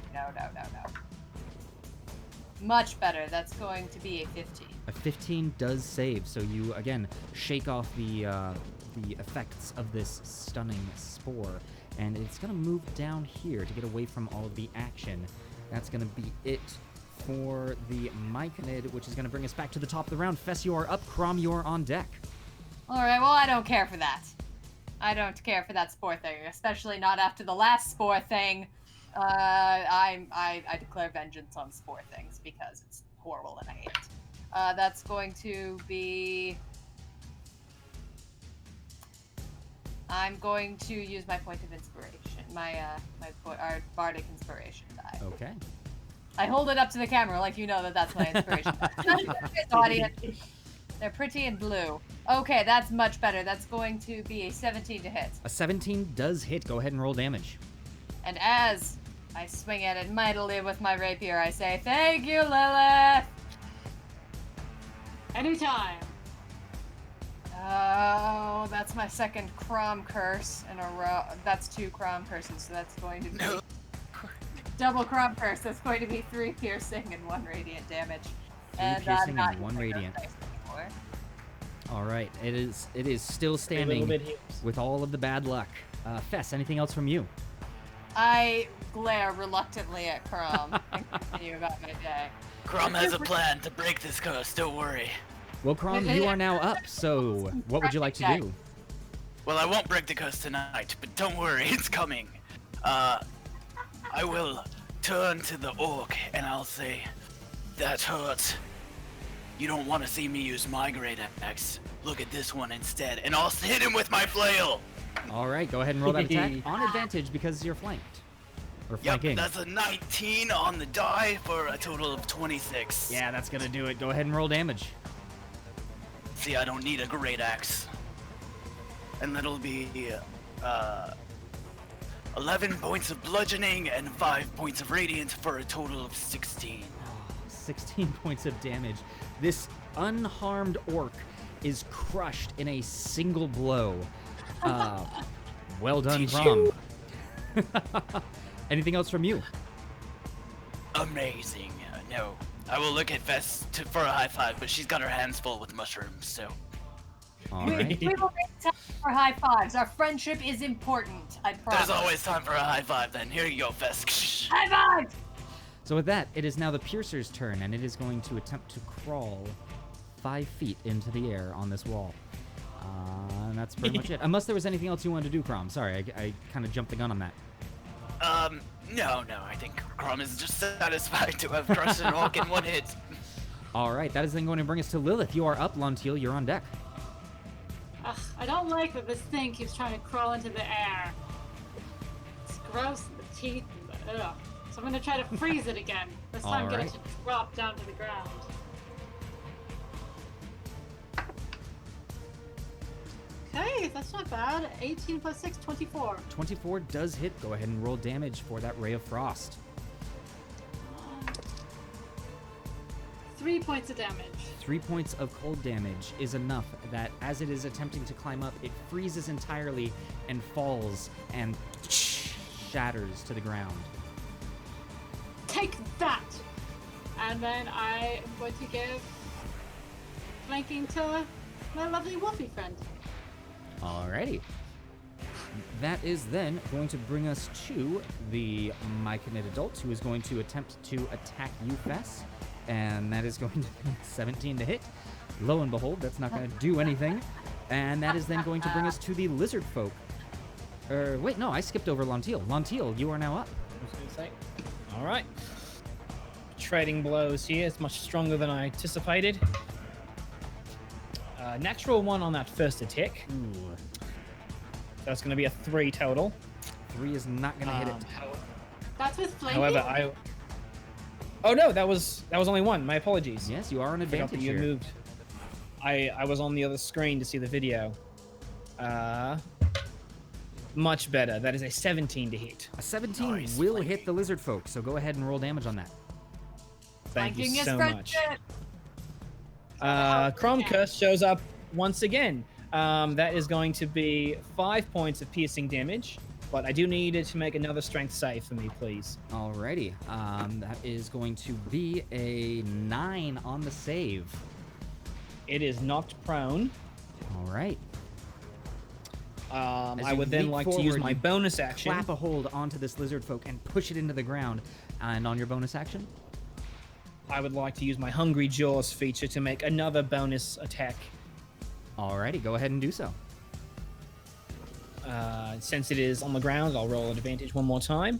Much better. That's going to be a 15. A 15 does save, so you again shake off the effects of this stunning spore, and it's gonna move down here to get away from all of the action. That's gonna be it for the Myconid, which is gonna bring us back to the top of the round. Fess, you are up. Chrom, you are on deck. All right. Well, I don't care for that. I don't care for that spore thing, especially not after the last spore thing. I declare vengeance on spore things because it's horrible and I hate it. That's going to be... I'm going to use my point of inspiration, our bardic inspiration die. Okay. I hold it up to the camera like you know that's my inspiration die. Audience. They're pretty and blue. Okay, that's much better. That's going to be a 17 to hit. A 17 does hit. Go ahead and roll damage. And as I swing at it mightily with my rapier, I say, "Thank you, Lilith!" Anytime. Oh, that's my second Chrom curse in a row. That's 2 Chrom curses, so that's going to be... Double Chrom curse. That's going to be 3 piercing and 1 radiant damage. 3 And piercing I'm not and 1 using those radiant. dice anymore. All right. It is still A little standing bit hits. with all of the bad luck. Fess, anything else from you? I glare reluctantly at Chrom and continue about my day. Chrom has a plan to break this curse, don't worry. Well, Chrom, you are now up, so what would you like to do? Well, I won't break the curse tonight, but don't worry, it's coming. I will turn to the orc and I'll say, "That hurts. You don't want to see me use my great axe. Look at this one instead." And I'll hit him with my flail. All right, go ahead and roll that attack on advantage because you're flanked. Or Yep, flanking. that's a 19 on the die for a total of 26. Yeah, that's gonna do it. Go ahead and roll damage. See, I don't need a great axe. And that'll be 11 points of bludgeoning and 5 points of radiant for a total of 16. 16 points of damage. This unharmed orc is crushed in a single blow. Well done, Teach Chrom. Anything else from you? Amazing. No. I will look at Fess for a high five, but she's got her hands full with mushrooms, so. All We, right. we will make time for high fives. Our friendship is important. I promise. There's always time for a high five then. Here you go, Fess. high five. So with that, it is now the Piercer's turn, and it is going to attempt to crawl 5 feet into the air on this wall. And that's pretty much it. Unless there was anything else you wanted to do, Chrom. Sorry, I kind of jumped the gun on that. No, I think Chrom is just satisfied to have crushed an orc in one hit. All right, that is then going to bring us to Lilith. You are up, Lontil. You're on deck. Ugh, I don't like that this thing keeps trying to crawl into the air. It's gross, and the teeth, and the ugh. So I'm gonna try to freeze it again. This time get it Alright. to drop down to the ground. Okay, that's not bad. 18 plus 6, 24. 24 does hit. Go ahead and roll damage for that Ray of Frost. 3 points of damage. 3 points of cold damage is enough that as it is attempting to climb up, it freezes entirely and falls and shatters to the ground. Take that! And then I am going to give flanking to my lovely wolfie friend. Alrighty. That is then going to bring us to the Myconid adult, who is going to attempt to attack you, Fess. And that is going to be 17 to hit. Lo and behold, that's not going to do anything. And that is then going to bring us to the Lizardfolk. Wait, no, I skipped over Lontil. Lontil, you are now up. I was gonna say. All right. Trading blows here. It's much stronger than I anticipated. Natural 1 on that first attack. Ooh. That's going to be a 3 total. 3 is not going to hit it. That's with flanking? However, Oh no, that was only 1. My apologies. Yes, you are on I forgot advantage that you here. moved. I was on the other screen to see the video. Much better. That is a 17 to hit. A 17 Nice will flanking. hit the Lizardfolk, so go ahead and roll damage on that. Thank Flanking you is so much. friendship. Chrom Curse shows up once again. That is going to be 5 points of piercing damage, but I do need it to make another strength save for me, please. Alrighty. That is going to be a 9 on the save. It is knocked prone. Alright. As I you would then leap like to use forward, my you bonus action. Clap a hold onto this Lizardfolk and push it into the ground. And on your bonus action? I would like to use my Hungry Jaws feature to make another bonus attack. Alrighty, go ahead and do so. Since it is on the ground, I'll roll an advantage one more time.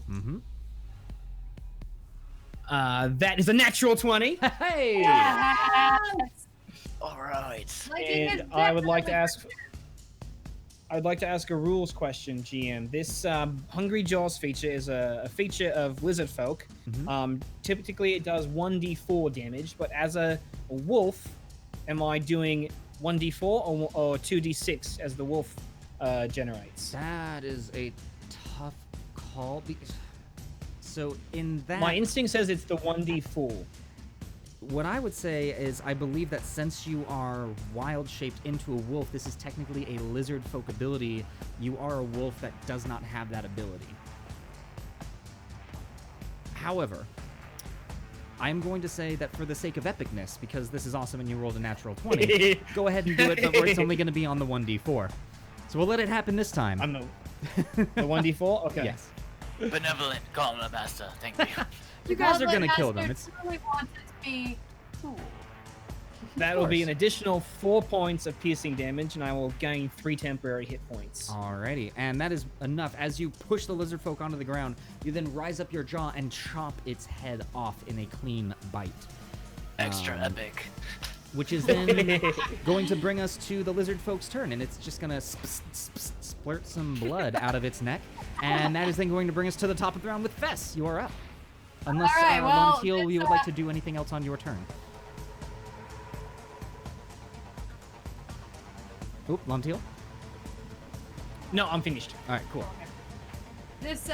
Mm-hmm. That is a natural 20. Hey! Yes. All right. Flanking is And I would like to definitely- ask I'd like to ask a rules question, GM. This Hungry Jaws feature is a feature of Lizardfolk. Mhm. Typically, it does 1d4 damage, but as a wolf, am I doing 1d4 or 2d6 as the wolf generates? That is a tough call. So in that... My instinct says it's the 1d4. What I would say is I believe that since you are wild-shaped into a wolf, this is technically a Lizardfolk ability. You are a wolf that does not have that ability. However, I'm going to say that for the sake of epicness, because this is awesome and you rolled a natural 20, go ahead and do it, but it's only going to be on the 1d4. So we'll let it happen this time. I'm the 1d4? Okay. Yes. Benevolent Gauntlet Master, thank you. You guys are Gauntlet going to kill them. Master truly wants it to be cool. That will be course. an additional 4 points of piercing damage, and I will gain 3 temporary hit points. Alrighty, and that is enough. As you push the Lizardfolk onto the ground, you then rise up your jaw and chop its head off in a clean bite. Extra epic. Which is then going to bring us to the Lizardfolk's turn, and it's just gonna splurt some blood out of its neck, and that is then going to bring us to the top of the round with Fess. You are up. Unless, All right, well, Lontil, you it's, would like to do anything else on your turn. Oop, Lontil? No, I'm finished. All right, cool. This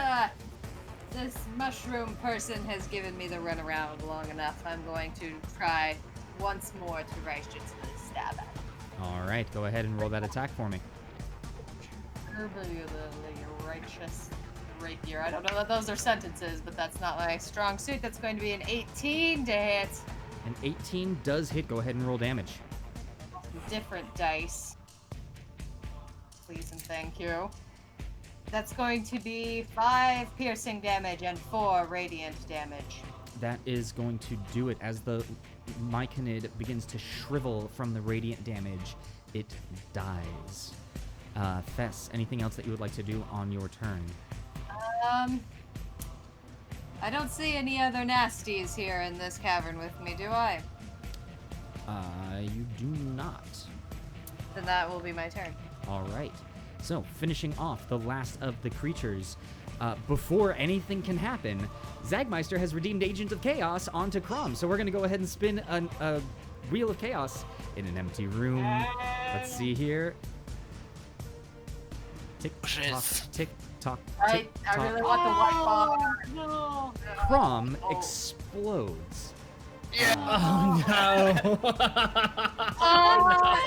mushroom person has given me the runaround long enough. I'm going to try once more to righteously stab at it. All right, go ahead and roll that attack for me. The righteous rapier. I don't know that those are sentences, but that's not my strong suit. That's going to be an 18 to hit. An 18 does hit. Go ahead and roll damage. Different dice. please and thank you. That's going to be 5 piercing damage and 4 radiant damage. That is going to do it. As the Myconid begins to shrivel from the radiant damage, it dies. Fess, anything else that you would like to do on your turn? I don't see any other nasties here in this cavern with me, do I? You do not. Then that will be my turn. All right. So, finishing off the last of the creatures, before anything can happen, Zagmeister has redeemed Agent of Chaos onto Chrom. So we're going to go ahead and spin a Wheel of Chaos in an empty room. Let's see here. Tick tock, tick tock, tick I tock. really want the white ball. No. Chrom explodes. Yeah. Oh no! Why,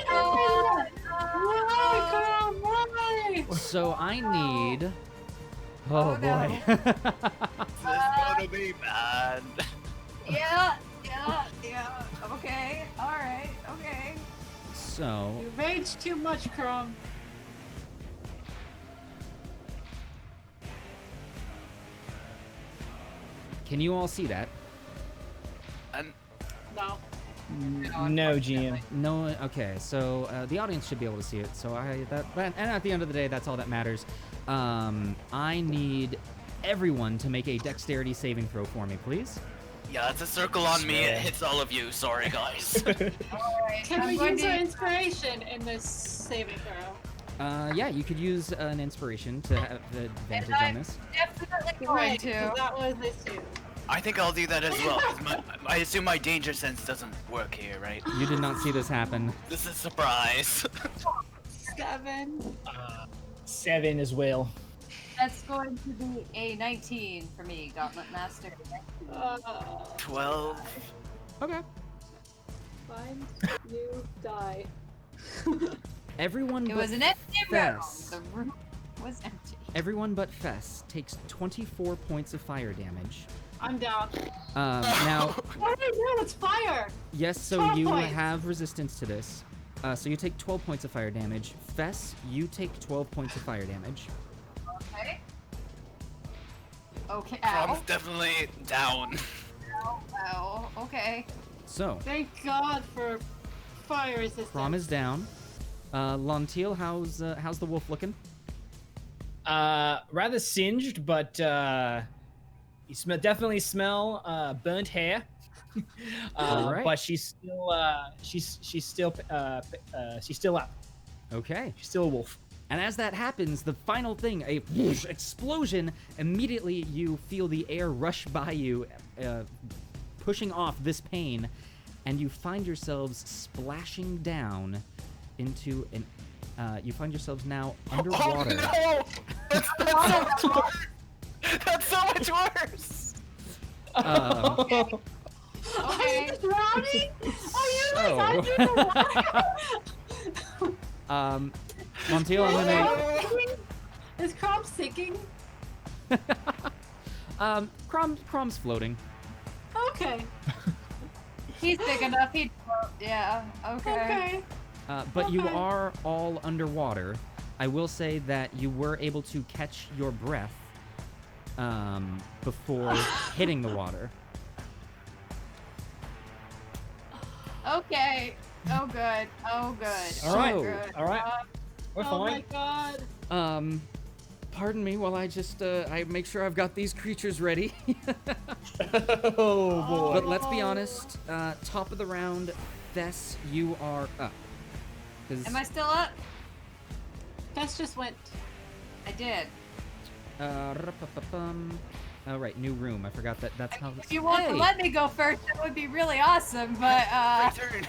Chrom? Why? So I need. Oh, Oh, no. boy. This is gonna be bad. Yeah. Okay. All right. Okay. So You rage too much, Chrom. can you all see that? And No. No, GM. No. Okay. So the audience should be able to see it. So and at the end of the day, that's all that matters. I need everyone to make a dexterity saving throw for me, please. yeah, it's a circle on me. It hits all of you. Sorry, guys. Can I'm we going use to- our inspiration in this saving throw? Yeah, you could use an inspiration to have the advantage And on this. Definitely going Right, to. 'cause that was this too. I think I'll do that as well. 'Cause I assume my danger sense doesn't work here, right? You did not see this happen. This is a surprise. 7. 7 as well. That's going to be a 19 for me, Gauntlet Master. 12. Okay. Find you die. Everyone It but was an empty room. Fess. The room was empty. Everyone but Fess takes 24 points of fire damage. I'm down. Now, What did I do? It's fire! yes, so 12 you points. have resistance to this. So you take 12 points of fire damage. Fess, you take 12 points of fire damage. Okay. Okay. Chrom's Ow. definitely down. Ow. Okay. So, Thank God for fire resistance. Chrom is down. Lontil, how's the wolf looking? Rather singed, but you definitely smell burnt hair. Alright. But she's still she's still up. Okay. She's still a wolf. And as that happens, the final thing, a whoosh explosion, immediately you feel the air rush by you, pushing off this pain, and you find yourselves splashing down into an. You find yourselves now underwater. Oh no! That's so much worse! That's so much worse! Okay. Are you drowning? Are you So- like under the water? Montiel, I'm gonna. Is Chrom sinking? Chrom's floating. Okay. He's big enough. He'd. Yeah. Okay. Okay. But you Okay. are all underwater. I will say that you were able to catch your breath before hitting the water. Okay. Oh good. Oh good. All right. Oh, good. All right. We're Oh my fine. God. Pardon me while I just I make sure I've got these creatures ready. Oh boy. But let's be honest, top of the round, Fess, you are up. 'Cause, Am I still up? Fess just went. I did. Oh, right, new room. I forgot that. That's how. If you want to let me go first, that would be really awesome. But Return.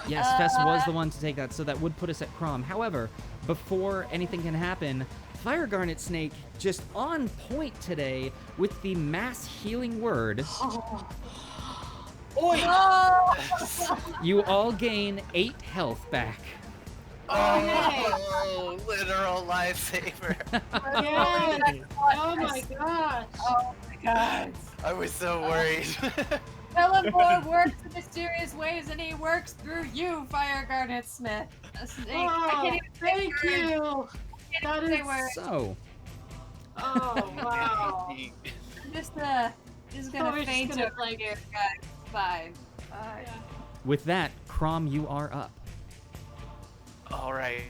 Yes, Fess was the one to take that, so that would put us at Chrom. However, before anything can happen, Fire Garnet Snake just on point today with the mass healing word. Oi! You all gain 8 health back. Oh, literal lifesaver. Yes. Oh my gosh. oh my god. I was so worried. Kelemvor works in mysterious ways, and he works through you, Fire Garnet Smith. I can't even say Thank words. you. That Say is. words. So, Oh wow. I'm just gonna Probably just faint gonna, over like- here, guys. Fine. Yeah. with that, Chrom, you are up. All right.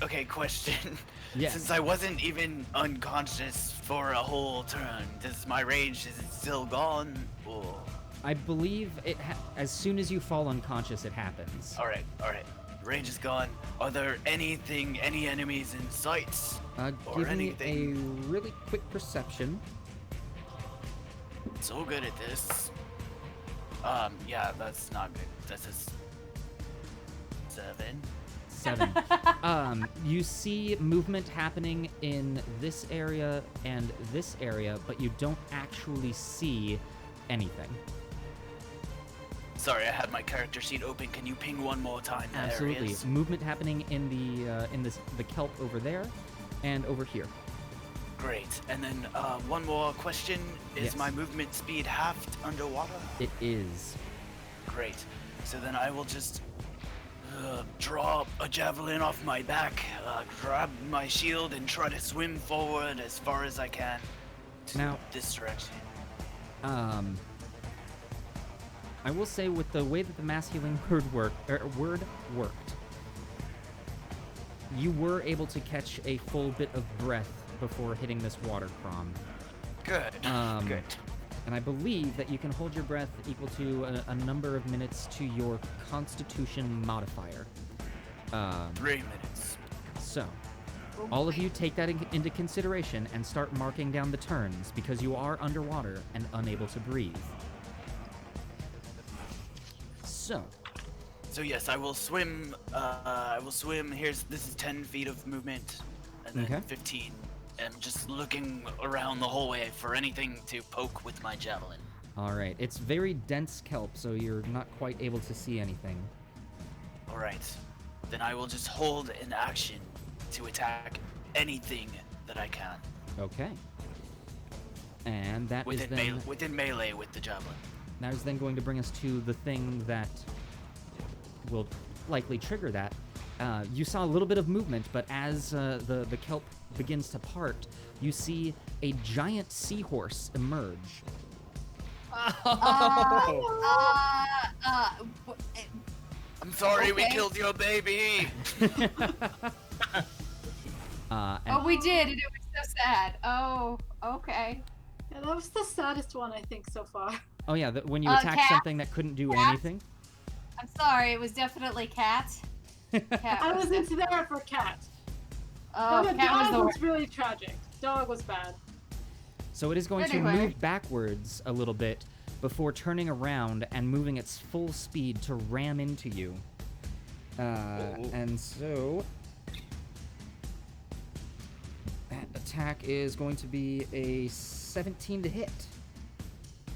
Okay, question. Yes. Since I wasn't even unconscious for a whole turn, does my rage, is it still gone? Or... I believe as soon as you fall unconscious, it happens. Alright. Rage is gone. Are there any enemies in sight? Or Give me anything? a really quick perception. So good at this. Yeah, that's not good. That's a 7. 7. You see movement happening in this area and this area, but you don't actually see anything. Sorry, I had my character sheet open. Can you ping one more time the Absolutely. areas? Movement happening in the kelp over there and over here. Great. And then one more question. Is Yes. my movement speed halved underwater? It is. Great. So then I will just draw a javelin off my back, grab my shield, and try to swim forward as far as I can to Now- this direction. I will say with the way that the mass healing word worked, you were able to catch a full bit of breath before hitting this water, Chrom. Good. Good. And I believe that you can hold your breath equal to a number of minutes to your Constitution modifier. 3 minutes. So, all of you take that into consideration and start marking down the turns because you are underwater and unable to breathe. So yes, I will swim. This is 10 feet of movement, and then Okay. 15. And just looking around the whole way for anything to poke with my javelin. All right, it's very dense kelp, so you're not quite able to see anything. All right. Then I will just hold an action to attack anything that I can Okay. And that is within melee with the javelin. that is then going to bring us to the thing that will likely trigger that. You saw a little bit of movement, but as the kelp begins to part, you see a giant seahorse emerge. I'm sorry we Okay. killed your baby. And We did, and it was so sad. Oh, okay. Yeah, that was the saddest one I think so far. oh yeah, when you attacked Cat? something that couldn't do Cat? anything. I'm sorry, it was definitely Cat. Cat I was wasn't there for cat. Oh, the Cat was dog the was worst. really tragic. Dog was bad. So it is going Anyway. to move backwards a little bit before turning around and moving its full speed to ram into you. And so that attack is going to be a 17 to hit.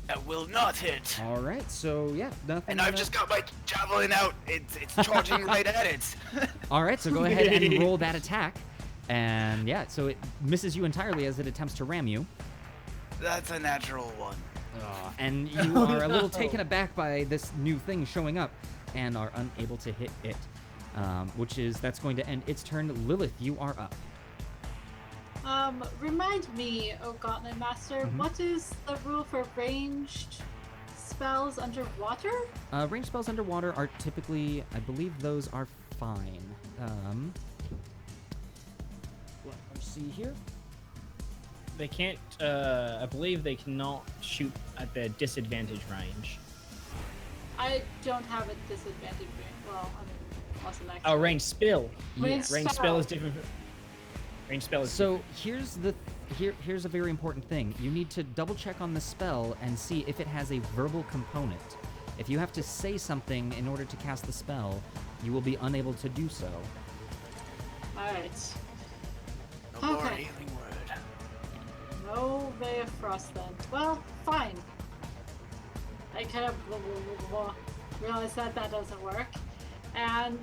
That will not hit. All right, so yeah, nothing. And I've just got my javelin out. It's charging right at it. All right, so go ahead and roll that attack. And yeah, so it misses you entirely as it attempts to ram you. That's a natural one. And you are a little taken aback by this new thing showing up and are unable to hit it. That's going to end its turn. Lilith, you are up. Remind me, oh Gauntlet Master, what is the rule for ranged spells underwater? Range spells underwater are typically, I believe those are fine. Let's see here. They can't, I believe they cannot shoot at their disadvantage range. I don't have a disadvantage range. Well, I mean, wasn't actually. Oh, range spell. Range Range spell is different. Range spell is So here's a very important thing. You need to double check on the spell and see if it has a verbal component. If you have to say something in order to cast the spell, you will be unable to do so. Alright. No more Okay. healing word. No Ray of Frost then. Well, fine. I kind of realized that doesn't work. And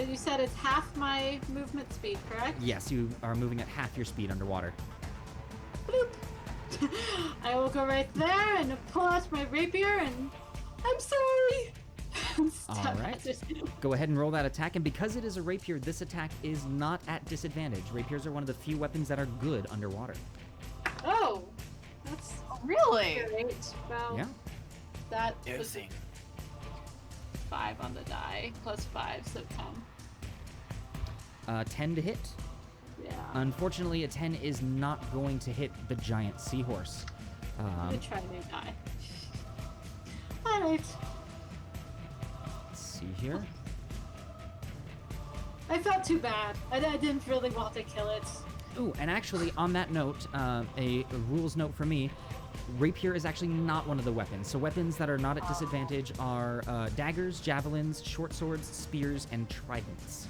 you said it's half my movement speed, correct? Yes, you are moving at half your speed underwater. bloop. I will go right there and pull out my rapier and I'm sorry. All right. Go ahead and roll that attack. And because it is a rapier, this attack is not at disadvantage. Rapiers are one of the few weapons that are good underwater. Oh, that's Really? great. Well, Yeah. that was Interesting. 5 on the die, plus 5, so 10. 10 to hit. Yeah. Unfortunately, a 10 is not going to hit the giant seahorse. I'm gonna try a new die. Alright. Let's see here. I felt too bad. I didn't really want to kill it. Ooh, and actually, on that note, a rules note for me, rapier is actually not one of the weapons. So weapons that are not at disadvantage are daggers, javelins, short swords, spears, and tridents.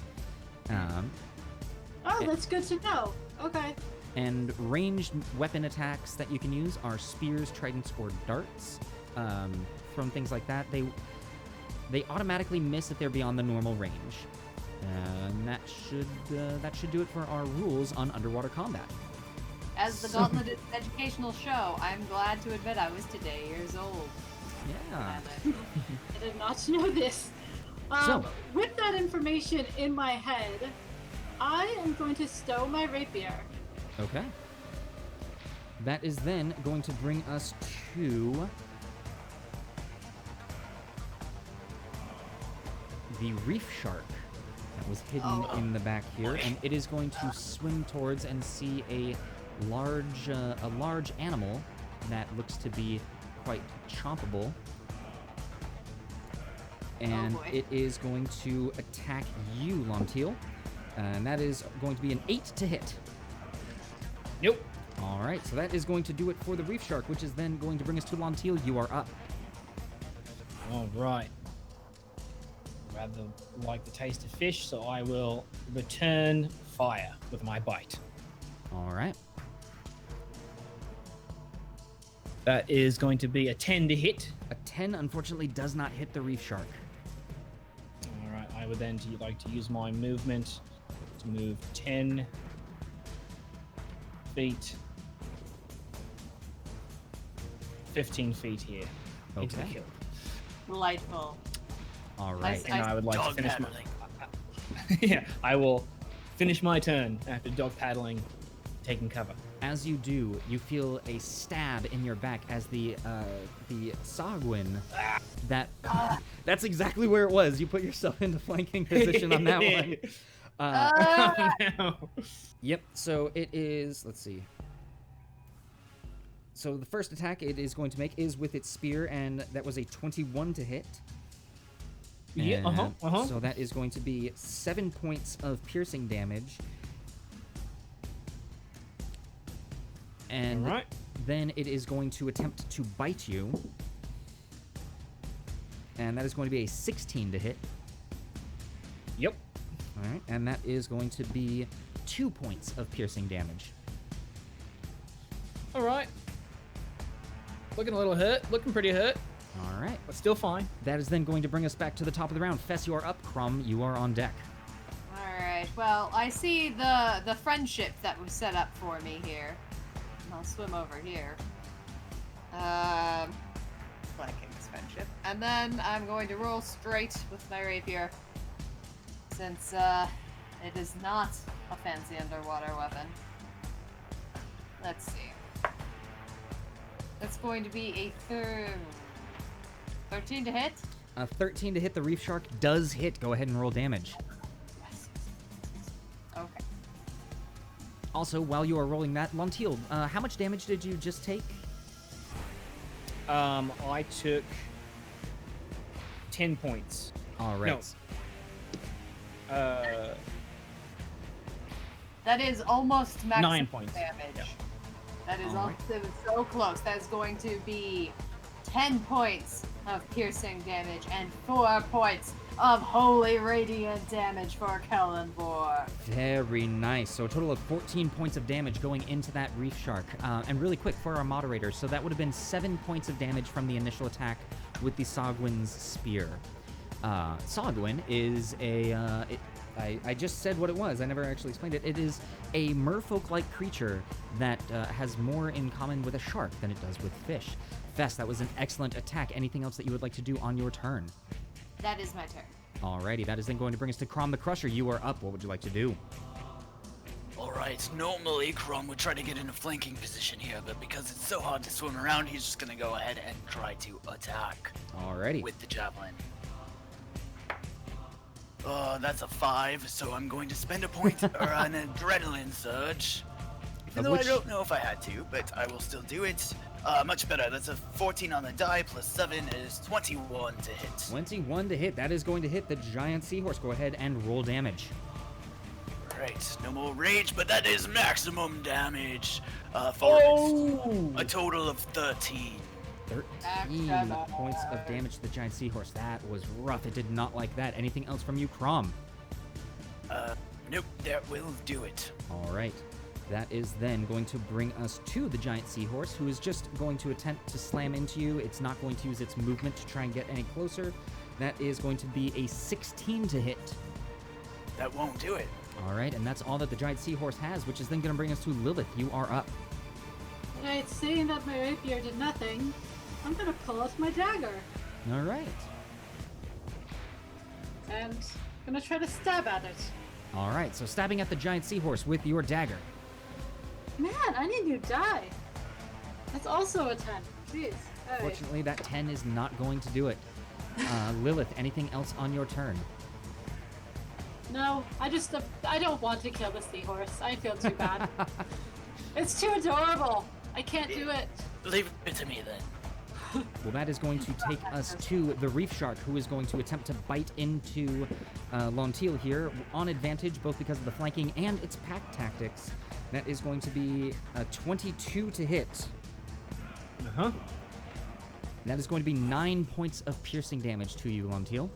Oh, that's good to know. Okay. And ranged weapon attacks that you can use are spears, tridents, or darts. From things like that, they automatically miss if they're beyond the normal range. And that should do it for our rules on underwater combat. As the Gauntlet is an educational show, I'm glad to admit I was today years old. Yeah. I did not know this. So- With that information in my head, I am going to stow my rapier. Okay. That is then going to bring us to the reef shark that was hidden in the back here, and it is going to swim towards and see a large animal that looks to be quite chompable. And boy. it is going to attack you, Lontil. And that is going to be an 8 to hit. Nope. All right, so that is going to do it for the reef shark, which is then going to bring us to Lontil. You are up. All right. Rather like the taste of fish, so I will return fire with my bite. All right. That is going to be a 10 to hit. A 10, unfortunately, does not hit the reef shark. All right. I would then like to use my movement to move 10 feet, 15 feet here into the Okay. kill. Delightful. All right. And I would like to Dog finish paddling. yeah, I will finish my turn after dog paddling, taking cover. As you do, you feel a stab in your back as the Sagwin that's exactly where it was. You put yourself into flanking position on that one. Oh, no. Yep. So it is. Let's see. So the first attack it is going to make is with its spear, and that was a 21 to hit. Yeah, And So that is going to be 7 points of piercing damage. And All right. then it is going to attempt to bite you. And that is going to be a 16 to hit. Yep. All right. And that is going to be 2 points of piercing damage. All right. Looking a little hurt. Looking pretty hurt, All right. but still fine. That is then going to bring us back to the top of the round. Fess, you are up. Chrom, you are on deck. Alright, well, I see the friendship that was set up for me here. I'll swim over here. Flanking this friendship. And then I'm going to roll straight with my rapier. Since, it is not a fancy underwater weapon. Let's see. That's going to be a 13 to hit. 13 to hit. The reef shark does hit. Go ahead and roll damage. Yes. Okay. Also, while you are rolling that, Lontil, how much damage did you just take? I took 10 points. All right. No. That is almost maximum 9 points. damage. Yeah. That is Alright. it was so close. That is going to be 10 points of piercing damage and 4 points of holy radiant damage for Kelemvor. Very nice. So a total of 14 points of damage going into that reef shark. And really quick for our moderators, so that would have been 7 points of damage from the initial attack with the Sagwin's spear. Sagwin is I just said what it was. I never actually explained it. It is a merfolk-like creature that has more in common with a shark than it does with fish. Fess, that was an excellent attack. Anything else that you would like to do on your turn? That is my turn. Alrighty, that is then going to bring us to Chrom the Crusher. You are up. What would you like to do? Alright, normally Chrom would try to get in a flanking position here, but because it's so hard to swim around, he's just gonna go ahead and try to attack Alrighty. with the javelin. That's a 5, so I'm going to spend a point or an adrenaline surge. Even though I don't know if I had to, but I will still do it. Much better. That's a 14 on the die, plus 7 is 21 to hit. 21 to hit. That is going to hit the giant seahorse. Go ahead and roll damage. Right, no more rage, but that is maximum damage for a total of 13. 13 points of damage to the giant seahorse. That was rough. It did not like that. Anything else from you, Chrom? Nope, that will do it. All right. That is then going to bring us to the giant seahorse, who is just going to attempt to slam into you. It's not going to use its movement to try and get any closer. That is going to be a 16 to hit. That won't do it. All right, and that's all that the giant seahorse has, which is then going to bring us to Lilith. You are up. Alright, seeing that my rapier did nothing, I'm gonna pull out my dagger. All right. And gonna try to stab at it. All right, so stabbing at the giant seahorse with your dagger. Man, I need new die. That's also a 10. Jeez. Alright. Fortunately, that 10 is not going to do it. Lilith, anything else on your turn? No, I don't want to kill the seahorse. I feel too bad. It's too adorable. I can't do it. Leave it to me then. Well, that is going to take us to the reef shark, who is going to attempt to bite into Lontil here on advantage, both because of the flanking and its pack tactics. That is going to be a 22 to hit. Uh-huh. That is going to be 9 points of piercing damage to you, Lontil.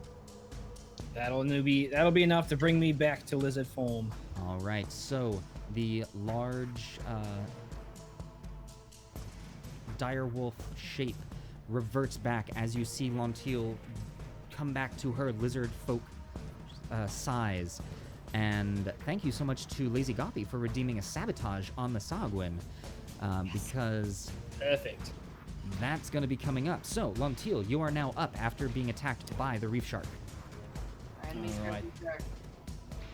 That'll be enough to bring me back to lizard form. All right, so the large direwolf shape reverts back as you see Lontil come back to her lizard folk size. And thank you so much to Lazy Goppy for redeeming a sabotage on the Sahagwin, because Perfect. that's going to be coming up. So, Lontil, you are now up after being attacked by the reef shark. Our enemies are Alright. weaker.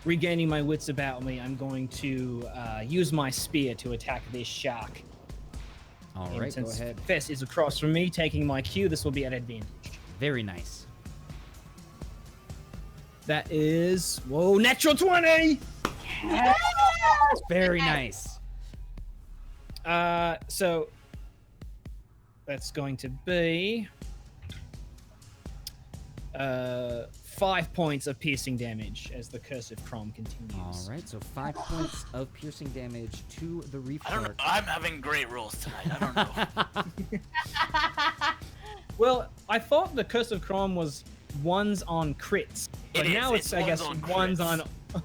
Regaining my wits about me, I'm going to use my spear to attack this shark. All And right, go since ahead. Fess is across from me, taking my cue, this will be at advantage. Very nice. That is, whoa, natural 20! Very nice. So that's going to be 5 points of piercing damage as the curse of Chrom continues. All right, so 5 points of piercing damage to the reef I don't know. shark. I'm having great rolls tonight. I don't know. Well, I thought the curse of Chrom was ones on crits, but It is. now it's I guess ones on ones crits. on.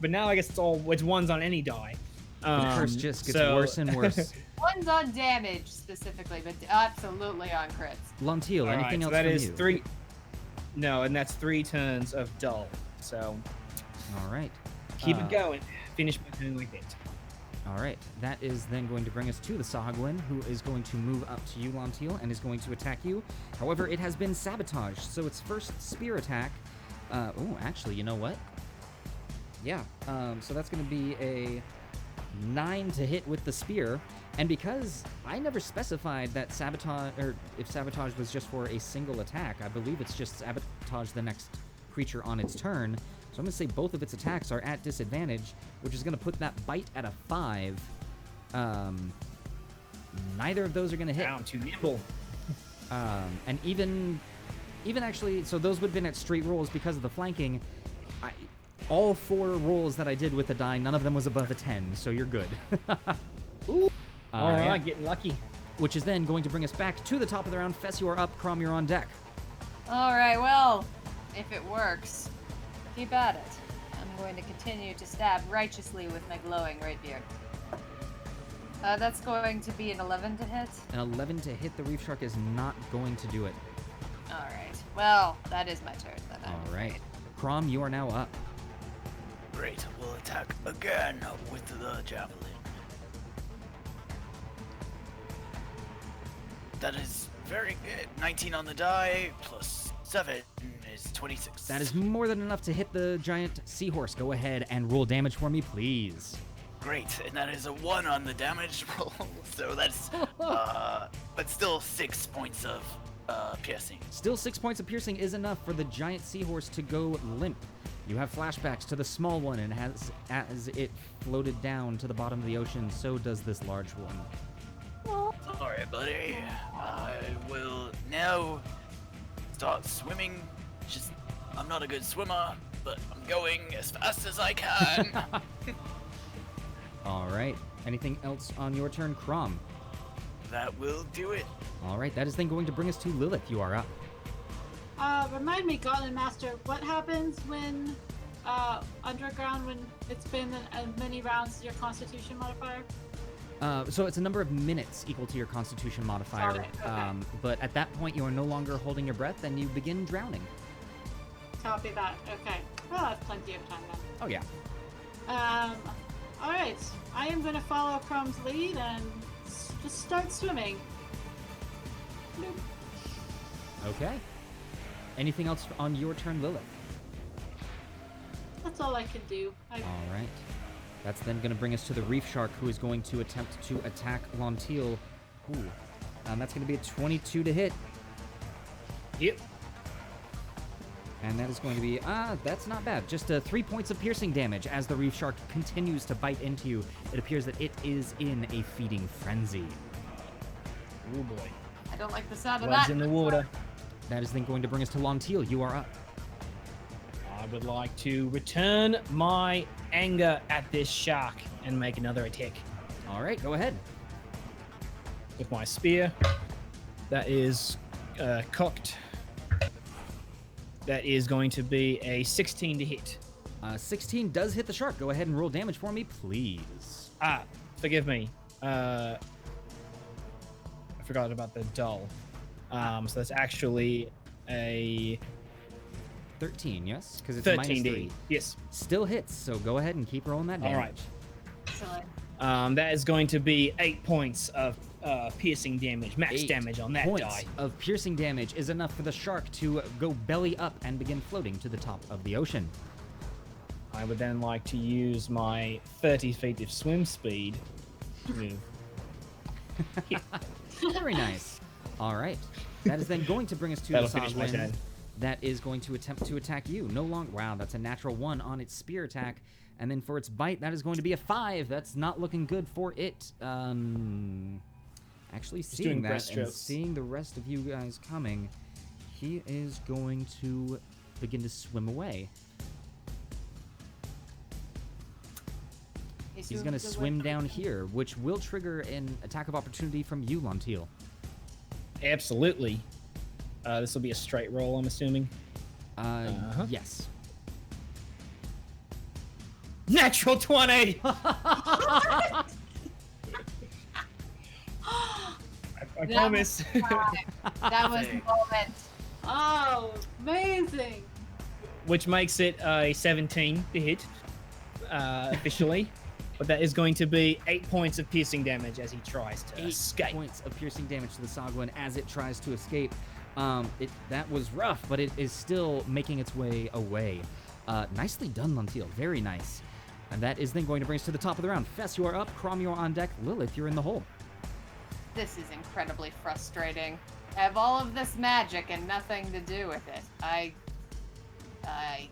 But now I guess it's ones on any die. The curse just gets so- worse and worse. One's on damage specifically, but absolutely on crits. Lontil, All right, anything so else that from is you? 3. No, and that's 3 turns of dull. So All right. keep it going. Finish my turn like that. All right, that is then going to bring us to the Sahagwin, who is going to move up to you, Lontil, and is going to attack you. However, it has been sabotaged, so its first spear attack... oh, actually, you know what? Yeah, so that's going to be a 9 to hit with the spear, and because I never specified that sabotage, or if sabotage was just for a single attack, I believe it's just sabotage the next creature on its turn. So I'm going to say both of its attacks are at disadvantage, which is going to put that bite at a 5. Neither of those are going to hit. Down too nimble. And even actually, so those would have been at straight rolls because of the flanking. All 4 rolls that I did with the die, none of them was above a 10, so you're good. Ooh. All right, yeah. getting lucky. Which is then going to bring us back to the top of the round. Fess, you are up. Chrom, you're on deck. All right, well, if it works, keep at it. I'm going to continue to stab righteously with my glowing rapier. That's going to be an 11 to hit. An 11 to hit the reef shark is not going to do it. All right. Well, that is my turn then. All right. Chrom, you are now up. Great. We'll attack again with the javelin. That is very good. 19 on the die, plus 7 is 26. That is more than enough to hit the giant seahorse. Go ahead and roll damage for me, please. Great, and that is a 1 on the damage roll, so that's, but still 6 points of piercing. Still 6 points of piercing is enough for the giant seahorse to go limp. You have flashbacks to the small one, and as it floated down to the bottom of the ocean, so does this large one. Alright, buddy. I will now start swimming. I'm not a good swimmer, but I'm going as fast as I can. All right. Anything else on your turn, Chrom? That will do it. All right. That is then going to bring us to Lilith. You are up. Remind me, Gauntlet Master, what happens when underground, when it's been as many rounds as your Constitution modifier? So it's a number of minutes equal to your Constitution modifier. Got it, okay. But at that point, you are no longer holding your breath, and you begin drowning. Copy that. Okay. Well, that's plenty of time then. Oh yeah. All right. I am going to follow Chrom's lead and just start swimming. Bloop. Okay. Anything else on your turn, Lilith? That's all I can do. All right. That's then going to bring us to the Reef Shark, who is going to attempt to attack Lontil. Ooh. That's going to be a 22 to hit. Yep. And that is going to be, that's not bad. Just 3 points of piercing damage as the Reef Shark continues to bite into you. It appears that it is in a feeding frenzy. Oh boy. I don't like the sound of Blood's that. in the water. That is then going to bring us to Lontil. You are up. I would like to return my anger at this shark and make another attack All right, go ahead. with my spear. That is cocked. That is going to be a 16 to hit. 16 does hit the shark. Go ahead and roll damage for me, please. Forgive me. I forgot about the dull. So that's actually a 13, yes? Because it's 13 minus to 3. hit. Yes. Still hits, so go ahead and keep rolling that damage. All right. Excellent. That is going to be 8 points of piercing damage, max 8 damage on that points die. of piercing damage is enough for the shark to go belly up and begin floating to the top of the ocean. I would then like to use my 30 feet of swim speed to move. Very nice. All right. That is then going to bring us to That'll the finish my Sogwin. turn. That is going to attempt to attack you. No longer. Wow, that's a natural 1 on its spear attack. And then for its bite, that is going to be a 5. That's not looking good for it. Actually, seeing doing that and breaststrokes. seeing the rest of you guys coming, he is going to begin to swim away. He's going to swim down here, which will trigger an attack of opportunity from you, Lontil. Absolutely. This will be a straight roll, I'm assuming. Yes. Natural 20! I promise. That was the moment. Oh, amazing! Which makes it a 17 to hit, officially. But that is going to be 8 points of piercing damage as he tries to 8 escape. points of piercing damage to the Sogwin as it tries to escape. That was rough, but it is still making its way away. Nicely done, Lontil. Very nice. And that is then going to bring us to the top of the round. Fess, you are up. Chrom, you are on deck. Lilith, you're in the hole. This is incredibly frustrating. I have all of this magic and nothing to do with it. I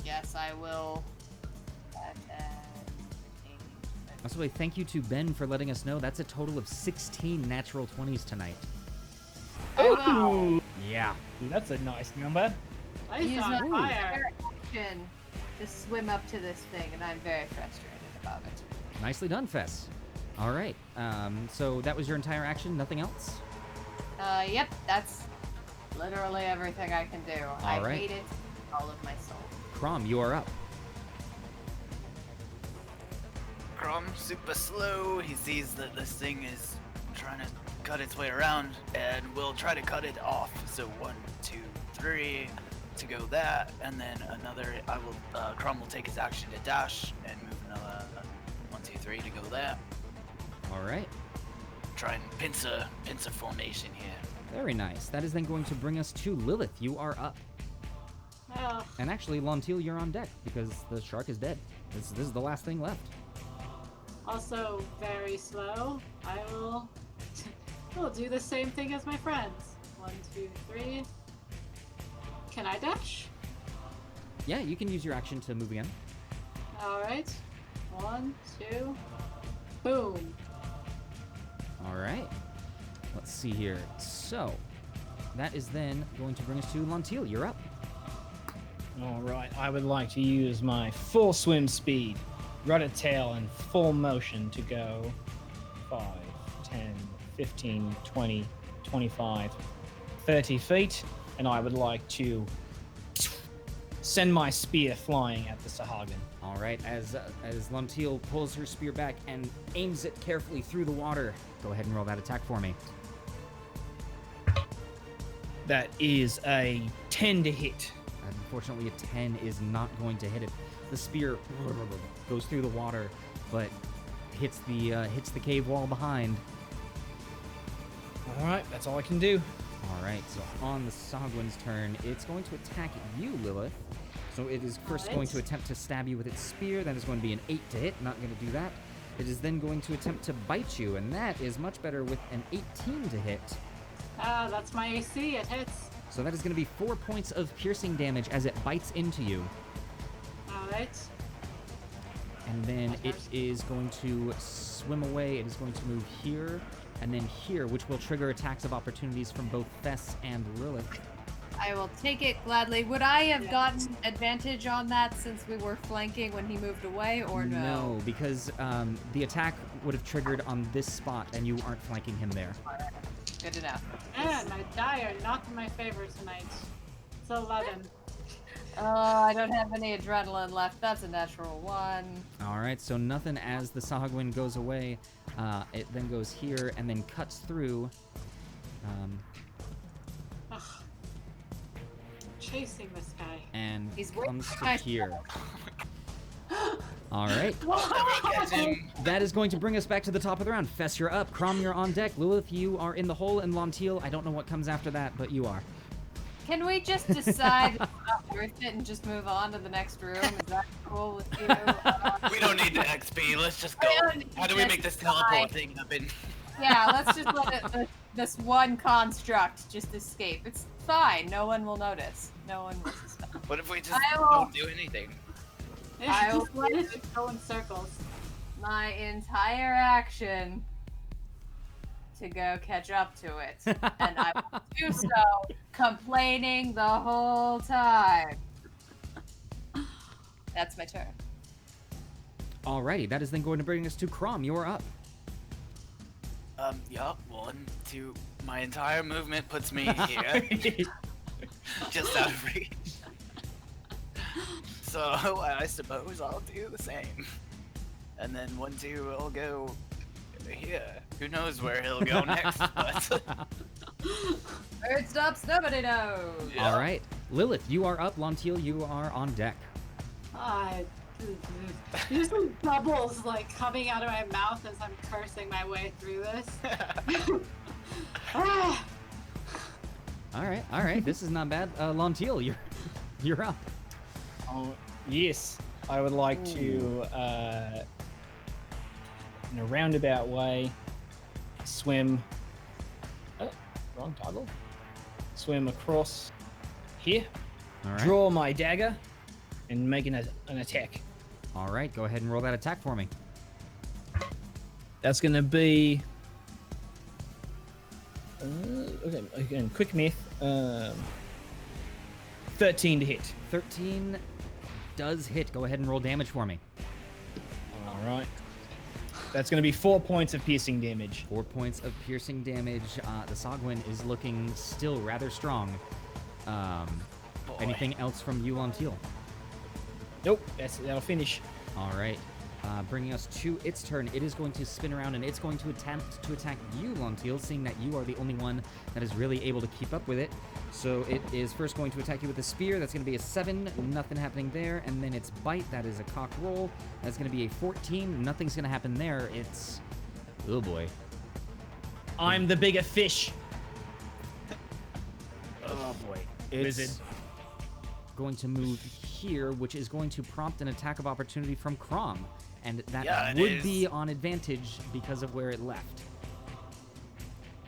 guess I will. Also, thank you to Ben for letting us know that's a total of 16 natural 20s tonight. Wow. Yeah. Ooh, that's a nice number. Ice Use on my fire. action to swim up to this thing, and I'm very frustrated about it. Nicely done, Fess. All right. So that was your entire action? Nothing else? Yep, that's literally everything I can do. I right. hate it with all of my soul. Chrom, you are up. Chrom, super slow. He sees that this thing is trying to cut its way around, and will try to cut it off. So 1, 2, 3. to go there, and then another. Chrom will take his action to dash and move another 1, 2, 3 to go there. All right. Try and pincer formation here. Very nice. That is then going to bring us to Lilith. You are up. Oh, And actually, Lontil, you're on deck because the shark is dead. This is the last thing left. also very slow. I will do the same thing as my friends. 1, 2, 3. Can I dash? Yeah, you can use your action to move again. All right. 1, 2. Boom. All right. Let's see here. So, that is then going to bring us to Lontil. You're up. All right, I would like to use my full swim speed, rudder tail, and full motion to go 5, 10, 15, 20, 25, 30 feet, and I would like to send my spear flying at the Sahagin. All right. As Lontil pulls her spear back and aims it carefully through the water, go ahead and roll that attack for me. That is a 10 to hit. Unfortunately, a 10 is not going to hit it. The spear goes through the water, but hits the cave wall behind. All right, that's all I can do. All right, so on the Sogwin's turn, it's going to attack you, Lilith. So it is first going to attempt to stab you with its spear. That is going to be an 8 to hit. Not going to do that. It is then going to attempt to bite you, and that is much better with an 18 to hit. Ah, that's my AC. It hits. So that is going to be 4 points of piercing damage as it bites into you. All right. And then it is going to swim away. It is going to move here and then here, which will trigger attacks of opportunities from both Fess and Lilith. I will take it gladly. Would I have gotten advantage on that since we were flanking when he moved away, or no? No, because the attack would have triggered on this spot, and you aren't flanking him there. Good enough. And my die are not in my favor tonight. It's 11. Oh, I don't have any adrenaline left. That's a natural 1. All right, so nothing as the Sahagwin goes away. It then goes here and then cuts through. Ugh. Chasing this guy. And He's comes to waiting. here. All right. Get him. That is going to bring us back to the top of the round. Fess, you're up. Chrom, you're on deck. Lilith, you are in the hole. And Lontil, I don't know what comes after that, but you are. Can we just decide it's not worth it and just move on to the next room? Is that cool with you? We don't need the XP. Let's just go. I don't need How do we make this teleport XP. thing happen? Yeah, let's just let this one construct just escape. It's fine. No one will notice. No one will suspect. What if we just I will- don't do anything? I will Just let it go in circles. My entire action to go catch up to it. And I will do so complaining the whole time. That's my turn. Alrighty, that is then going to bring us to Chrom. You're up. Yup. 1, 2. My entire movement puts me here, just out of reach. So I suppose I'll do the same. And then 1, 2 will go here. Who knows where he'll go next? But Where it stops, nobody knows. yeah. All right. Lilith, you are up. Lontil, you are on deck. There's some bubbles like coming out of my mouth as I'm cursing my way through this. Ah, All right. This is not bad. Lontil, you're up. Oh, yes. I would like to, in a roundabout way, swim. Oh, wrong toggle. Swim across here, All right. draw my dagger, and make an attack. All right. Go ahead and roll that attack for me. That's going to be. Okay, again, quick math. 13 to hit. 13 does hit. Go ahead and roll damage for me. All right. That's going to be 4 points of piercing damage. 4 points of piercing damage. The Sogwin is looking still rather strong. Boy. Anything else from you, Lontil? Nope, that'll finish. All right. bringing us to its turn. It is going to spin around, and it's going to attempt to attack you, Lontil, seeing that you are the only one that is really able to keep up with it. So it is first going to attack you with a spear. That's going to be a 7. Nothing happening there. And then its bite. That is a cock roll. That's going to be a 14. Nothing's going to happen there. It's... Oh, boy. I'm the bigger fish. Oh, boy. It's Wizard. going to move here, which is going to prompt an attack of opportunity from Chrom. And that Yeah, it would be is. on advantage because of where it left.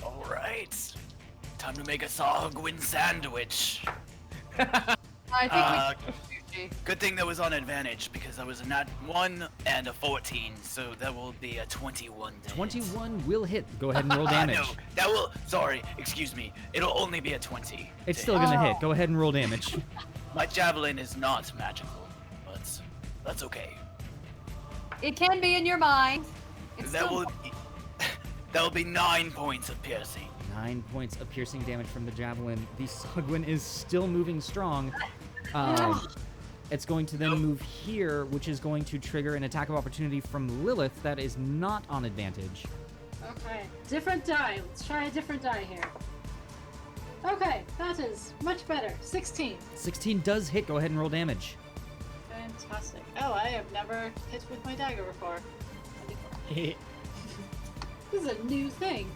All right. Time to make a Sahagwin sandwich. I think we should. Good thing that was on advantage because that was a nat 1 and a 14, so that will be a 21. to hit. 21 will hit. Go ahead and roll damage. No, that will. Sorry, excuse me. It'll only be a 20. It's to still hit. going to hit. Go ahead and roll damage. My javelin is not magical, but that's okay. It can be in your mind. It's That still will be, that will be 9 points of piercing. 9 points of piercing damage from the javelin. The Sogwin is still moving strong. It's going to then move here, which is going to trigger an attack of opportunity from Lilith that is not on advantage. Okay, different die. Let's try a different die here. Okay, that is much better. 16. 16 does hit. Go ahead and roll damage. Fantastic. Oh, I have never hit with my dagger before. This is a new thing.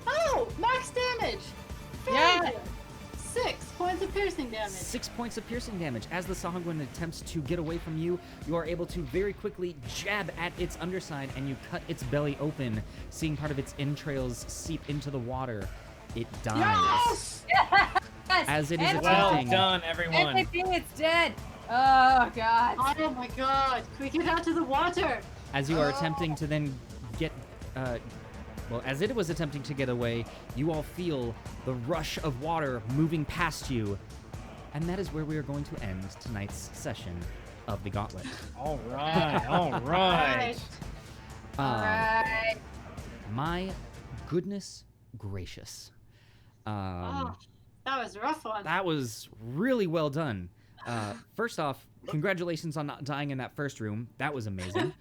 Oh, max damage! Yeah. Fabulous. 6 points of piercing damage. 6 points of piercing damage. As the Sahagwin attempts to get away from you, you are able to very quickly jab at its underside, and you cut its belly open, seeing part of its entrails seep into the water. It dies. Yes! Yes! As it is And Well attempting... done, everyone. MVP, it's dead. Oh god. Oh my god! Can we get out to the water? As you are attempting to then get, well, as it was attempting to get away, you all feel the rush of water moving past you. And that is where we are going to end tonight's session of the Gauntlet. All right, all right. Alright. My goodness gracious. Oh, that was a rough one. That was really well done. First off, congratulations on not dying in that first room. That was amazing.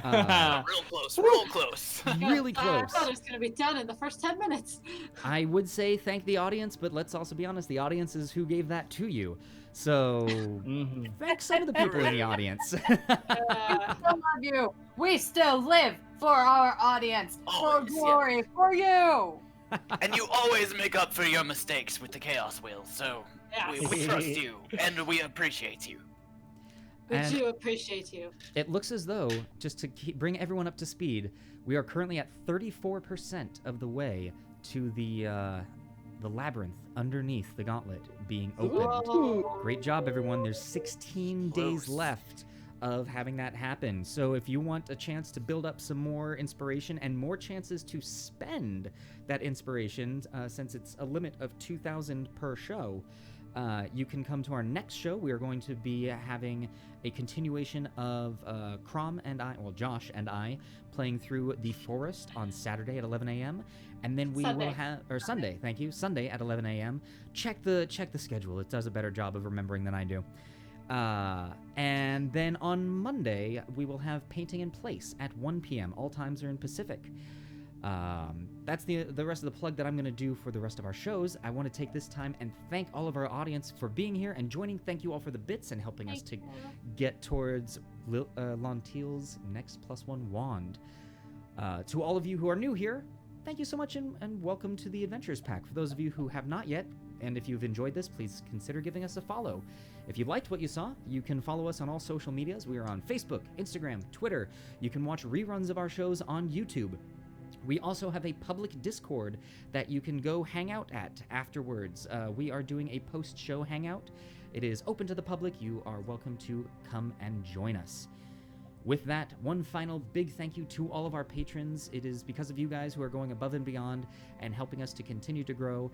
Real close, real close. Really I close. thought it was gonna be done in the first 10 minutes. I would say thank the audience, but let's also be honest, the audience is who gave that to you. So, thank some of the people in the audience. We still love you. We still live for our audience. Always, for glory. For you. And you always make up for your mistakes with the Chaos Wheel, so Yes. we trust you, and we appreciate you. We And- do appreciate you. It looks as though, just to bring everyone up to speed, we are currently at 34% of the way to the labyrinth underneath the gauntlet being opened. Whoa. Great job, everyone. There's 16 days Close. left of having that happen. So if you want a chance to build up some more inspiration and more chances to spend that inspiration, since it's a limit of 2,000 per show, you can come to our next show. We are going to be having a continuation of Chrom and I, well, Josh and I, playing through the forest on Saturday at 11 a.m. And then we will Sunday. have, or Sunday, thank you, Sunday at 11 a.m. Check the schedule. It does a better job of remembering than I do. And then on Monday, we will have Painting in Place at 1 p.m. All times are in Pacific. That's the rest of the plug that I'm going to do for the rest of our shows. I want to take this time and thank all of our audience for being here and joining. Thank you all for the bits and helping us to get towards Lontil's next +1 wand. To all of you who are new here, thank you so much and welcome to the Adventures Pack. For those of you who have not yet, and if you've enjoyed this, please consider giving us a follow. If you liked what you saw, you can follow us on all social medias. We are on Facebook, Instagram, Twitter. You can watch reruns of our shows on YouTube. We also have a public Discord that you can go hang out at afterwards. We are doing a post-show hangout. It is open to the public. You are welcome to come and join us. With that, one final big thank you to all of our patrons. It is because of you guys who are going above and beyond and helping us to continue to grow.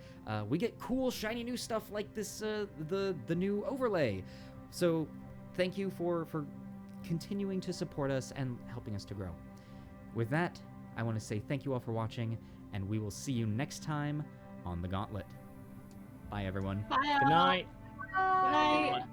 We get cool, shiny new stuff like this, the new overlay. So thank you for continuing to support us and helping us to grow. With that, I want to say thank you all for watching, and we will see you next time on The Gauntlet. Bye, everyone. Bye. Good night. Good night.